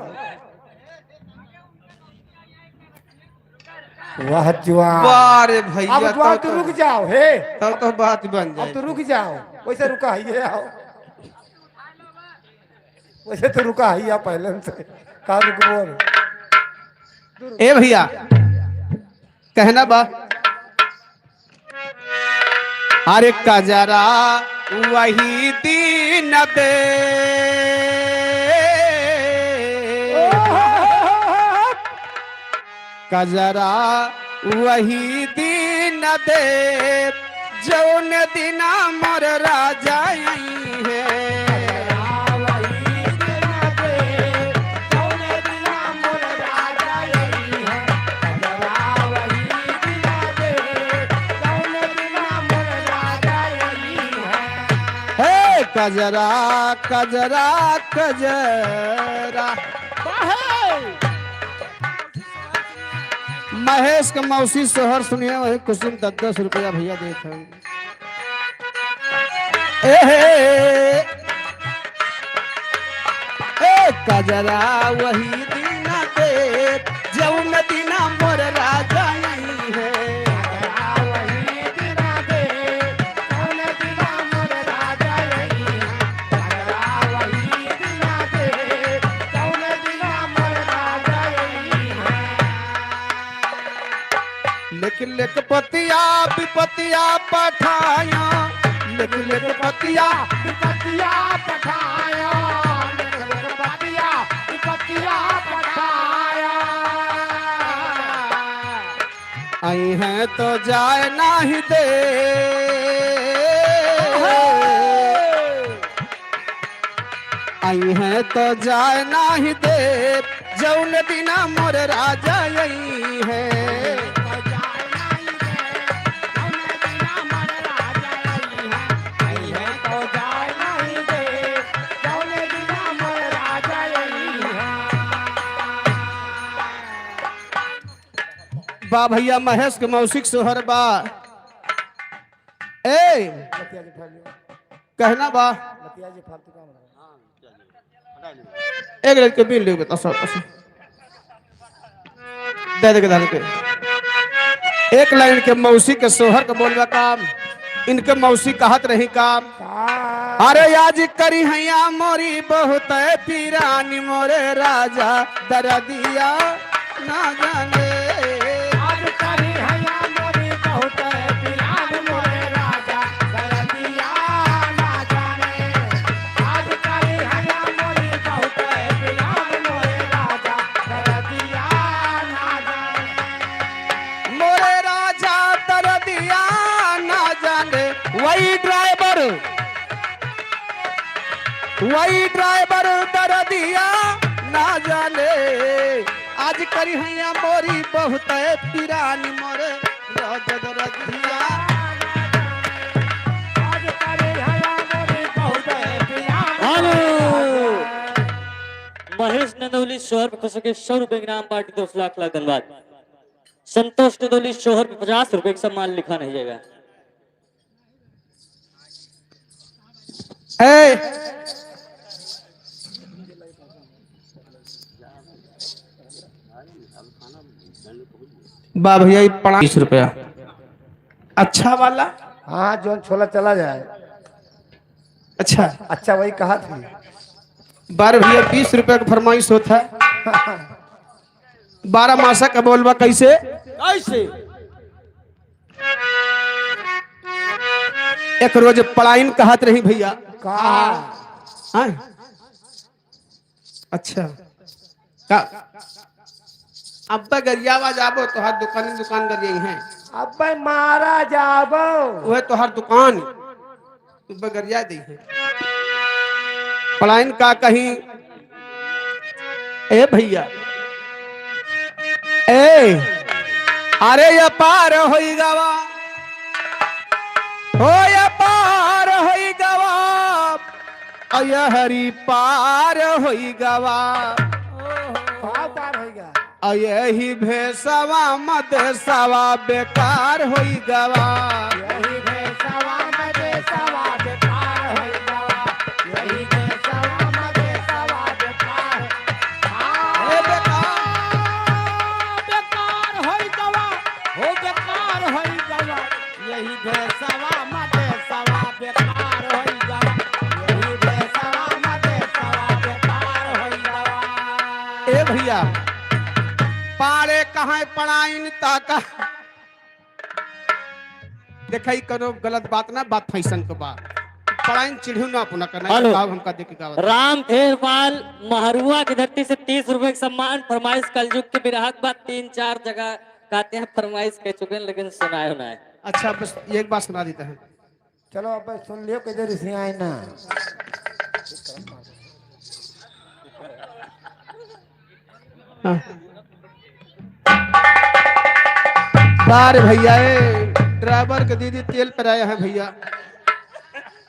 वाह जवान, बारे अब भैया जवान तो रुक जाओ हे, तब तो बात बन अब जाए। तो रुक जाओ, वैसे रुका ही आओ, वैसे तो रुका ही आ पहले से का रुक। ए भैया कहना बा, अरे कजरा वही दीन दे, कजरा वही दीन दे, जौन दिना मोर राजा आई है, कजरा कजरा कजरा। महेश के मौसी सोहर सुनिए वही कुसुम 10-10 रुपया भैया देते हैं। कजरा वही दीना दे, जौन दीना मोर राजा नहीं है, लिख पतिया विपतिया पठाया, लिख पतिया विपतिया पठाया, लिख पतिया विपतिया पठाया, आई है तो जाए नहीं दे, आई है तो जाए नहीं दे, जौन दिना मोर राजा यही है, बा भैया महेश के मौसिक सोहर बा। ए लतिया जी फाड़ लियो, कहना बा लतिया जी फालतू काम ना। एक लड़के बिल ले बता सब दे दे दान के एक लाइन के मौसी के सोहर के बोलवा काम इनके मौसी कहत रही काम अरे आज करी हैया मोरी बहुत पीरानी मोरे राजा दरदिया ना जाने आज करी हैया मोरी बहुत पिलान मोरे राजा दरदिया ना जाने। आज करी हैया मोरी बहुत पिलान मोरे राजा दरदिया ना जाने। मोरे राजा दरदिया ना जाने वही ड्राइवर दरदिया ना जाने आज करी हैया मोरी बहुत पीरानी मोरे राजा दरदिया आज करी हैया मोरी बहुत पिलान हेलो महेश नंदोली शोहर पे खुश होकर 100 रुपए की नाम पार्टी 2 लाख धन्यवाद। संतोष नंदोली शोहर पे 50 रुपए का सम्मान लिखा नहीं जाएगा। ए बा भैया 20 रुपया अच्छा वाला हाँ जोन छोला चला जाए। अच्छा अच्छा वही कहा थी। बारह भैया 20 रुपया का फरमाइश होता है 12 मासा का बोलबा कैसे कैसे एक रोज पलायन कहत रही भैया कहा हाँ? अच्छा का अब गरियावा जाबो तो हर दुकान गरिया हैं अब भाई मारा जाबो वह तो हर दुकान तू बगरिया दी है पलायन का कहीं ए भैया ए अरे ये पार होई गवा हो ये पार होई गवा अय हरी पार होई गवा पार हो गया। यही भेसवा मदेसवा बेकार होई गवा यही भेसवा मदेसवा बेकार होई गवा। यही भेसवा मदेसवा बेकार ए बेकार बेकार होई गवा। हो बेकार होई गवा। यही भेसवा मदेसवा बेकार होई गवा। यही भेसवा मदेसवा बेकार होई गवा। ए भैया पारे कहाँ पढ़ाइन ताका देखई करो गलत बात ना बात फैशन के बात पढ़ाइन चिढ़ू ना अपना करना हेलो। बाब हमका देख के गावत राम खेरपाल महरुआ की धरती से 30 रुपए का सम्मान फरमाइश कलयुग के बिरहक बात 3-4 जगह कहते हैं फरमाइश कह चुके हैं लेकिन सुनाए होना है। अच्छा बस एक बात सुना देता है चलो अब सुन लियो किधर से आए ना। हाँ। बार भैया ड्राइवर के दीदी तेल पर आया है भैया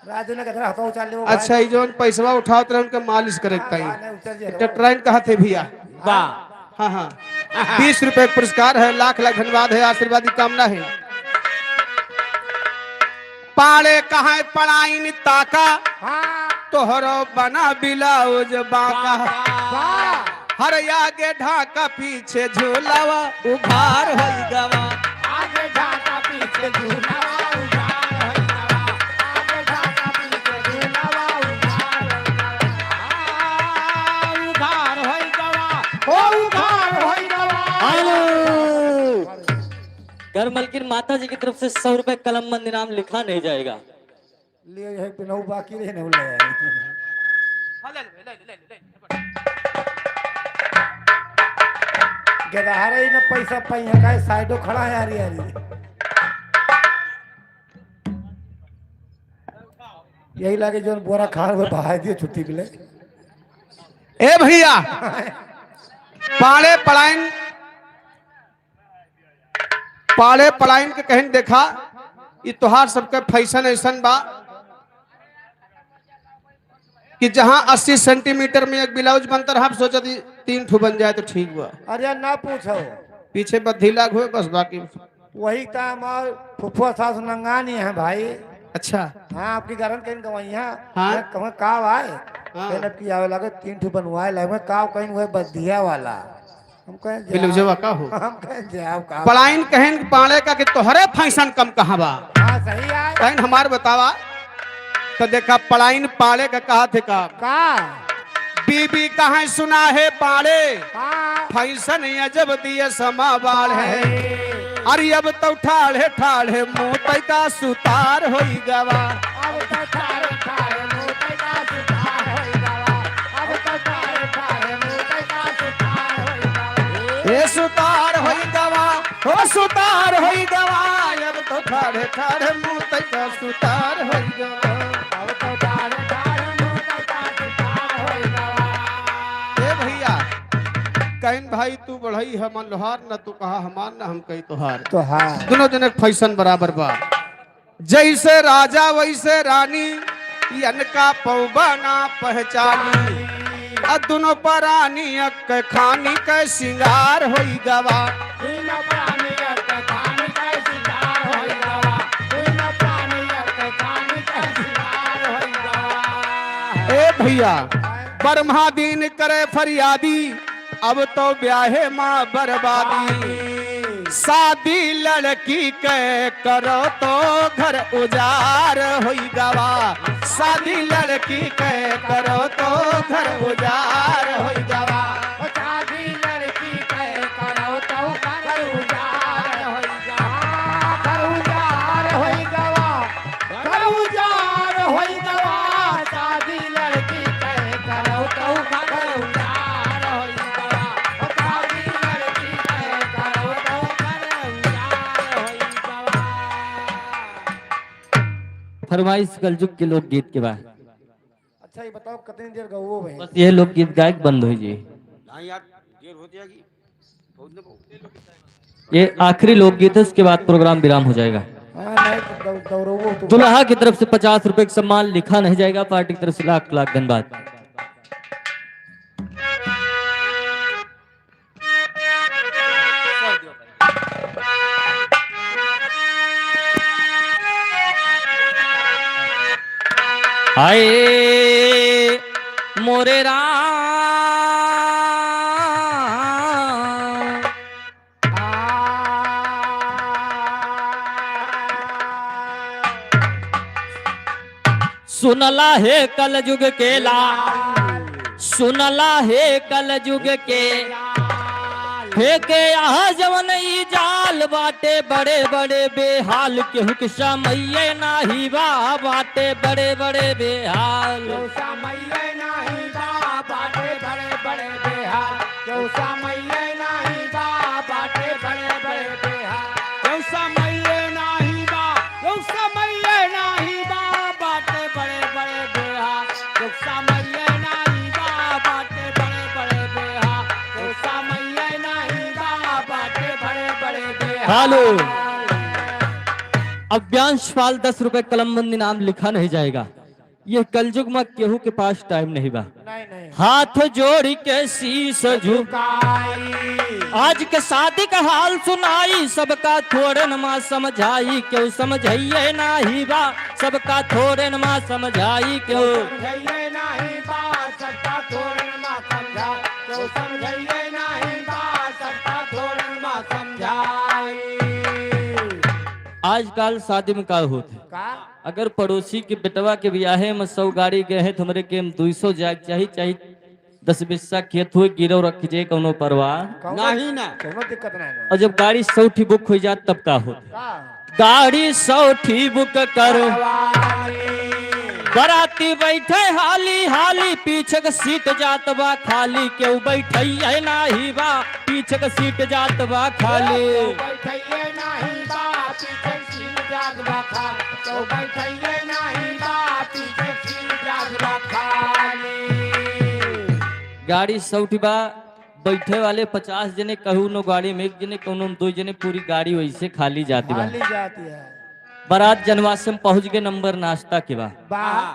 राजू ने कहा हथो उछाल ले। अच्छा ये जोन पैसा उठाओ तो उनके मालिश करे ट्रेन कहा थे भैया वाह हाँ हाँ 20 रुपए पुरस्कार है लाख लाख धन्यवाद है आशीर्वाद की कामना है पाड़े कहाँ पढ़ाइन ताका तोहरो बना ब्लाउज बाका हर आगे ढाका पीछे झूलावा उघार हो गवा आगे ढाका पीछे झूलावा उघार होई गवा। आगे ढाका पीछे झूलावा उघार होई गवा। ओ उघार होई गवा। हेलो घर मलकिन माता जी की तरफ से 100 रुपए कलम बंद इनाम लिखा नहीं जाएगा। लिए है पिनहु बाकी रहे नहीं ले। गदहारे ही ना पैसा पाई है काय साइडो खड़ा है यारी यारी। यही लागे जो बोरा खान वो बहा दिए छुट्टी के लिए। ए भैया पाड़े पलायन के कहन देखा ये तोहार सबके फैशन ऐसन बा कि जहां 80 सेंटीमीटर में एक ब्लाउज बनता रहा सोचा 3 ठो बन जाए तो ठीक हुआ अरे ना पूछो पीछे बदीला हुए बस बाकी वही काम और फुफुआ सास नंगा नहीं है भाई। अच्छा हाँ आपकी गारन कहीं गवैया हाँ। कहूँ काव आए हाँ। कहने की आवे लगे 3 ठो बनवाए लगे काव कहीं हुए बदिया वाला हम कहें बिलुजवा का हो हम कहें जाओ काव पलायन कहन पाले का कि तोहरे फैशन कम कहाँ बा हाँ सही आए कहन हमार बतावा तो देखा पलायन पाले का कहा थे का बीबी कहाँ सुना है पाले हाँ फैशन अजब दिए समा बाल है अरे अब तो ठाड़े ठाड़े मोते का सुतार होई गवा अब तो ठाड़े ठाड़े मोते का सुतार होई गवा अब तो ठाड़े ठाड़े मोते का सुतार होई गवा ए सुतार होई गवा हो सुतार होई गवा अब तो ठाड़े ठाड़े मोते का सुतार होई गवा अब तो ठाड़े ठाड़े मोते का सुतार होई गवा ए भैया कहन भाई तू बढ़ई है मन लोहार न तू कहा हमार न हम कही तोहार तो हाँ दोनों जन फैशन बराबर बा जैसे राजा वैसे रानी इनका पौबा ना पहचानी आ दोनों परानी अक खानी के सिंगार होई गवा इन प्राणी के खानी का शिकार होई गवा इन प्राणी के खानी का शिकार होई गवा ए भैया ब्रह्मा दिन करे फरियादी अब तो ब्याहे माँ बर्बादी शादी लड़की के करो तो घर उजार होई गवा शादी लड़की के करो तो घर उजार होई गवा शादी लड़की के करो तो घर उजार होई गवा घर उजार होई गवा घर उजार होई गवा शादी लड़की के करो तो घर उजार होई गवा शादी लड़की के करो तो घर उजार होई गवा फरमाइश कलयुग के लोकगीत के बाद अच्छा ये बताओ कितनी देर गवो भाई बस यह लोकगीत गायक बंद हो जी ये आखिरी लोकगीत है, उसके बाद प्रोग्राम विराम हो जाएगा। हाँ नहीं गौरवो तो दुल्हा की तरफ से 50 रुपए का सम्मान लिखा नहीं जाएगा, पार्टी की तरफ से लाख लाख धन्यवाद। हाय मोरे राम सुनला है कल युग के सुनला है कल युग के फेंके यहाँ जवन ई जाल बाटे बड़े बड़े बेहाल केहू के समये नाही बा बाटे बड़े बड़े बेहाल समये नहीं बा बाटे बड़े बड़े बेहाल क्यों समये नहीं बा बाटे बड़े बड़े बेहाल क्यों समये नहीं बा क्यों समये नहीं बा बाटे बड़े बड़े बेहाल क्यों समये नहीं बा बाटे बड़े बड़े बेहाल क्यों समये नहीं बा बाटे बड़े बड़े बेहाल। हेलो अव्यांश पाल 10 रुपए कलमबंदी नाम लिखा नहीं जाएगा। ये कलयुग में केहू के पास टाइम नहीं बा। नहीं हाथ जोड़ के शीश झुकाई आज के शादी का हाल सुनाई सबका थोड़न माँ समझाई क्यों समझाइए नाही बा सबका थोड़न माँ समझाई क्यों समझाइए नहीं बा सबका थोड़न माँ समझा क्यों समझाइए नहीं बा सबका थोड़न माँ समझाई। आजकल शादी में का होते अगर पड़ोसी के बेटवा के ब्याहे में 100 गाड़ी गए हैं तो हमरे के 200 जाग चाहिए 10-20 खेत हुए गिरव रख जे कोनो परवाह नहीं ना कोनो दिक्कत नहीं और जब गाड़ी 100 ठी बुक हो जात तब का होता गाड़ी 100 ठी बुक कर बराती बैठे हाली हाली पीछे का सीट जात बा खाली क्यों बैठे नाही बा पीछे का सीट जात बा खाली बैठिए नहीं बा पीछे सीट जात बा खाली तो बैठिए नहीं बा पीछे सीट जात बा खाली। गाड़ी 100 ठी बा बैठे वाले 50 जने कहू नो गाड़ी में 1 जने कहू 2 जने पूरी गाड़ी वैसे खाली जाती बा खाली जाती है बारात जनवास में पहुंच गए नंबर नाश्ता के बाद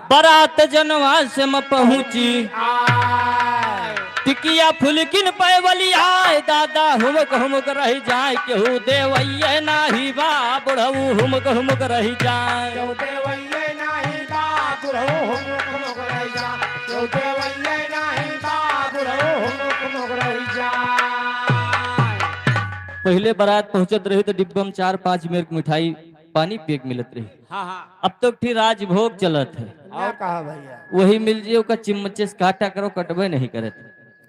बारात जनवास में पहुंची टिकिया फुलकिन पैवलिया दादा हुमक रह जाए केहू देवैये नाही बा बुढ़ऊ हुमक रह जाए पहले बारात पहुंचत रही तो डिब्बा में 4-5 मिनट मिठाई पानी पेक मिलत रही। हाँ हाँ अब तो फिर राजभोग चलत है, और कहा भैया वही मिल जियो का चिम्मचे से काटा करो कटबे नहीं करत।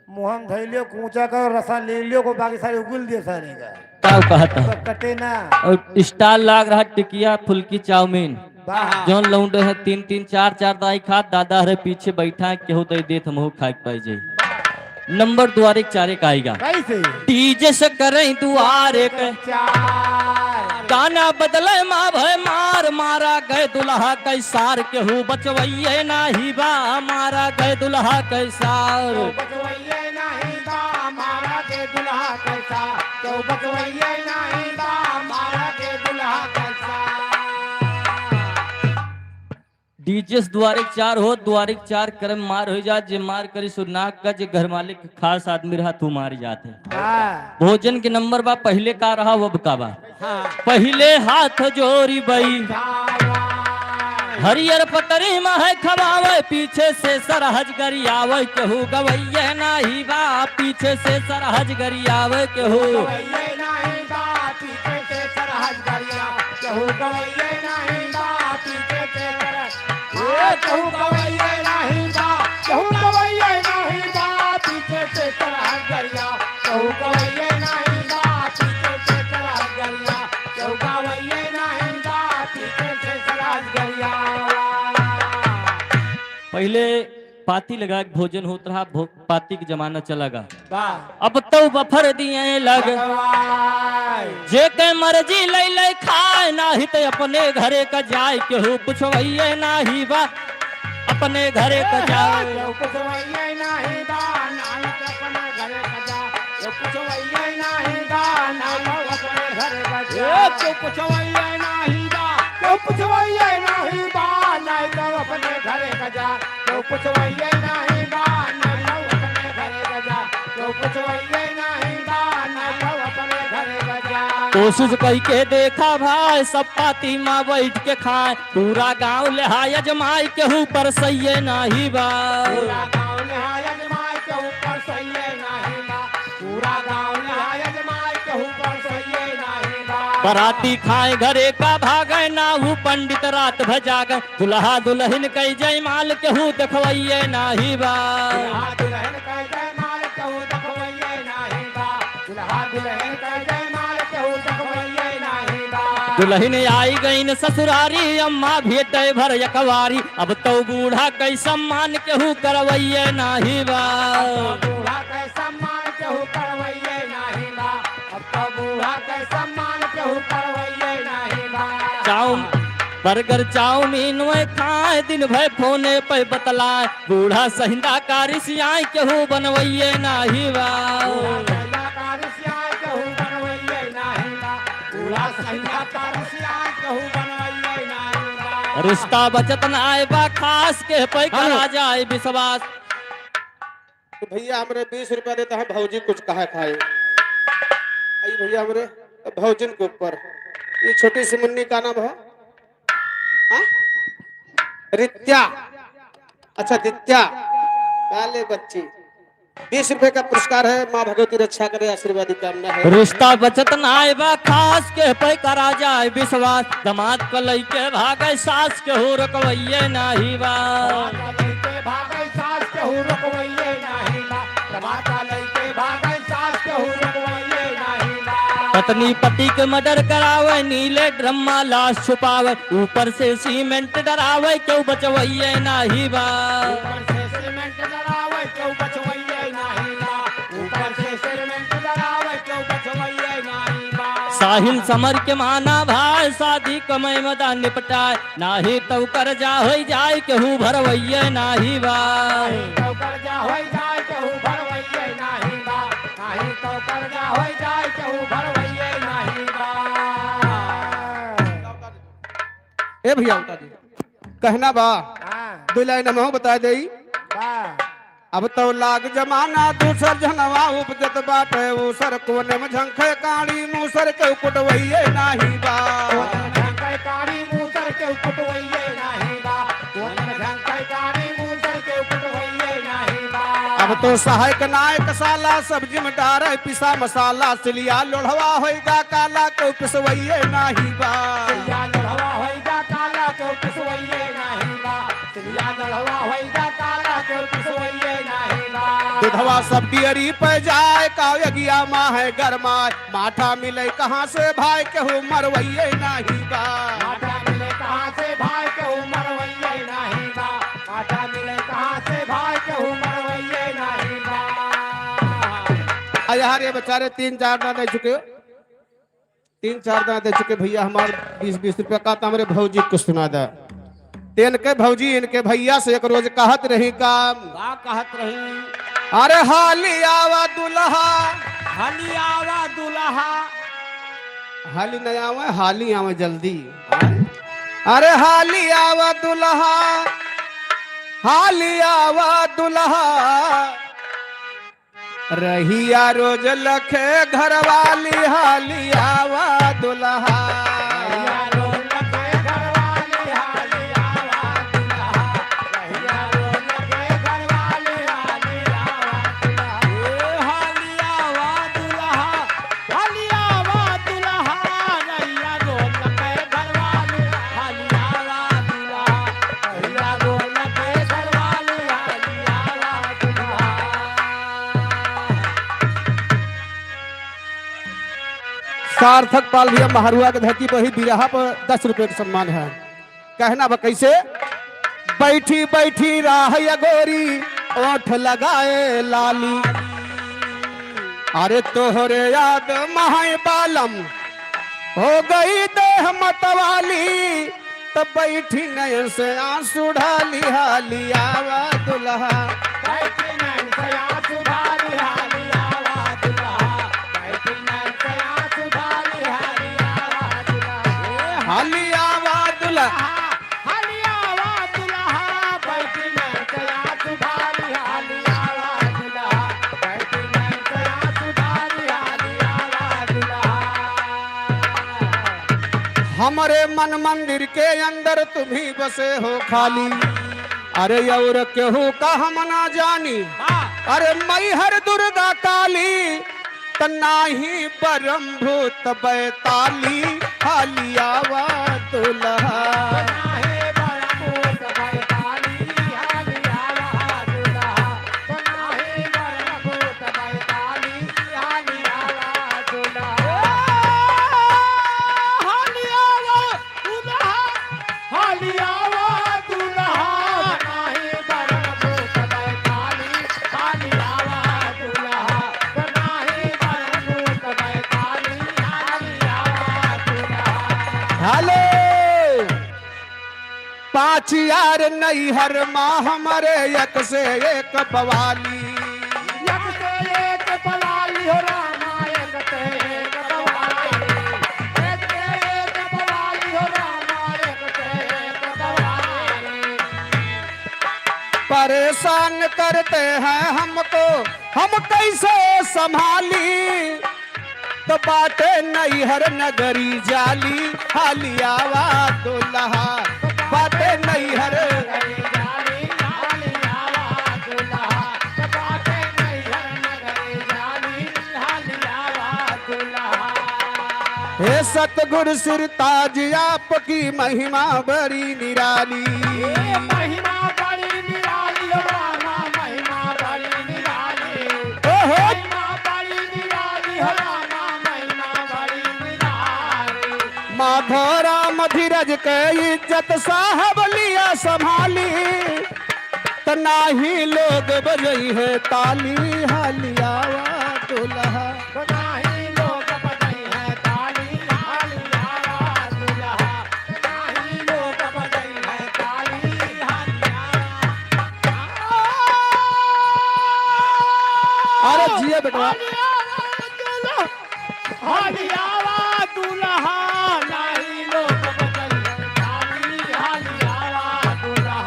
मुहम धैलियो कूचा करो रसा ले लियो को बाकी सारे उगल दिए सारे का क्या कहता तो कटे ना। और स्टाल लाग रहा टिकिया फुल्की चाउमीन वाह जौन लौंडे है 3-3 4-4 दाई खात दादा रे पीछे बैठा है केहू दे देत हमहू खाए पाई जाई। नंबर द्वारे 4 आएगा कैसे डीजे से करें दुआरे के चार गाना बदले माँ भय मार मारा गए दुल्हा कैसार केहू बचवैये नाही बा मारा गए दुल्हा कैसार। बचवैये नहीं बा मारा के दुल्हा कैसा तो बचवैये नहीं बा मारा के दुल्हा कैसा। डीजे द्वारे 4 हो द्वारे 4 करम मार हो जा जे मार करी सुनाक का जे घर मालिक खास आदमी रहा तू मार जाते। हाँ भोजन के नंबर बा पहले का रहा वब का बा पहले हाथ जोड़ी बई हरियर पतरी में है खवावे पीछे से सरहज गरियावे केहू गवैये नाही बा पीछे से सरहज गरियावे केहू गवैये नहीं बा पीछे से सरहद गरिया कहू गवैये नहीं बा पीछे से सरहद कहू गवैये नहीं बा कहू गवैये नहीं बा पीछे से सरहद गरिया कहू गवैये नहीं बा पीछे से सरहद गरिया कहू गवैये नहीं बा पीछे से सरहद गरिया। पहले पाती लगा के भोजन होता रहा पाती के जमाना चला गा वाह अब तो बफर दिए लग जे के मर्जी ले खाए नाही तो अपने घरे का जाए केहू पुछवैये नाही बा अपने घरे का जाए पुछवैये नहीं बा नाई तो अपने घरे का जा पुछवैये नहीं बा नाई तो अपने घरे का जा पुछवैये नहीं बा पुछवैये नहीं बा नाई तो अपने घरे का जा पुछवैये नहीं बा नाई तो अपने घरे का जा पुछवैये नहीं बा नाई तो अपने घरे का जा। कोशिश कई के देखा भाई सब पाती माँ बैठ के खाए पूरा गांव लिहाय जमाई केहू पर सही नाही बा पूरा गांव लिहाय जमाई केहू पर सही नाही बा पूरा गांव लिहाय जमाई केहू पर सही नाही बा। बराती खाए घरे का भागे नाहू पंडित रात भजागे दुल्हा दुल्हन कई जयमाल केहू देखवैये नाही बा दुल्हा दुल्हन कह जयमाल केहू देखवैये नाही बा दुल्हा दुल्हन कह जयमाल केहू देखवैये नाही बा। दुल्हन आई गई न ससुरारी अम्मा भेटे भर यकवारी अब तो बूढ़ा कई सम्मान केहू करवैये नाही बा बूढ़ा के सम्मान केहू करवैये नाही बा अब तो बूढ़ा के सम्मान केहू करवैये नाही बा। बर्गर चाउमीन में खाए दिन भर फोने पे बतलाए बूढ़ा सहिंदा कारी सियाई केहू बनवैये नाही बा रिश्ता बचत न आए बा खास के पे करा जाए विश्वास। तो भैया हमरे 20 रुपया देता है भौजी कुछ कहा खाए आई भैया हमरे भौजन के ऊपर ये छोटी सी मुन्नी का नाम है हाँ? रित्या अच्छा दित्या काले बच्ची 20 रुपए का पुरस्कार है माँ भगवती रक्षा करे आशीर्वाद कामना है। रिश्ता बचत न आए बा खास के पे करा जाए विश्वास दमाद को लइके भागे सास के हो रकवैये नाही बा पत्नी पति के मर्डर करावे नीले ड्रम्मा लाश छुपावे ऊपर से सीमेंट डरावे क्यों बचवैये नाही बा साहिल समर के माना भाई शादी कमय मदा निपटाए नाही तो कर जा हो जाए केहू भरवैये नाही बा ए भैया कहना बा 2 लाइन हम बता दे अब तो लाग जमाना दूसर जनवा उपजत बाटे उसर कोने में झंखे काड़ी मूसर के कुटवैये नाही बा अब तो सहायक नायक साला सब्जी में डारे पिसा मसाला सिलिया लोढ़वा होएगा काला को पिसवैये नाही बा दुधवा सब डियरी पे जाए काव्यगिया माँ है गरमाए माठा मिले कहाँ से भाई केहू मरवैये नाही बा यार ये बेचारे 3-4 दाना दे चुके 3-4 दाना दे चुके भैया हमारे 20-20 रुपया का तो हमारे भौजी को सुना दे इनके भौजी इनके भैया से एक रोज कहत रही काम कहत रही अरे हाली आवा दुल्हा हाली आवा दुल्हा हाली नहीं आवे हाली आवे जल्दी अरे हाली आवा दुल्हा हाली आवा दुल्हा रहिया रोज लखे घर वाली हाली आवा दुल्हा सार्थक पाल भैया महारुआ के धरती पर ही बिरहा पर 10 रुपए का सम्मान है कहना बा कैसे बैठी बैठी राह गोरी ओठ लगाए लाली अरे तोहरे याद महाय बालम हो गई देह मतवाली तो बैठी नयन से आंसू ढाली हाली आवा दुल्हा हाली आवा दुल्हा हमारे मन मंदिर के अंदर तुम्ही बसे हो खाली अरे और केहू का हम ना जानी अरे मई हर दुर्गा काली तनाही परम भूत बैताली हाली आवा दुल्हा पाँच यार नहीं हर माँ हमारे एक से एक बवाली हो रामा एक से एक बवाली एक से एक बवाली हो रामा एक से एक बवाली परेशान करते हैं हमको हम कैसे संभाली तो बातें नहीं हर नगरी जाली हाली आवा दुल्हा बातें नहीं हर हे सतगुरु सिरताज आपकी महिमा बड़ी निराली महिमा बड़ी निराली हो रामा महिमा बड़ी निराली ओहो महिमा बड़ी निराली हो रामा महिमा बड़ी निराली माधो राम धीरज के इज्जत साहब लिया संभाली तो नाही लोग बजई है ताली हाली आवा दुल्हा नाही लोग बजई है ताली हाली आवा दुल्हा नाही लोग बजई है ताली हाली आवा अरे जिया बेटा हाली आवा दुल्हा नाही लोग बजई है ताली हाली आवा दुल्हा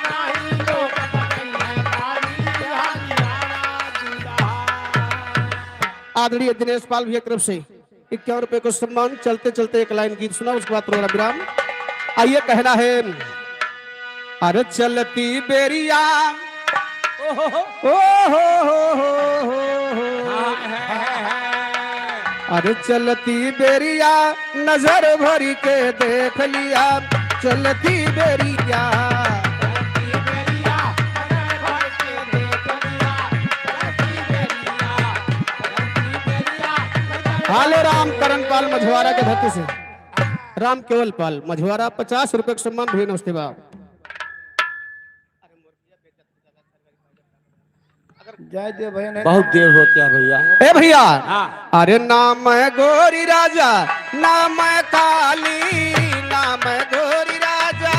नाही लोग बजई है ताली आदरणीय दिनेश पाल भैया की तरफ से 51 रुपए को सम्मान। चलते चलते एक लाइन गीत सुना, उसके बाद प्रोग्राम विराम। आइए कहना है, अरे चलती बेरिया ओ हो अरे चलती बेरिया नजर भरी के देख लिया, चलती बेरिया हाले राम करण पाल मझवारा के धरती से राम केवल पाल मझवारा 50 रुपए का सम्मान भी। नमस्ते बाप। जय देव भैया नहीं बहुत देर होती है भैया। ए भैया अरे नाम है गोरी राजा, नाम है काली, नाम है गोरी राजा,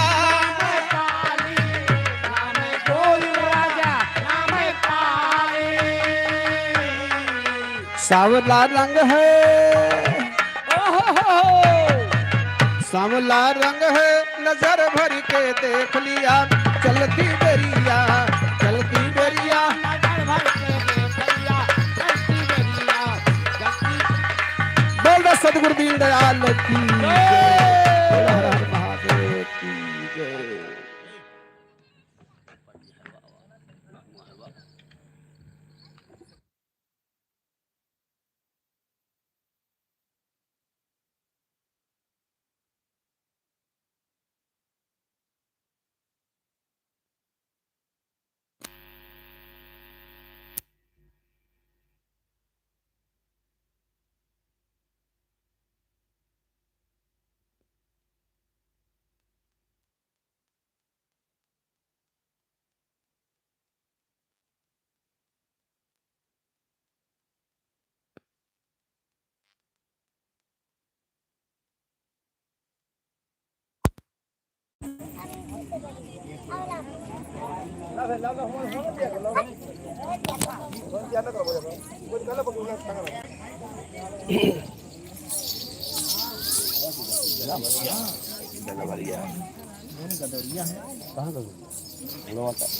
सावला रंग है सावला रंग है, नजर भर के देख लिया, चलती बेरिया, चलती बेरिया, बोल दो सदगुरु दीन दयाल की जय, हर हर महादेव की जय।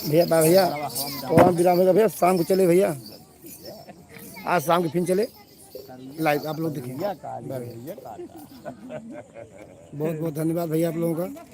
भैया भैया प्रोग्राम विराम होगा भैया, शाम को चले भैया, आज शाम की फिर चले लाइव आप लोग देखिए। बहुत बहुत धन्यवाद भैया आप लोगों का।